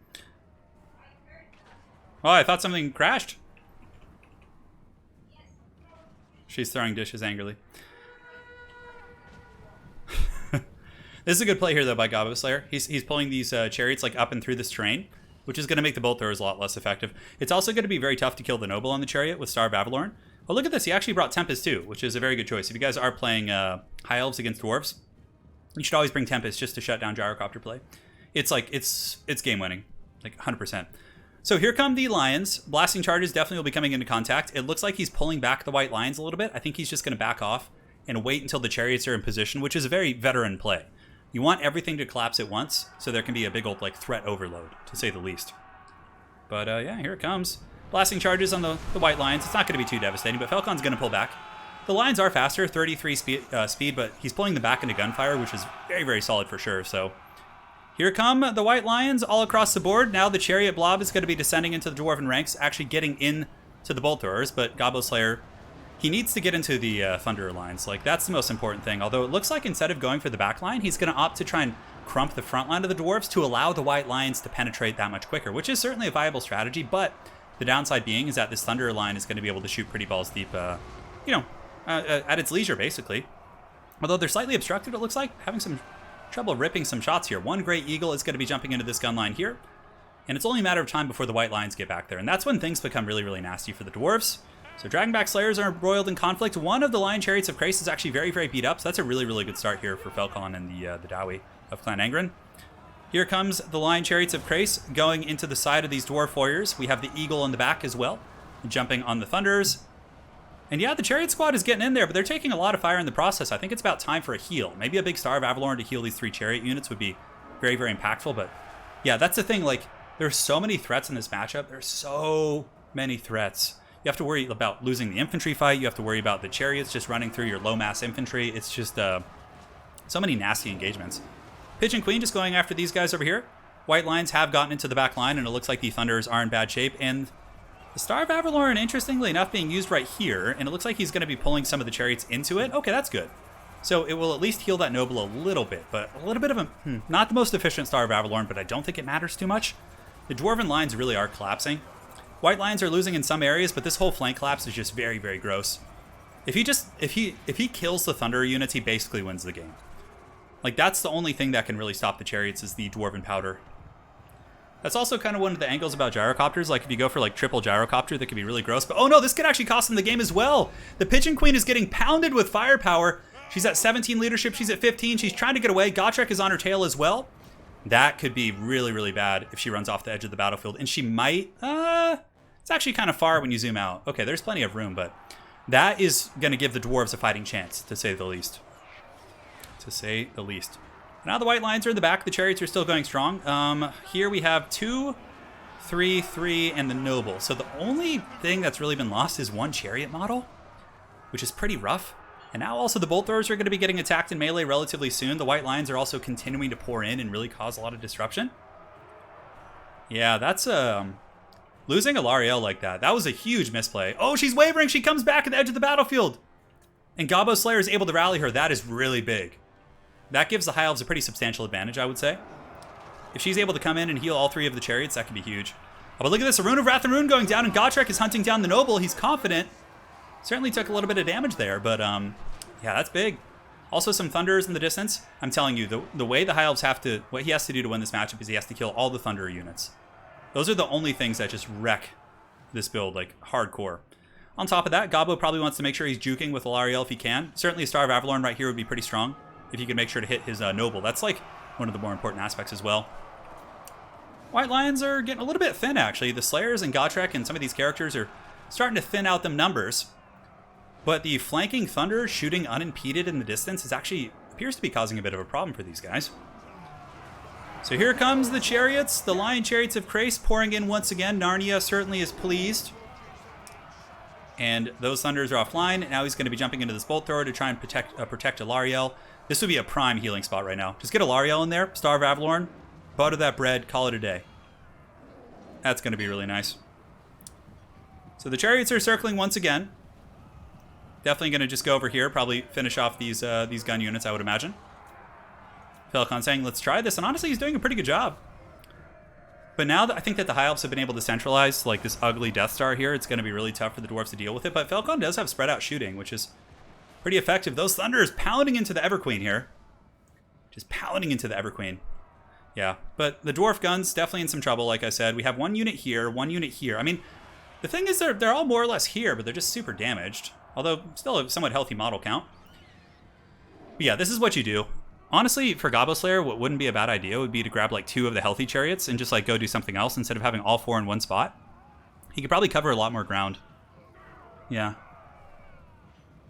Oh, I thought something crashed. She's throwing dishes angrily. This is a good play here, though, by Gobbo Slayer. He's pulling these chariots like up and through this terrain, which is going to make the bolt throwers a lot less effective. It's also going to be very tough to kill the noble on the chariot with Star of Avalorn. Oh, look at this. He actually brought Tempest, too, which is a very good choice. If you guys are playing High Elves against Dwarves, you should always bring Tempest just to shut down Gyrocopter play. It's like, it's game-winning, like 100%. So here come the Lions. Blasting charges definitely will be coming into contact. It looks like he's pulling back the White Lions a little bit. I think he's just going to back off and wait until the chariots are in position, which is a very veteran play. You want everything to collapse at once, so there can be a big old like threat overload, to say the least. But yeah, here it comes. Blasting charges on the White Lions. It's not going to be too devastating, but Velkon's going to pull back. The Lions are faster, 33 speed, but he's pulling them back into gunfire, which is very, very solid for sure. So here come the White Lions all across the board. Now the Chariot Blob is going to be descending into the Dwarven ranks, actually getting into the Bolt Throwers, but Gobbo Slayer, he needs to get into the Thunderer lines. Like, that's the most important thing. Although it looks like instead of going for the back line, he's going to opt to try and crump the front line of the Dwarves to allow the White Lions to penetrate that much quicker, which is certainly a viable strategy, but the downside being is that this Thunderer line is going to be able to shoot pretty balls deep, at its leisure, basically. Although they're slightly obstructed, it looks like, having some trouble ripping some shots here. One Great Eagle is going to be jumping into this gun line here, and it's only a matter of time before the White Lions get back there, and that's when things become really, really nasty for the Dwarves. So Dragonback Slayers are embroiled in conflict. One of the Lion Chariots of Crace is actually very, very beat up, so that's a really, really good start here for Velkon and the Dowie of Clan Angren. Here comes the Lion Chariots of Crace going into the side of these Dwarf Warriors. We have the Eagle in the back as well, jumping on the Thunderers. And yeah, the Chariot Squad is getting in there, but they're taking a lot of fire in the process. I think it's about time for a heal. Maybe a big Star of Avalorn to heal these 3 Chariot units would be very, very impactful. But yeah, that's the thing. Like, there's so many threats in this matchup. There's so many threats. You have to worry about losing the infantry fight. You have to worry about the chariots just running through your low mass infantry. It's just so many nasty engagements. Pigeon Queen just going after these guys over here. White lines have gotten into the back line, and it looks like the Thunders are in bad shape. And the Star of Avalorn, interestingly enough, being used right here, and it looks like he's going to be pulling some of the chariots into it. Okay, that's good. So it will at least heal that noble a little bit, but a little bit of a... not the most efficient Star of Avalorn, but I don't think it matters too much. The Dwarven lines really are collapsing. White lines are losing in some areas, but this whole flank collapse is just very, very gross. If he kills the Thunder units, he basically wins the game. Like, that's the only thing that can really stop the chariots is the Dwarven powder. That's also kind of one of the angles about gyrocopters. Like, if you go for, like, triple gyrocopter, that could be really gross. But, oh no, this could actually cost them the game as well. The Pigeon Queen is getting pounded with firepower. She's at 17 leadership. She's at 15. She's trying to get away. Gotrek is on her tail as well. That could be really, really bad if she runs off the edge of the battlefield. And she might... it's actually kind of far when you zoom out. Okay, there's plenty of room, but that is going to give the dwarves a fighting chance, to say the least. To say the least. Now the white lines are in the back. The chariots are still going strong. Here we have 2, 3, 3, and the noble. So the only thing that's really been lost is one chariot model, which is pretty rough. And now also the bolt throwers are going to be getting attacked in melee relatively soon. The white lines are also continuing to pour in and really cause a lot of disruption. Yeah, that's... losing a Lariel like that, that was a huge misplay. Oh, she's wavering. She comes back at the edge of the battlefield. And Gabo Slayer is able to rally her. That is really big. That gives the High Elves a pretty substantial advantage, I would say. If she's able to come in and heal all 3 of the chariots, that could be huge. Oh, but look at this. A Rune of Wrath and Rune going down, and Gotrek is hunting down the Noble. He's confident. Certainly took a little bit of damage there, but yeah, that's big. Also some Thunderers in the distance. I'm telling you, the way the High Elves have to... what he has to do to win this matchup is he has to kill all the Thunderer units. Those are the only things that just wreck this build, like, hardcore. On top of that, Gabo probably wants to make sure he's juking with Alariel if he can. Certainly a Star of Avalorn right here would be pretty strong if he could make sure to hit his Noble. That's, like, one of the more important aspects as well. White Lions are getting a little bit thin, actually. The Slayers and Gotrek and some of these characters are starting to thin out them numbers. But the flanking Thunder shooting unimpeded in the distance is actually appears to be causing a bit of a problem for these guys. So here comes the chariots. The Lion Chariots of Krace pouring in once again. Narnia certainly is pleased. And those Thunders are offline. Now he's going to be jumping into this Bolt Thrower to try and protect Alariel. This would be a prime healing spot right now. Just get Alariel in there, Star of Avalorn, butter that bread, call it a day. That's going to be really nice. So the chariots are circling once again. Definitely going to just go over here, probably finish off these gun units, I would imagine. Falcon saying, let's try this. And honestly, he's doing a pretty good job. But now that I think that the High Elves have been able to centralize like this ugly Death Star here, it's going to be really tough for the Dwarves to deal with it. But Falcon does have spread out shooting, which is pretty effective. Those Thunders pounding into the Everqueen here. Just pounding into the Everqueen. Yeah, but the Dwarf guns definitely in some trouble, like I said. We have one unit here, one unit here. I mean, the thing is they're all more or less here, but they're just super damaged. Although still a somewhat healthy model count. But yeah, this is what you do. Honestly, for Gabo Slayer, what wouldn't be a bad idea would be to grab like 2 of the healthy chariots and just like go do something else instead of having all 4 in one spot. He could probably cover a lot more ground. Yeah.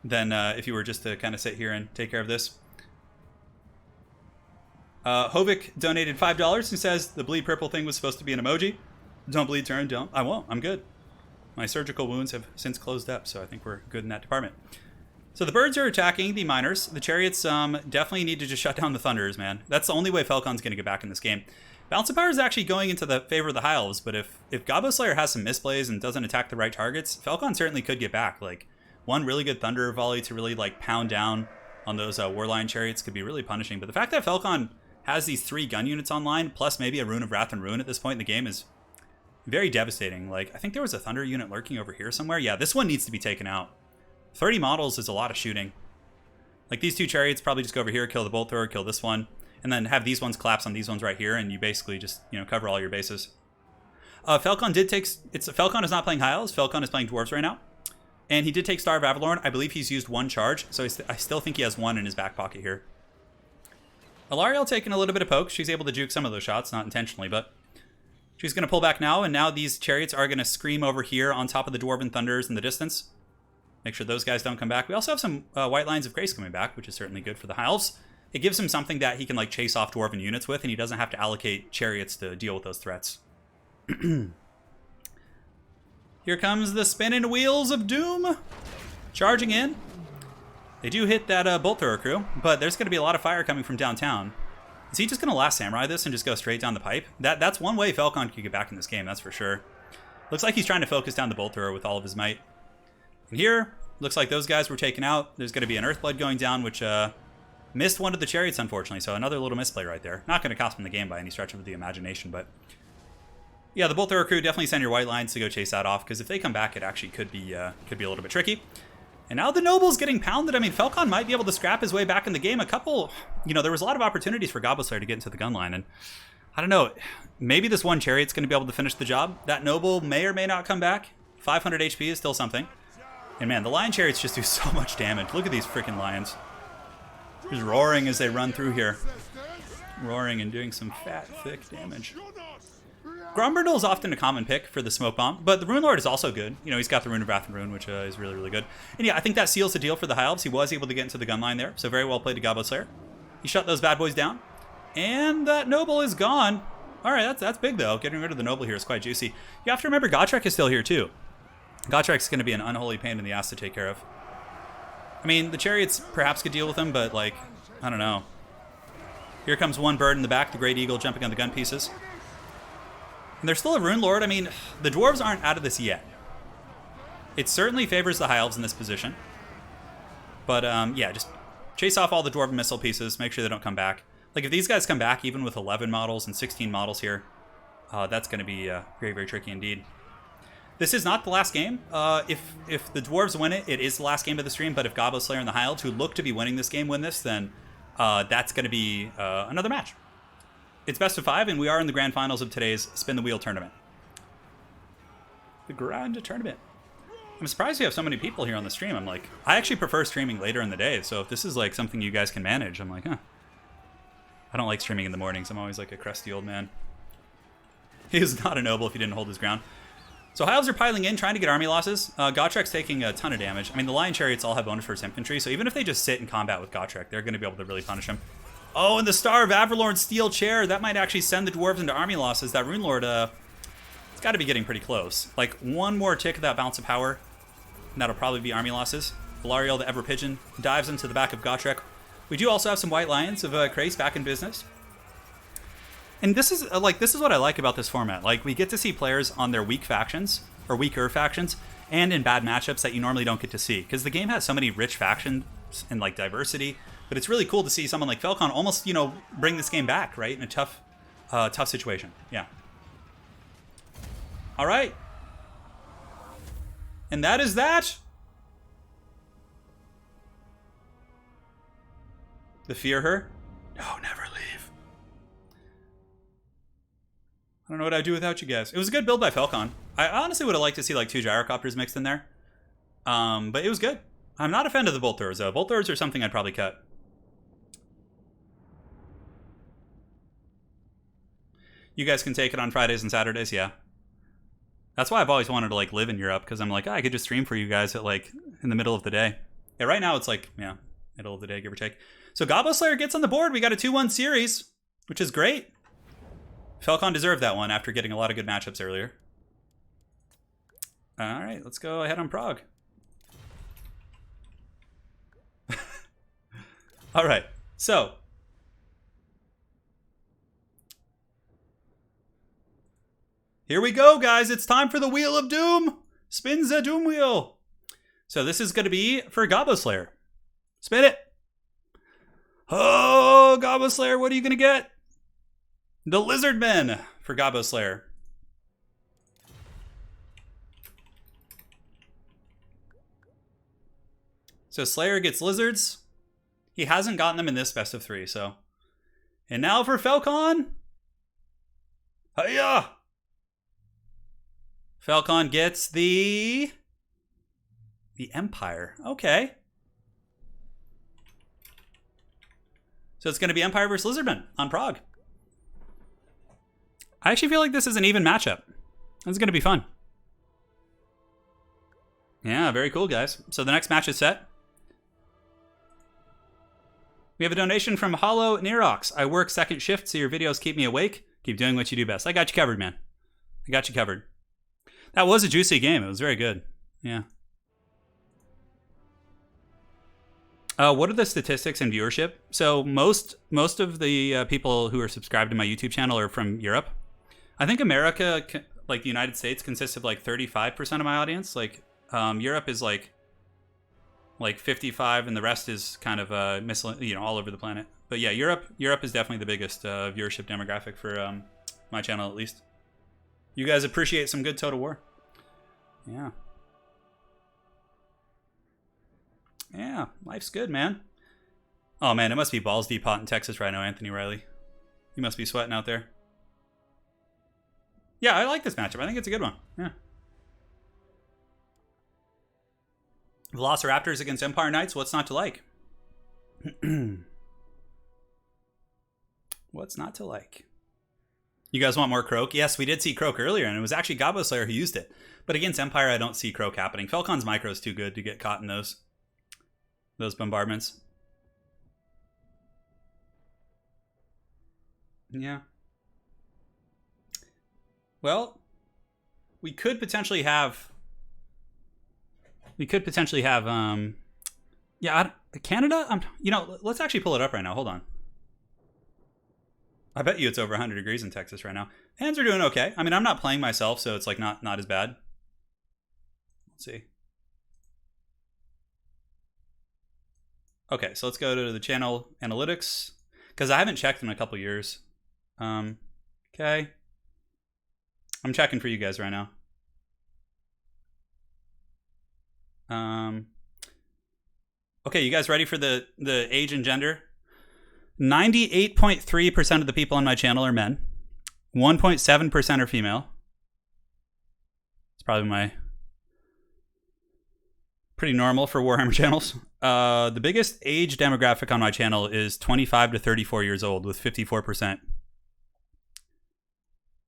Than if you were just to kind of sit here and take care of this. Hovik donated $5 and says the bleed purple thing was supposed to be an emoji. Don't bleed, turn, don't. I won't. I'm good. My surgical wounds have since closed up, so I think we're good in that department. So the birds are attacking the miners. The chariots definitely need to just shut down the Thunderers, man. That's the only way Falcon's going to get back in this game. Balance of Power is actually going into the favor of the High Elves, but if Gabo Slayer has some misplays and doesn't attack the right targets, Falcon certainly could get back. Like, one really good Thunder volley to really like pound down on those Warline chariots could be really punishing. But the fact that Falcon has these 3 gun units online, plus maybe a Rune of Wrath and Rune at this point in the game is very devastating. Like, I think there was a Thunder unit lurking over here somewhere. Yeah, this one needs to be taken out. 30 models is a lot of shooting. Like, these 2 chariots probably just go over here, kill the Bolt Thrower, kill this one, and then have these ones collapse on these ones right here, and you basically just, you know, cover all your bases. Falcon did take... Falcon is not playing High Elves. Falcon is playing Dwarves right now. And he did take Star of Avalorn. I believe he's used 1 charge, so I still think he has 1 in his back pocket here. Alariel taking a little bit of poke. She's able to juke some of those shots, not intentionally, but she's going to pull back now, and now these chariots are going to scream over here on top of the Dwarven Thunders in the distance. Make sure those guys don't come back. We also have some White Lions of Grace coming back, which is certainly good for the High Elves. It gives him something that he can like chase off Dwarven units with, and he doesn't have to allocate chariots to deal with those threats. Here comes the spinning wheels of doom. Charging in. They do hit that bolt thrower crew, but there's going to be a lot of fire coming from downtown. Is he just going to last samurai this and just go straight down the pipe? That's one way Falcon could get back in this game, that's for sure. Looks like he's trying to focus down the bolt thrower with all of his might. And here, looks like those guys were taken out. There's going to be an Earthblood going down, which missed one of the chariots, unfortunately. So another little misplay right there. Not going to cost him the game by any stretch of the imagination, but yeah, the bolt thrower crew, definitely send your white lines to go chase that off, because if they come back, it actually could be a little bit tricky. And now the noble's getting pounded. I mean, Falcon might be able to scrap his way back in the game. There was a lot of opportunities for Goblin Slayer to get into the gun line, and I don't know, maybe this one chariot's going to be able to finish the job. That noble may or may not come back. 500 HP is still something. And man, the lion chariots just do so much damage. Look at these freaking lions. Just roaring as they run through here. Roaring and doing some fat, thick damage. Grombrindle is often a common pick for the smoke bomb, but the Rune Lord is also good. You know, he's got the Rune of Wrath and Rune, which is really, really good. And yeah, I think that seals the deal for the High Elves. He was able to get into the gun line there, so very well played to Goblin Slayer. He shut those bad boys down, and that Noble is gone. All right, that's big, though. Getting rid of the Noble here is quite juicy. You have to remember Gotrek is still here, too. Gotrek's going to be an unholy pain in the ass to take care of. I mean, the Chariots perhaps could deal with him, but, like, I don't know. Here comes one bird in the back, the Great Eagle jumping on the gun pieces. And there's still a Rune Lord. I mean, the Dwarves aren't out of this yet. It certainly favors the High Elves in this position. But, yeah, just chase off all the Dwarven missile pieces, make sure they don't come back. Like, if these guys come back, even with 11 models and 16 models here, that's going to be very, very tricky indeed. This is not the last game. If the Dwarves win it, it is the last game of the stream. But if Goblin Slayer and the High Elves, who look to be winning this game, win this, then that's going to be another match. It's best of 5, and we are in the grand finals of today's Spin the Wheel tournament. The grand tournament. I'm surprised we have so many people here on the stream. I actually prefer streaming later in the day, so if this is like something you guys can manage, I'm like, huh. I don't like streaming in the mornings. I'm always like a crusty old man. He is not a noble if he didn't hold his ground. So High Elves are piling in, trying to get army losses. Gottrek's taking a ton of damage. I mean, the Lion Chariots all have bonus for his infantry, so even if they just sit in combat with Gottrek, they're going to be able to really punish him. Oh, and the Star of Averlorn's Steel Chair. That might actually send the Dwarves into army losses. That Rune Lord, it's got to be getting pretty close. Like, one more tick of that Bounce of Power, and that'll probably be army losses. Valariel, the Ever Pigeon, dives into the back of Gottrek. We do also have some White Lions of Krace back in business. And this is what I like about this format. Like, we get to see players on their weak factions, or weaker factions, and in bad matchups that you normally don't get to see. Because the game has so many rich factions and, like, diversity. But it's really cool to see someone like Falcon almost, bring this game back, right? In a tough situation. Yeah. All right. And that is that. The fear her? No, never leave. I don't know what I'd do without you guys. It was a good build by Falcon. I honestly would have liked to see like 2 gyrocopters mixed in there. But it was good. I'm not a fan of the bolt throwers though. Bolt throwers are something I'd probably cut. You guys can take it on Fridays and Saturdays, yeah. That's why I've always wanted to like live in Europe, because I'm like, I could just stream for you guys at like in the middle of the day. Yeah, right now it's like, yeah, middle of the day, give or take. So Goblin Slayer gets on the board. We got a 2-1 series, which is great. Falcon deserved that one after getting a lot of good matchups earlier. All right, let's go ahead on Prague. All right, so here we go, guys. It's time for the Wheel of Doom. Spin the Doom Wheel. So this is going to be for Goblin Slayer. Spin it. Oh, Goblin Slayer, what are you going to get? The Lizardmen for Goblin Slayer. So Slayer gets lizards. He hasn't gotten them in this best of 3, so. And now for Falcon. Hiya! Falcon gets the Empire. Okay. So it's going to be Empire versus Lizardmen on Prague. I actually feel like this is an even matchup. This is going to be fun. Yeah, very cool, guys. So the next match is set. We have a donation from Hollow Nerox. I work second shift, so your videos keep me awake. Keep doing what you do best. I got you covered, man. I got you covered. That was a juicy game. It was very good. Yeah. What are the statistics and viewership? So most of the people who are subscribed to my YouTube channel are from Europe. I think America, like the United States, consists of like 35% of my audience. Like Europe is like 55, and the rest is kind of all over the planet. But yeah, Europe is definitely the biggest viewership demographic for my channel, at least. You guys appreciate some good Total War. Yeah. Yeah, life's good, man. Oh, man, it must be balls deep hot in Texas right now, Anthony Riley. You must be sweating out there. Yeah, I like this matchup. I think it's a good one. Yeah. Velociraptors against Empire Knights. What's not to like? What's not to like? You guys want more Croak? Yes, we did see Croak earlier, and it was actually Gobbo Slayer who used it. But against Empire, I don't see Croak happening. Falcon's micro is too good to get caught in those bombardments. Yeah. Well, we could potentially have Canada. Let's actually pull it up right now. Hold on. I bet you it's over 100 degrees in Texas right now. Hands are doing okay. I mean, I'm not playing myself, so it's like not as bad. Let's see. Okay, so let's go to the channel analytics, because I haven't checked in a couple years. Okay. I'm checking for you guys right now. Okay, you guys ready for the age and gender? 98.3% of the people on my channel are men. 1.7% are female. It's probably pretty normal for Warhammer channels. The biggest age demographic on my channel is 25 to 34 years old with 54%.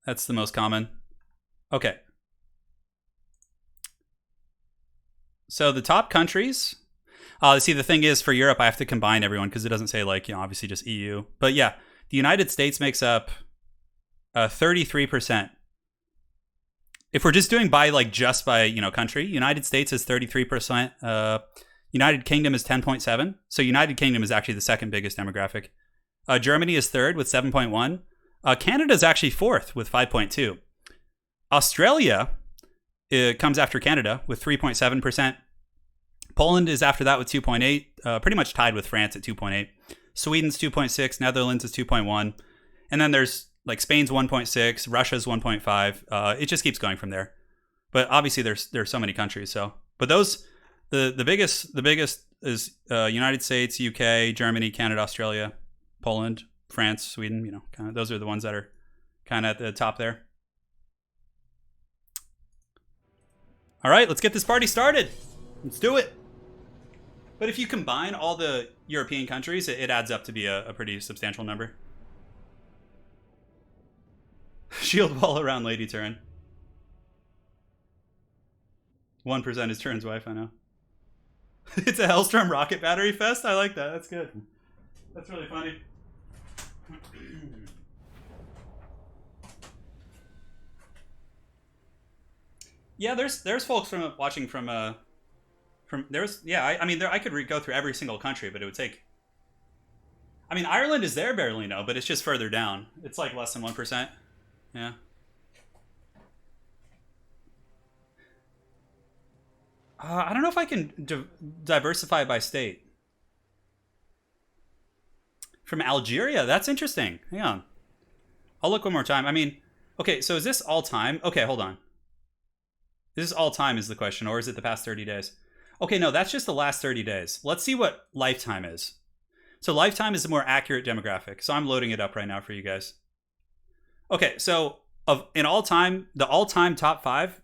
That's the most common. Okay. So the top countries. See, the thing is, for Europe, I have to combine everyone because it doesn't say, obviously just EU. But yeah, the United States makes up 33%. If we're just doing by country, United States is 33%. United Kingdom is 10.7. So United Kingdom is actually the second biggest demographic. Germany is third with 7.1. Canada is actually fourth with 5.2. Australia comes after Canada with 3.7%. Poland is after that with 2.8, pretty much tied with France at 2.8. Sweden's 2.6, Netherlands is 2.1. And then there's Spain's 1.6, Russia's 1.5. It just keeps going from there. But obviously there's so many countries. So, but those the biggest is United States, UK, Germany, Canada, Australia, Poland, France, Sweden. Kind of those are the ones that are kind of at the top there. All right, let's get this party started. Let's do it. But if you combine all the European countries, it adds up to be a pretty substantial number. Shield wall around Lady Turin. 1% is Turin's wife, I know. It's a Hellstorm rocket battery fest? I like that. That's good. That's really funny. Yeah, there's folks watching from I could go through every single country, but it would take. I mean, Ireland is there barely no, but it's just further down. It's like less than 1%. Yeah. I don't know if I can diversify by state. From Algeria, that's interesting. Hang on. I'll look one more time. I mean, okay, so is this all time? Okay, hold on. Is this all time is the question, or is it the past 30 days? Okay, no, that's just the last 30 days. Let's see what lifetime is. So lifetime is a more accurate demographic. So I'm loading it up right now for you guys. Okay, so the all-time top 5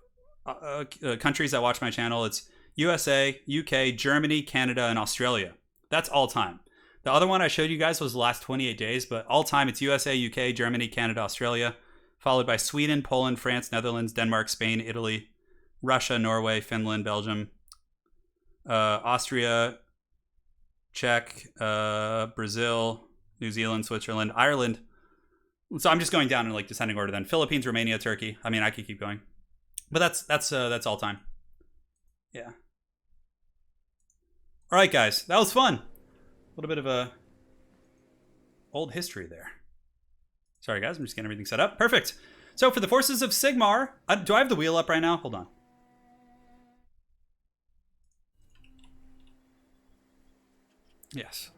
countries that watch my channel, it's USA, UK, Germany, Canada, and Australia. That's all time. The other one I showed you guys was the last 28 days, but all time it's USA, UK, Germany, Canada, Australia, followed by Sweden, Poland, France, Netherlands, Denmark, Spain, Italy, Russia, Norway, Finland, Belgium, Austria, Czech, Brazil, New Zealand, Switzerland, Ireland. So I'm just going down in descending order then. Philippines, Romania, Turkey. I mean, I could keep going. But that's all time. Yeah. All right, guys, that was fun. A little bit of a old history there. Sorry, guys, I'm just getting everything set up. Perfect. So for the forces of Sigmar, do I have the wheel up right now? Hold on. Yes.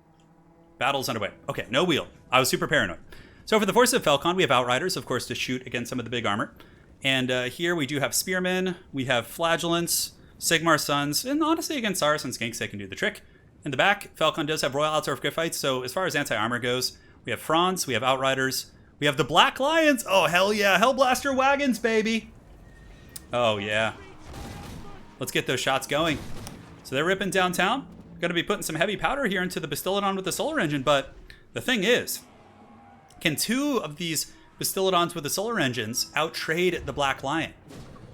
Battle's underway. Okay, no wheel. I was super paranoid. So for the forces of Falcon, we have Outriders, of course, to shoot against some of the big armor. And here we do have Spearmen, we have Flagellants, Sigmar Sons, and honestly against Saurus and Skinks, they can do the trick. In the back, Falcon does have Royal Altdorf Griffites, so as far as anti-armor goes, we have Franz, we have Outriders, we have the Black Lions. Oh, hell yeah. Hellblaster wagons, baby. Oh, yeah. Let's get those shots going. So they're ripping downtown. Going to be putting some heavy powder here into the Bastillodon with the solar engine, but the thing is, can two of these Bastillodons with the solar engines outtrade the Black Lion?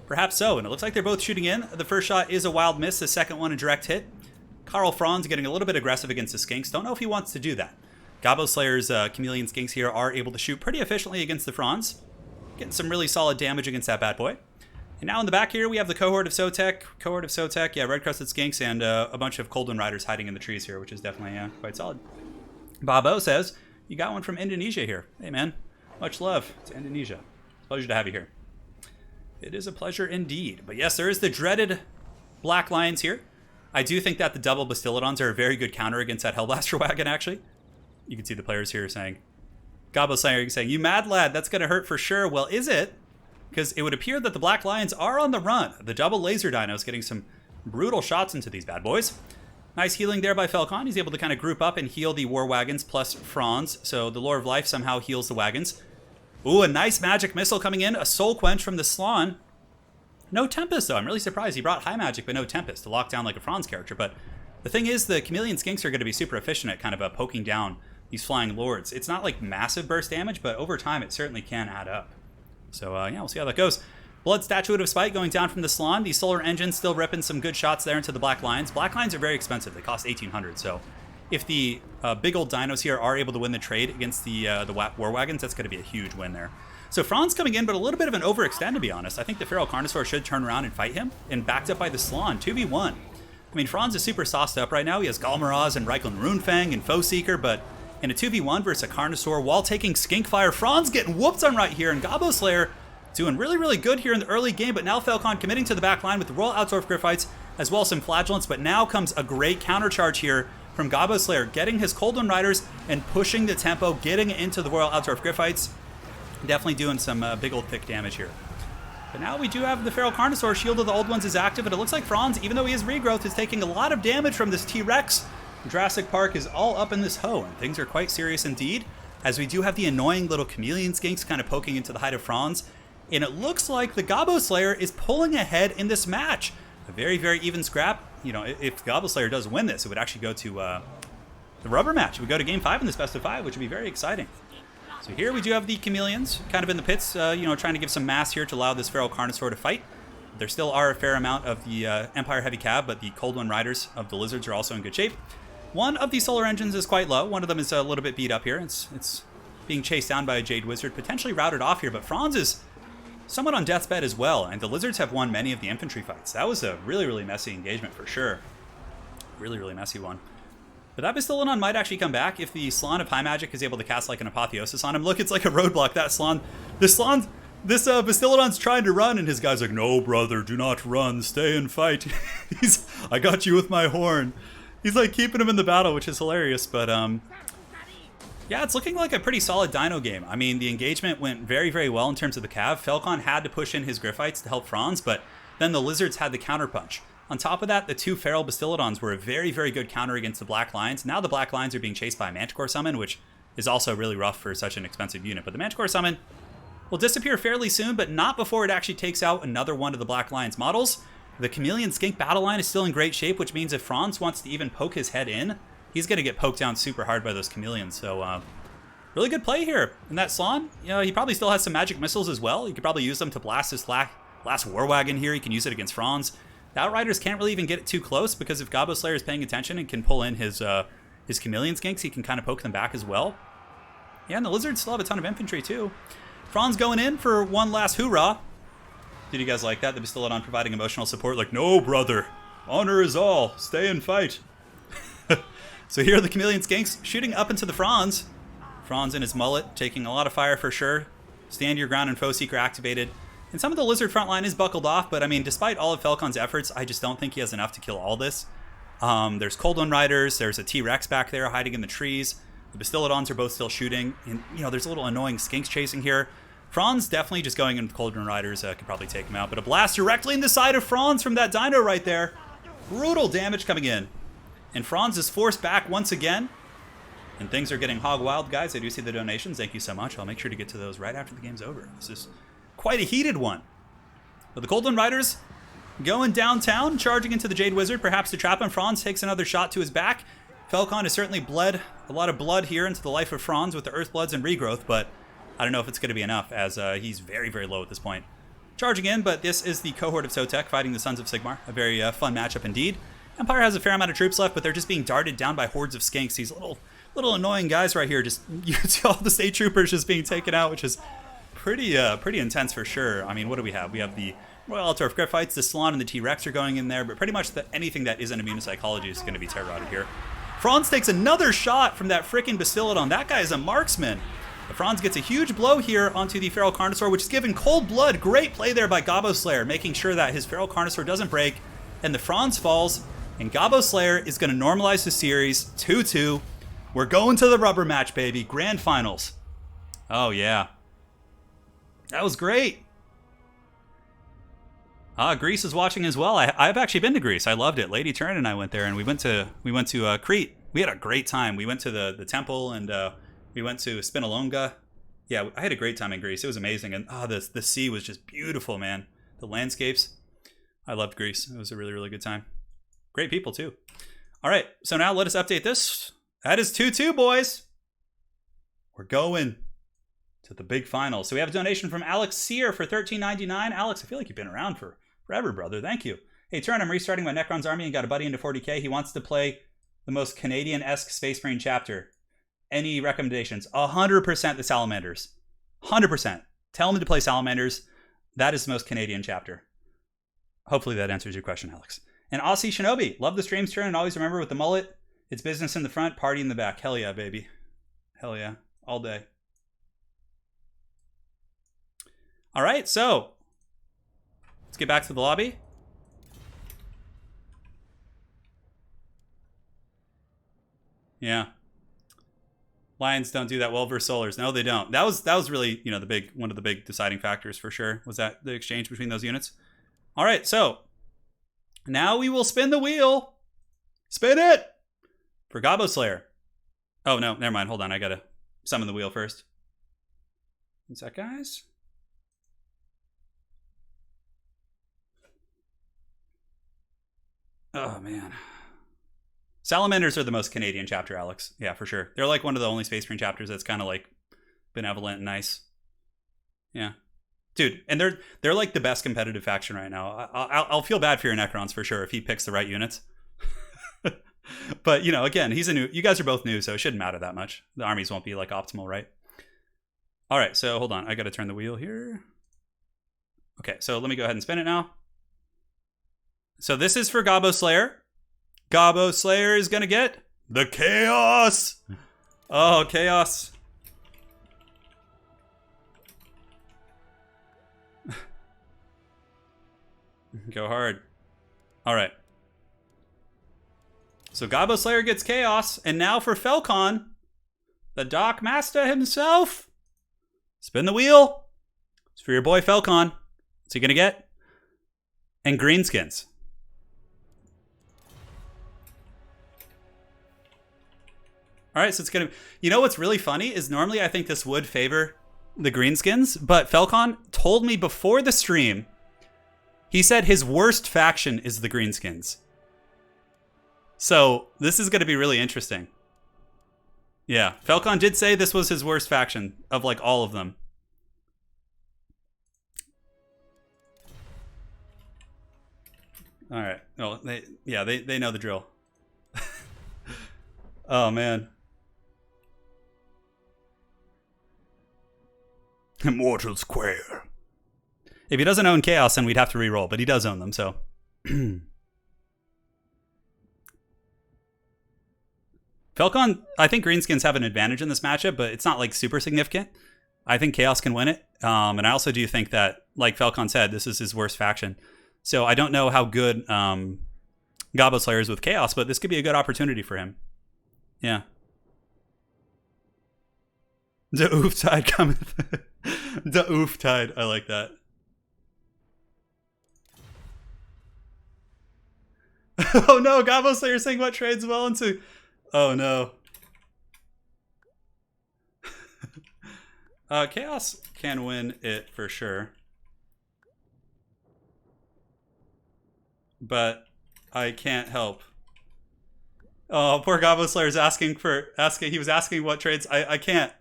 Perhaps so, and it looks like they're both shooting in. The first shot is a wild miss, the second one a direct hit. Karl Franz getting a little bit aggressive against the Skinks. Don't know if he wants to do that. Gabo Slayer's Chameleon Skinks here are able to shoot pretty efficiently against the Franz. Getting some really solid damage against that bad boy. And now in the back here, we have the Cohort of Sotek, yeah, Red-Crested Skinks, and a bunch of Coldwind Riders hiding in the trees here, which is definitely quite solid. Bobo says, you got one from Indonesia here. Hey, man, much love to Indonesia. Pleasure to have you here. It is a pleasure indeed. But yes, there is the dreaded Black Lions here. I do think that the double Bastillodons are a very good counter against that Hellblaster wagon, actually. You can see the players here saying, Gabo Slayer saying, you mad lad, that's going to hurt for sure. Well, is it? Because it would appear that the Black Lions are on the run. The double laser dinos getting some brutal shots into these bad boys. Nice healing there by Falcon. He's able to kind of group up and heal the war wagons plus Franz. So the Lore of Life somehow heals the wagons. Ooh, a nice magic missile coming in. A soul quench from the Slon. No Tempest, though. I'm really surprised. He brought high magic, but no Tempest to lock down like a Franz character. But the thing is, the Chameleon Skinks are going to be super efficient at kind of poking down these flying lords. It's not like massive burst damage, but over time it certainly can add up. So yeah, we'll see how that goes. Blood Statuette of Spite going down from the Slon. The solar engine still ripping some good shots there into the Black Lions. Black Lions are very expensive. They cost 1,800. So if the big old dinos here are able to win the trade against the war wagons, that's going to be a huge win there. So Franz coming in, but a little bit of an overextend, to be honest. I think the Feral Carnosaur should turn around and fight him, and backed up by the Slon, 2v1. I mean, Franz is super sauced up right now. He has Galmaraz and Reichland Runefang and Foe Seeker, but in a 2v1 versus a Carnosaur while taking Skink Fire, Franz getting whooped on right here, and Gabo Slayer doing really, really good here in the early game, but now Falcon committing to the back line with the Royal Altdorf Griffites, as well as some Flagellants, but now comes a great countercharge here from Gabo Slayer, getting his Coldwind Riders and pushing the tempo, getting into the Royal Altdorf Griffites. Definitely doing some big old thick damage here. But now we do have the Feral Carnosaur. Shield of the Old Ones is active, but it looks like Franz, even though he is regrowth, is taking a lot of damage from this T-Rex. Jurassic Park is all up in this hoe, and things are quite serious indeed, as we do have the annoying little Chameleon Skinks kind of poking into the hide of Franz. And it looks like the Gabo Slayer is pulling ahead in this match. A very, very even scrap. You know, if Gabo Slayer does win this, it would actually go to the rubber match. It would go to Game 5 in this best of 5, which would be very exciting. So here we do have the Chameleons kind of in the pits, you know, trying to give some mass here to allow this Feral Carnosaur to fight. There still are a fair amount of the Empire Heavy Cab, but the Coldwind Riders of the Lizards are also in good shape. One of the solar engines is quite low. One of them is a little bit beat up here. It's being chased down by a Jade Wizard, potentially routed off here, but Franz is somewhat on death's bed as well, and the Lizards have won many of the infantry fights. That was a really, really messy engagement for sure. Really, really messy one. But that Bastillodon might actually come back if the Slon of High Magic is able to cast like an Apotheosis on him. Look, it's like a roadblock. That Slon, this Bastillodon's trying to run, and his guy's like, no, brother, do not run. Stay and fight. I got you with my horn. He's like keeping him in the battle, which is hilarious. But yeah, it's looking like a pretty solid dino game. I mean, the engagement went very, very well in terms of the Cav. Falcon had to push in his Griffites to help Franz, but then the Lizards had the counterpunch. On top of that, the two Feral Bastillodons were a very, very good counter against the Black Lions. Now the Black Lions are being chased by a Manticore Summon, which is also really rough for such an expensive unit. But the Manticore Summon will disappear fairly soon, but not before it actually takes out another one of the Black Lions models. The Chameleon Skink battle line is still in great shape, which means if Franz wants to even poke his head in, he's going to get poked down super hard by those Chameleons. So really good play here. And that Slon, you know, he probably still has some magic missiles as well. You could probably use them to blast this last war wagon here. He can use it against Franz. The Outriders can't really even get it too close, because if Gabo Slayer is paying attention and can pull in his Chameleon Skinks, he can kind of poke them back as well. Yeah, and the Lizards still have a ton of infantry too. Franz going in for one last hoorah. Did you guys like that? The Bastillodon providing emotional support, like, no, brother, honor is all, stay and fight. So here are the Chameleon Skinks shooting up into the Franz. Franz in his mullet, taking a lot of fire for sure. Stand your ground and Foe Seeker activated. And some of the Lizard front line is buckled off, but I mean, despite all of Falcon's efforts, I just don't think he has enough to kill all this. There's Cold One Riders, there's a T-Rex back there hiding in the trees. The Bastillodons are both still shooting, and you know, there's a little annoying Skinks chasing here. Franz definitely just going in with Cold One Riders could probably take him out, but a blast directly in the side of Franz from that dino right there. Brutal damage coming in. And Franz is forced back once again. And things are getting hog wild, guys. I do see the donations. Thank you so much. I'll make sure to get to those right after the game's over. This is quite a heated one. But the Cold One Riders going downtown, charging into the Jade Wizard, perhaps to trap him. Franz takes another shot to his back. Falcon has certainly bled a lot of blood here into the life of Franz with the Earthbloods and Regrowth, but I don't know if it's going to be enough, as he's very, very low at this point. Charging in, but this is the cohort of Sotek fighting the Sons of Sigmar. A very fun matchup indeed. Empire has a fair amount of troops left, but they're just being darted down by hordes of Skinks. These little annoying guys right here. Just you see all the state troopers just being taken out, which is pretty intense for sure. I mean, what do we have? We have the Royal Altar of Griffites, the Salon, and the T-Rex are going in there, but pretty much anything that isn't immunopsychology is going to be terrorized here. Franz takes another shot from that freaking Bastillodon. That guy is a marksman. But Franz gets a huge blow here onto the Feral Carnosaur, which is given cold blood. Great play there by Gobbo Slayer, making sure that his Feral Carnosaur doesn't break, and the Franz falls. And Gobbo Slayer is going to normalize the series 2-2. We're going to the rubber match, baby. Grand finals. Oh, yeah. That was great. Greece is watching as well. I've actually been to Greece. I loved it. Lady Turin and I went there, and we went to Crete. We had a great time. We went to the temple, and we went to Spinalonga. Yeah, I had a great time in Greece. It was amazing. And the sea was just beautiful, man. The landscapes. I loved Greece. It was a really, really good time. Great people, too. All right, so now let us update this. That is 2-2, boys. We're going to the big final. So we have a donation from Alex Sear for $13.99. Alex, I feel like you've been around for forever, brother. Thank you. Hey, Turin, I'm restarting my Necron's army and got a buddy into 40k. He wants to play the most Canadian-esque Space Marine chapter. Any recommendations? 100% the Salamanders. 100%. Tell him to play Salamanders. That is the most Canadian chapter. Hopefully that answers your question, Alex. And Aussie Shinobi, love the streams, Turin, and always remember with the mullet, it's business in the front, party in the back. Hell yeah, baby. Hell yeah. All day. All right, so let's get back to the lobby. Yeah. Lions don't do that well versus Solars. No, they don't. That was really, you know, one of the big deciding factors for sure. Was that the exchange between those units? All right, so now we will spin the wheel. Spin it for Gobbo Slayer. Oh no, never mind. Hold on, I gotta summon the wheel first. What's that, guys? Oh man. Salamanders are the most Canadian chapter, Alex. Yeah, for sure. They're like one of the only Space Marine chapters that's kind of like benevolent and nice. Yeah. Dude, and they're like the best competitive faction right now. I'll feel bad for your Necrons for sure if he picks the right units. But, you know, again, you guys are both new, so it shouldn't matter that much. The armies won't be like optimal, right? All right, so hold on. I got to turn the wheel here. Okay, so let me go ahead and spin it now. So this is for Gobbo Slayer. Gobbo Slayer is going to get the Chaos. Oh, Chaos. Go hard. All right. So Gobbo Slayer gets Chaos. And now for Falcon, the Doc Master himself. Spin the wheel. It's for your boy Falcon. What's he going to get? And greenskins. All right, so it's going to... You know what's really funny is normally I think this would favor the greenskins, but Falcon told me before the stream, he said his worst faction is the greenskins. So this is going to be really interesting. Yeah, Falcon did say this was his worst faction of like all of them. All right. Well, they know the drill. Oh man. Immortal Square. If he doesn't own Chaos, then we'd have to re-roll, but he does own them, so. Falcon, I think Greenskins have an advantage in this matchup, but it's not like super significant. I think Chaos can win it. And I also do think that, like Falcon said, this is his worst faction. So I don't know how good Gobbo Slayer is with Chaos, but this could be a good opportunity for him. Yeah. The oof tide cometh. The oof tide. I like that. Oh no, Gobbo Slayer saying what trades well into. Oh no. Chaos can win it for sure. But I can't help. Oh, poor Gobbo Slayer's he was asking what trades. I can't.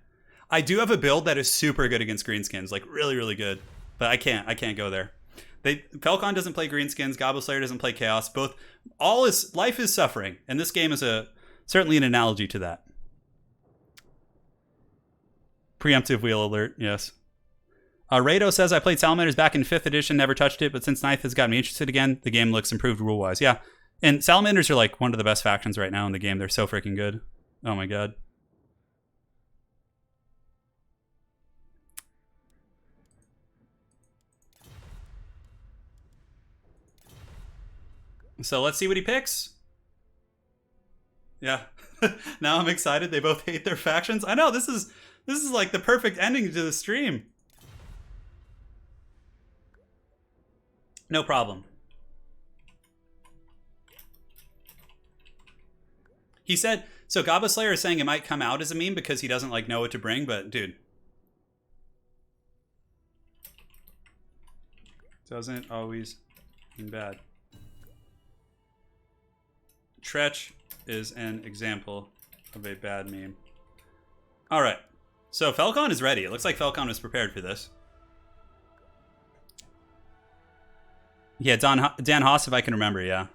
I do have a build that is super good against greenskins, like really, really good. But I can't go there. Falcon doesn't play greenskins, Gobbo Slayer doesn't play Chaos. Life is suffering, and this game is certainly an analogy to that. Preemptive wheel alert, yes. Rado says, I played Salamanders back in 5th edition, never touched it, but since 9th has got me interested again. The game looks improved rule-wise. Yeah, and Salamanders are like one of the best factions right now in the game. They're so freaking good. Oh my god. So let's see what he picks. Yeah. Now I'm excited. They both hate their factions. I know, this is like the perfect ending to the stream. No problem. He said, so Gobbo Slayer is saying it might come out as a meme because he doesn't like know what to bring, but dude. Doesn't always mean bad. Tretch is an example of a bad meme. All right. So Falcon is ready. It looks like Falcon was prepared for this. Yeah, Dan Haas, if I can remember, yeah.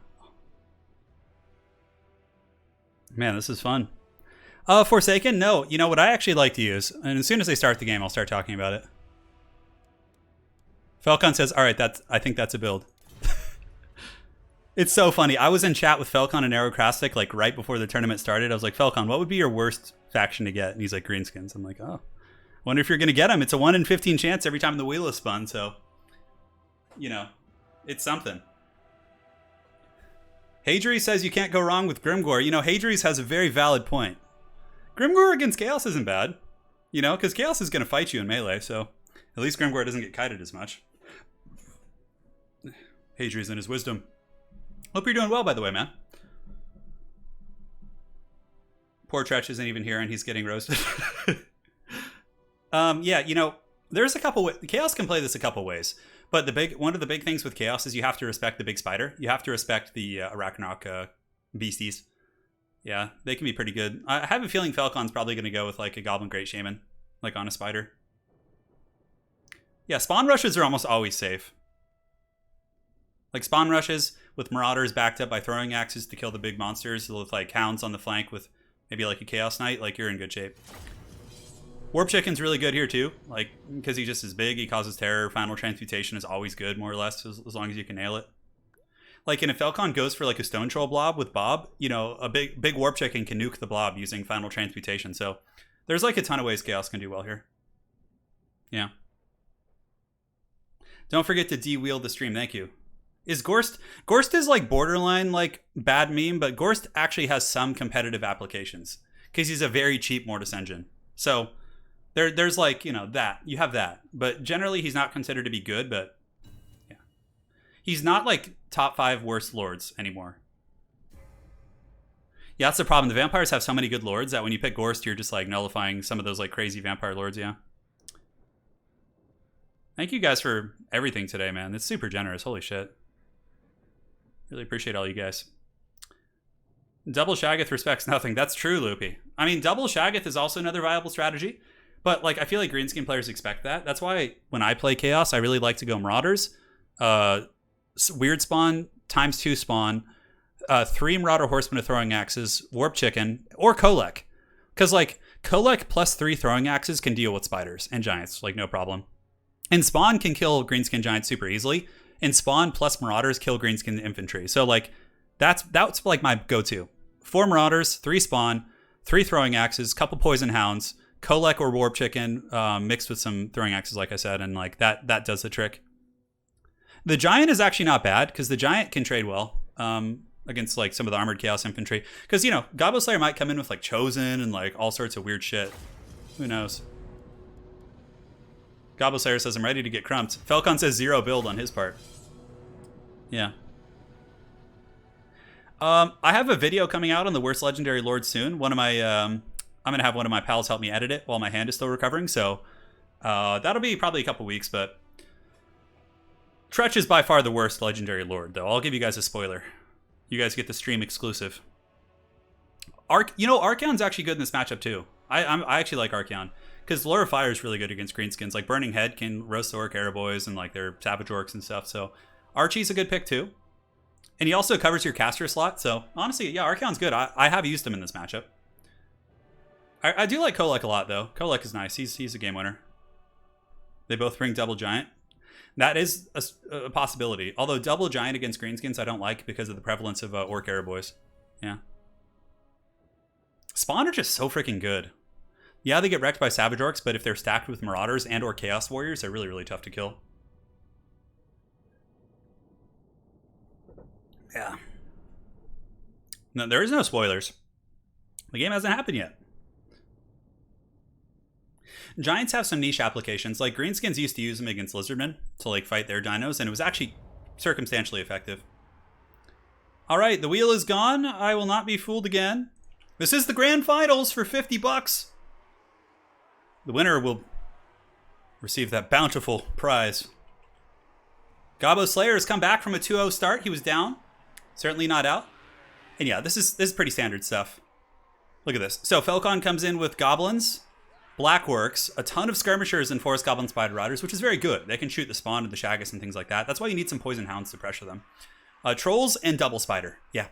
Man, this is fun. Forsaken? No. You know what I actually like to use, and as soon as I start the game, I'll start talking about it. Falcon says, all right, I think that's a build. It's so funny. I was in chat with Falcon and Aerocrastic like right before the tournament started. I was like, Falcon, what would be your worst faction to get? And he's like, greenskins. I'm like, oh, wonder if you're going to get him. It's a 1 in 15 chance every time the wheel is spun. So, you know, it's something. Hadries says you can't go wrong with Grimgor. You know, Hadries has a very valid point. Grimgor against Chaos isn't bad, you know, because Chaos is going to fight you in melee. So at least Grimgor doesn't get kited as much. Hadries and his wisdom. Hope you're doing well, by the way, man. Poor Tretch isn't even here, and he's getting roasted. Yeah, you know, there's a couple. Chaos can play this a couple ways, but one of the big things with Chaos is you have to respect the big spider. You have to respect the Arachnarok beasties. Yeah, they can be pretty good. I have a feeling Falcon's probably going to go with like a Goblin Great Shaman, like on a spider. Yeah, spawn rushes are almost always safe. Like spawn rushes with Marauders backed up by throwing axes to kill the big monsters with like hounds on the flank with maybe like a Chaos Knight, like you're in good shape. Warp Chicken's really good here too, like because he just is big, he causes terror. Final Transmutation is always good, more or less, as long as you can nail it. Like, and if Falcon goes for like a Stone Troll blob with Bob, you know, a big Warp Chicken can nuke the blob using Final Transmutation. So there's like a ton of ways Chaos can do well here. Yeah. Don't forget to de-wheel the stream. Thank you. Is Gorst is like borderline like bad meme, but Gorst actually has some competitive applications because he's a very cheap Mortis engine. So there's like, you know, that you have that, but generally he's not considered to be good. But yeah, he's not like top 5 worst lords anymore. Yeah, that's the problem. The vampires have so many good lords that when you pick Gorst, you're just like nullifying some of those like crazy vampire lords. Yeah. Thank you guys for everything today, man. It's super generous. Holy shit. Really appreciate all you guys. Double Shaggoth respects nothing. That's true, Loopy. I mean, double Shaggoth is also another viable strategy, but like I feel like greenskin players expect that. That's why when I play Chaos, I really like to go Marauders, Weird Spawn, ×2 spawn, 3 Marauder Horsemen with throwing axes, Warp Chicken, or Kolek. Because like Kolek plus 3 throwing axes can deal with spiders and giants, like no problem. And Spawn can kill Greenskin Giants super easily. And Spawn plus Marauders kill Greenskin Infantry. So like that's like my go-to. 4 Marauders, 3 Spawn, 3 Throwing Axes, couple Poison Hounds, Kolek or Warp Chicken mixed with some Throwing Axes, like I said, and like that does the trick. The Giant is actually not bad because the Giant can trade well against like some of the Armored Chaos Infantry. Because, you know, Gobbo Slayer might come in with like Chosen and like all sorts of weird shit. Who knows? Gobbo Slayer says, I'm ready to get crumped. Falcon says 0 build on his part. Yeah. I have a video coming out on the worst Legendary Lord soon. One of my, I'm going to have one of my pals help me edit it while my hand is still recovering. So that'll be probably a couple weeks, but Tretch is by far the worst Legendary Lord, though. I'll give you guys a spoiler. You guys get the stream exclusive. Archeon's actually good in this matchup, too. I actually like Archeon. Because Lure of Fire is really good against Greenskins. Like, Burning Head can roast the Orc Arrow Boys and, like, their Savage Orcs and stuff. So, Archie's a good pick, too. And he also covers your caster slot. So, honestly, yeah, Archeon's good. I have used him in this matchup. I do like Kolek a lot, though. Kolek is nice. He's a game winner. They both bring Double Giant. That is a possibility. Although Double Giant against Greenskins I don't like because of the prevalence of Orc Arrow Boys. Yeah. Spawn are just so freaking good. Yeah, they get wrecked by Savage Orcs, but if they're stacked with Marauders and or Chaos Warriors, they're really, really tough to kill. Yeah. No, there is no spoilers. The game hasn't happened yet. Giants have some niche applications. Like, Greenskins used to use them against Lizardmen to, like, fight their dinos, and it was actually circumstantially effective. Alright, the wheel is gone. I will not be fooled again. This is the grand finals for $50. The winner will receive that bountiful prize. Gobbo Slayer has come back from a 2-0 start. He was down. Certainly not out. And yeah, this is pretty standard stuff. Look at this. So Falcon comes in with Goblins, Blackworks, a ton of Skirmishers and Forest Goblin Spider Riders, which is very good. They can shoot the Spawn and the Shaggus and things like that. That's why you need some Poison Hounds to pressure them. Trolls and Double Spider. Yeah.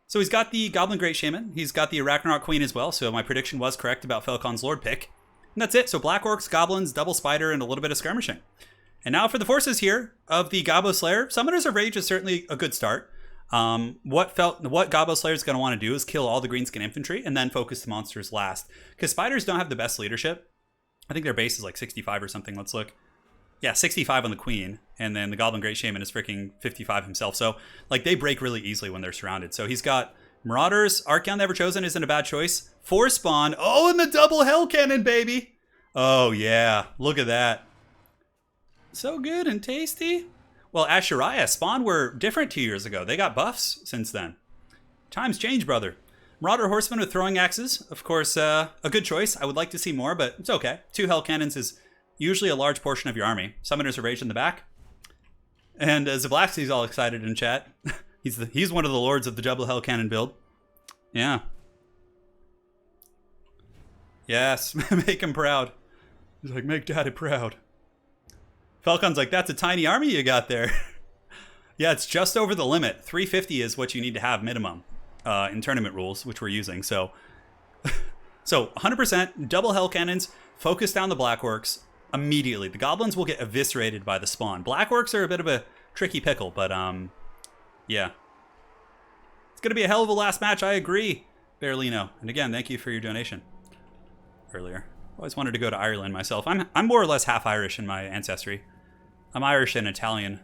So he's got the Goblin Great Shaman. He's got the Arachnarok Queen as well. So my prediction was correct about Falcon's Lord pick. And that's it. So Black Orcs, Goblins, Double Spider, and a little bit of skirmishing. And now for the forces here of the Gobbo Slayer. Summoners of Rage is certainly a good start. What Gobbo Slayer is going to want to do is kill all the Greenskin Infantry and then focus the monsters last. Because Spiders don't have the best leadership. I think their base is like 65 or something. Let's look. Yeah, 65 on the Queen. And then the Goblin Great Shaman is freaking 55 himself. So, like, they break really easily when they're surrounded. So he's got Marauders. Archeon the Ever-Chosen isn't a bad choice. 4 Spawn. Oh, and the double Hell Cannon, baby. Oh, yeah. Look at that. So good and tasty. Well, Ashariah, Spawn were different 2 years ago. They got buffs since then. Times change, brother. Marauder Horsemen with Throwing Axes. Of course, a good choice. I would like to see more, but it's okay. 2 Hell Cannons is usually a large portion of your army. Summoners of Rage in the back. And Zablaxi's all excited in chat. He's one of the lords of the double Hell Cannon build. Yeah. Yes, make him proud. He's like, make Daddy proud. Falcon's like, that's a tiny army you got there. Yeah, it's just over the limit. 350 is what you need to have minimum in tournament rules, which we're using. So 100% double Hell Cannons, focus down the Blackworks immediately. The Goblins will get eviscerated by the Spawn. Blackworks are a bit of a tricky pickle, but yeah. It's going to be a hell of a last match, I agree, Berlino. And again, thank you for your donation earlier. I always wanted to go to Ireland myself. I'm more or less half Irish in my ancestry. I'm Irish and Italian.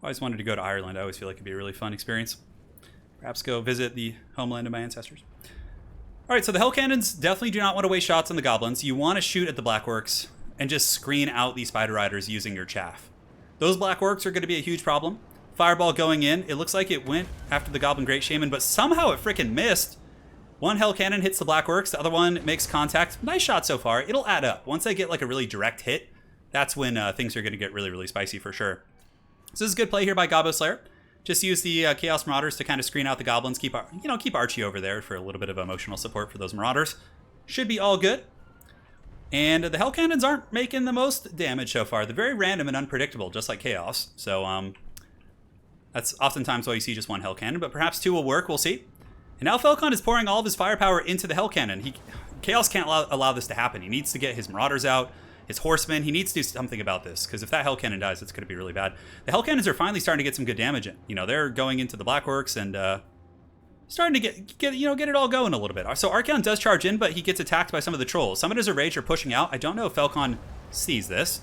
I always wanted to go to Ireland. I always feel like it'd be a really fun experience. Perhaps go visit the homeland of my ancestors. All right, so the Hell Cannons definitely do not want to waste shots on the Goblins. You want to shoot at the Blackworks and just screen out these Spider Riders using your chaff. Those Blackworks are going to be a huge problem. Fireball going in. It looks like it went after the Goblin Great Shaman, but somehow it freaking missed. One Hell Cannon hits the Blackworks, the other one makes contact. Nice shot so far. It'll add up. Once they get like a really direct hit, that's when things are going to get really, really spicy for sure. So this is a good play here by Gobbo Slayer. Just use the Chaos Marauders to kind of screen out the Goblins. Keep Archie over there for a little bit of emotional support for those Marauders. Should be all good. And the Hell Cannons aren't making the most damage so far. They're very random and unpredictable, just like Chaos. So that's oftentimes why you see just one Hell Cannon, but perhaps 2 will work. We'll see. And now Falcon is pouring all of his firepower into the Hell Cannon. Chaos can't allow this to happen. He needs to get his Marauders out, his horsemen. He needs to do something about this, because if that Hell Cannon dies, it's going to be really bad. The Hell Cannons are finally starting to get some good damage in. You know, they're going into the Blackworks and starting to get it all going a little bit. So Archaon does charge in, but he gets attacked by some of the trolls. Summoners of Rage are pushing out. I don't know if Falcon sees this.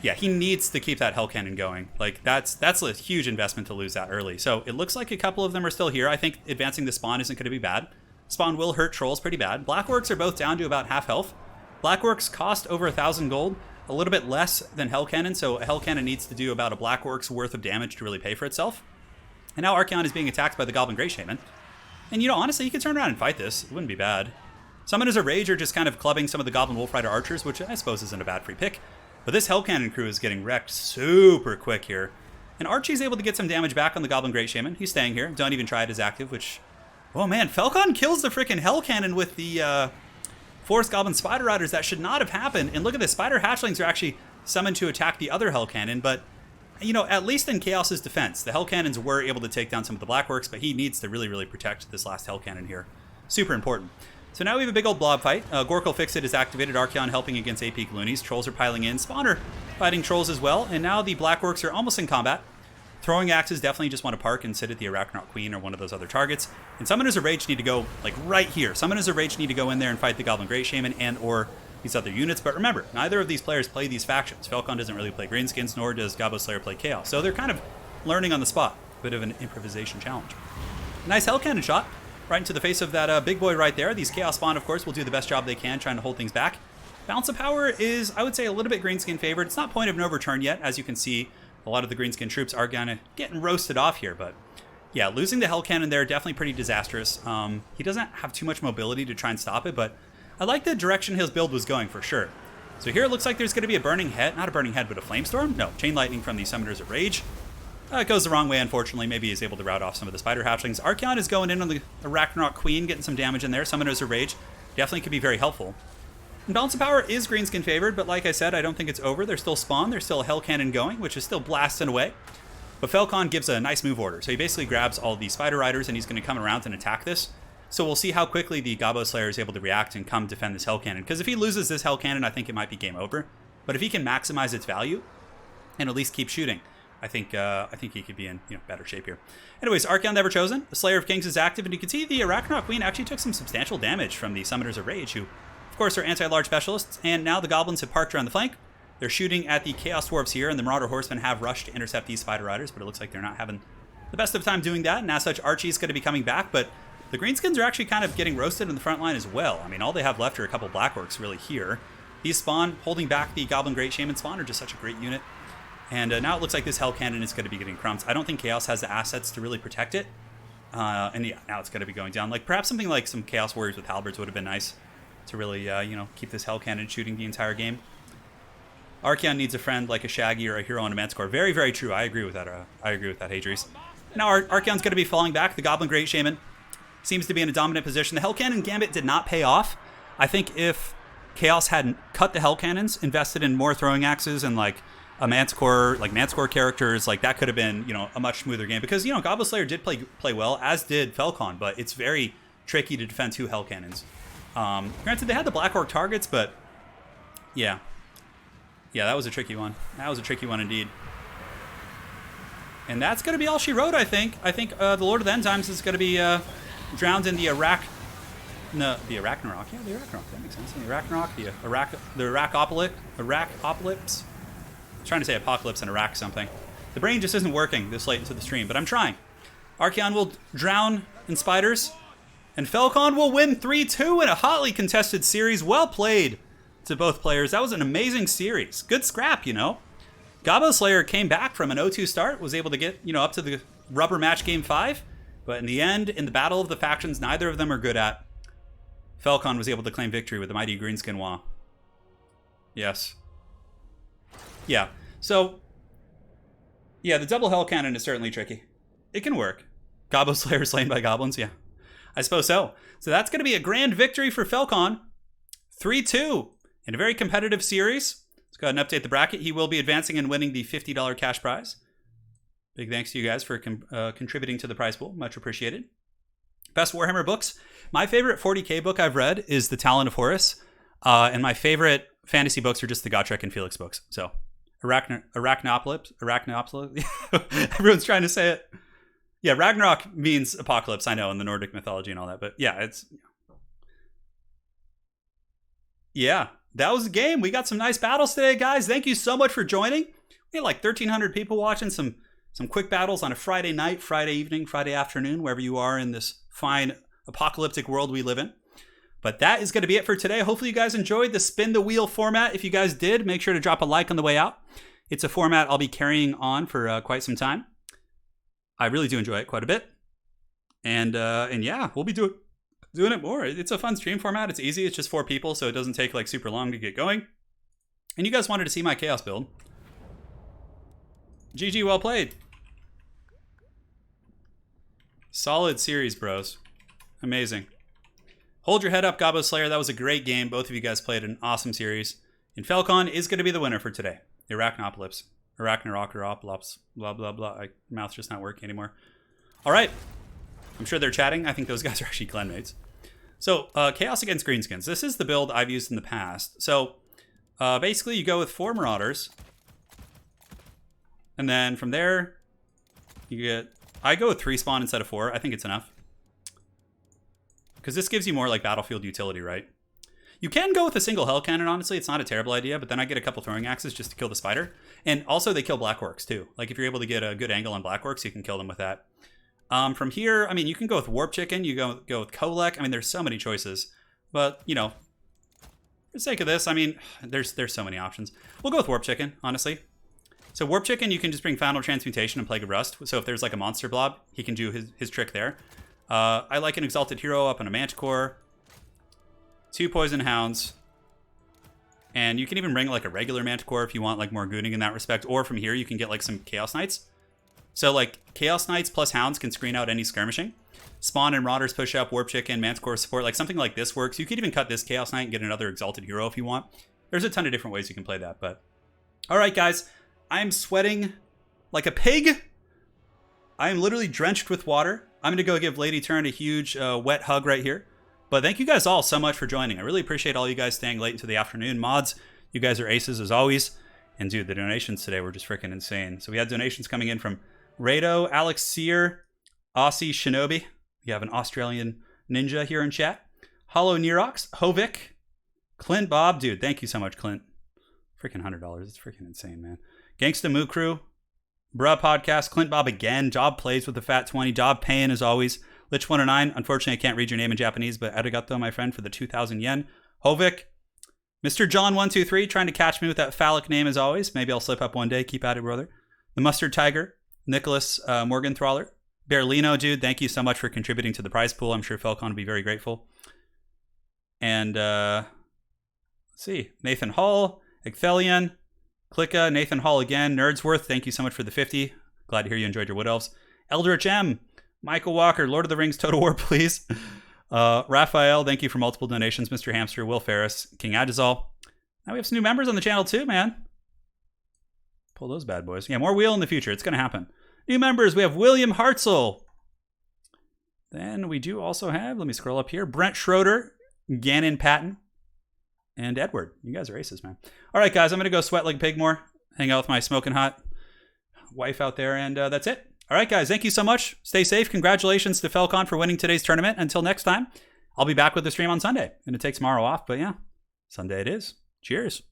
Yeah, he needs to keep that Hell Cannon going. Like, that's a huge investment to lose that early. So it looks like a couple of them are still here. I think advancing the spawn isn't going to be bad. Spawn will hurt trolls pretty bad. Blackworks are both down to about half health. Blackworks cost over 1,000 gold, a little bit less than Hell Cannon, so a Hell Cannon needs to do about a Blackworks worth of damage to really pay for itself. And now Archaon is being attacked by the Goblin Great Shaman. And, you know, honestly, you could turn around and fight this. It wouldn't be bad. Summoners of Rage are just kind of clubbing some of the Goblin Wolf Rider archers, which I suppose isn't a bad free pick. But this Hell Cannon crew is getting wrecked super quick here. And Archie's able to get some damage back on the Goblin Great Shaman. He's staying here. Don't even try it as active, which... Oh man, Falcon kills the freaking Hell Cannon with the Forest Goblin Spider Riders. That should not have happened. And look at this, Spider Hatchlings are actually summoned to attack the other Hell Cannon. But, you know, at least in Chaos's defense, the Hell Cannons were able to take down some of the Blackworks, but he needs to really, really protect this last Hell Cannon here. Super important. So now we have a big old blob fight. Gorkle Fix-It is activated, Archaon helping against AP Gloonies. Trolls are piling in. Spawner fighting trolls as well. And now the Blackworks are almost in combat. Throwing Axes definitely just want to park and sit at the Arachnoid Queen or one of those other targets. And Summoners of Rage need to go, like, right here. Summoners of Rage need to go in there and fight the Goblin Great Shaman and or these other units. But remember, neither of these players play these factions. Falcon doesn't really play Greenskins, nor does Gabo Slayer play Chaos. So they're kind of learning on the spot. A bit of an improvisation challenge. Nice Hell Cannon shot right into the face of that big boy right there. These Chaos Spawn, of course, will do the best job they can trying to hold things back. Balance of Power is, I would say, a little bit Greenskin favored. It's not point of no return yet. As you can see, a lot of the Greenskin troops are getting roasted off here. But yeah, losing the Hell Cannon there, definitely pretty disastrous. He doesn't have too much mobility to try and stop it, but I like the direction his build was going for sure. So here it looks like there's going to be a Burning Head. Not a Burning Head, but a Flamestorm. No, Chain Lightning from the Summoners of Rage. It goes the wrong way, unfortunately. Maybe he's able to rout off some of the Spider Hatchlings. Archaon is going in on the Arachnoid Queen, getting some damage in there. Summoners of Rage definitely could be very helpful. And Balance of Power is Greenskin favored, but like I said, I don't think it's over. There's still Spawn. There's still a Hell Cannon going, which is still blasting away. But Falcon gives a nice move order. So he basically grabs all the Spider Riders, and he's going to come around and attack this. So we'll see how quickly the Gabo Slayer is able to react and come defend this Hell Cannon. Because if he loses this Hell Cannon, I think it might be game over. But if he can maximize its value and at least keep shooting, I think he could be in better shape here. Anyways, Archaon Never Chosen. The Slayer of Kings is active, and you can see the Arachnoid Queen actually took some substantial damage from the Summoners of Rage, who, of course, are anti-large specialists. And now the Goblins have parked around the flank. They're shooting at the Chaos Dwarves here, and the Marauder Horsemen have rushed to intercept these Spider Riders, but it looks like they're not having the best of time doing that. And as such, Archie's going to be coming back, but the Greenskins are actually kind of getting roasted in the front line as well. I mean, all they have left are a couple Blackworks really here. These Spawn holding back the Goblin Great Shaman Spawn are just such a great unit. And now it looks like this Hell Cannon is going to be getting crumbs. I don't think Chaos has the assets to really protect it. And yeah, now it's going to be going down. Like perhaps something like some Chaos Warriors with halberds would have been nice to really, keep this Hell Cannon shooting the entire game. Archaon needs a friend like a Shaggy or a hero on a Manticore. Very, very true. I agree with that. Hadries. Now Archaon's going to be falling back. The Goblin Great Shaman seems to be in a dominant position. The Hell Cannon Gambit did not pay off. I think if Chaos hadn't cut the Hell Cannons, invested in more throwing axes and like a Manticore, like Manticore characters, like that could have been, a much smoother game. Because, Gobbo Slayer did play well, as did Falcon, but it's very tricky to defend two Hell Cannons. Granted, they had the Black Orc targets, but yeah. Yeah, that was a tricky one. That was a tricky one indeed. And that's going to be all she wrote, I think. I think the Lord of the End Times is going to be drowned in the the Arachnorok. Yeah, the Arachnorok. That makes sense. The Arachnorok, the Arachopolyps. Trying to say apocalypse and Iraq something. The brain just isn't working this late into the stream, but I'm trying. Archaon will drown in spiders, and Falcon will win 3-2 in a hotly contested series. Well played to both players. That was an amazing series. Good scrap, Gabo Slayer came back from an 0-2 start, was able to get, up to the rubber match game 5, but in the end, in the battle of the factions neither of them are good at, Falcon was able to claim victory with the mighty Greenskin Wah. Yes. Yeah, so, yeah, the double Hell Cannon is certainly tricky. It can work. Gabo Slayer slain by goblins, yeah. I suppose so. So that's going to be a grand victory for Falcon. 3-2 in a very competitive series. Let's go ahead and update the bracket. He will be advancing and winning the $50 cash prize. Big thanks to you guys for contributing to the prize pool. Much appreciated. Best Warhammer books. My favorite 40K book I've read is The Talon of Horus. And my favorite fantasy books are just the Gotrek and Felix books. So Arachnopolis. Everyone's trying to say it. Yeah, Ragnarok means apocalypse, I know, in the Nordic mythology and all that. But yeah, yeah, that was the game. We got some nice battles today, guys. Thank you so much for joining. We had like 1,300 people watching some quick battles on a Friday night, Friday evening, Friday afternoon, wherever you are in this fine apocalyptic world we live in. But that is going to be it for today. Hopefully you guys enjoyed the spin the wheel format. If you guys did, make sure to drop a like on the way out. It's a format I'll be carrying on for quite some time. I really do enjoy it quite a bit. And yeah, we'll be doing it more. It's a fun stream format. It's easy. It's just 4 people, so it doesn't take like super long to get going. And you guys wanted to see my chaos build. GG, well played. Solid series, bros. Amazing. Hold your head up, Gobbo Slayer. That was a great game. Both of you guys played an awesome series. And Falcon is going to be the winner for today. The Arachnopolis. Arachnarockropolis. Blah, blah, blah. My mouth's just not working anymore. All right. I'm sure they're chatting. I think those guys are actually clanmates. So, Chaos against Greenskins. This is the build I've used in the past. So, basically, you go with 4 Marauders. And then from there, you get... I go with 3 spawn instead of 4. I think it's enough. Because this gives you more like battlefield utility, right? You can go with a single Hell Cannon, honestly. It's not a terrible idea, but then I get a couple throwing axes just to kill the spider. And also they kill Black Orcs too. Like if you're able to get a good angle on Black Orcs, you can kill them with that. From here, I mean, you can go with Warp Chicken. You go with Kolek. I mean, there's so many choices. But, you know, for the sake of this, I mean, there's so many options. We'll go with Warp Chicken, honestly. So Warp Chicken, you can just bring Foundal Transmutation and Plague of Rust. So if there's like a monster blob, he can do his trick there. I like an Exalted Hero up on a Manticore. 2 Poison Hounds. And you can even bring like a regular Manticore if you want like more gooning in that respect. Or from here, you can get like some Chaos Knights. So like Chaos Knights plus Hounds can screen out any skirmishing. Spawn and Marauders push up, Warp Chicken, Manticore support. Like something like this works. You could even cut this Chaos Knight and get another Exalted Hero if you want. There's a ton of different ways you can play that. But all right, guys. I'm sweating like a pig. I am literally drenched with water. I'm going to go give Lady Turn a huge wet hug right here. But thank you guys all so much for joining. I really appreciate all you guys staying late into the afternoon. Mods, you guys are aces as always. And dude, the donations today were just freaking insane. So we had donations coming in from Rado, Alex Sear, Aussie Shinobi. You have an Australian ninja here in chat. Hollow Nerox, Hovik, Clint Bob. Dude, thank you so much, Clint. Freaking $100. It's freaking insane, man. Gangsta Moo Crew. Bruh Podcast, Clint Bob again. Job plays with the Fat 20. Job paying as always. Lich 109. Unfortunately, I can't read your name in Japanese, but arigato, my friend, for the 2,000 yen. Hovik. Mr. John 123 trying to catch me with that phallic name as always. Maybe I'll slip up one day. Keep at it, brother. The Mustard Tiger. Nicholas Morgenthaler. Berlino, dude. Thank you so much for contributing to the prize pool. I'm sure Falcon will be very grateful. And let's see. Nathan Hall. Ecthelion. Clicka, Nathan Hall again, Nerdsworth, thank you so much for the 50. Glad to hear you enjoyed your Wood Elves. Eldritch M, Michael Walker, Lord of the Rings Total War, please. Raphael, thank you for multiple donations. Mr. Hamster, Will Ferris, King Adizal. Now we have some new members on the channel too, man. Pull those bad boys. Yeah, more wheel in the future. It's going to happen. New members, we have William Hartzell. Then we do also have, let me scroll up here, Brent Schroeder, Gannon Patton. And Edward. You guys are aces, man. All right, guys. I'm going to go sweat like a pig more. Hang out with my smoking hot wife out there. And that's it. All right, guys. Thank you so much. Stay safe. Congratulations to Falcon for winning today's tournament. Until next time, I'll be back with the stream on Sunday. I'm going to take tomorrow off. But yeah, Sunday it is. Cheers.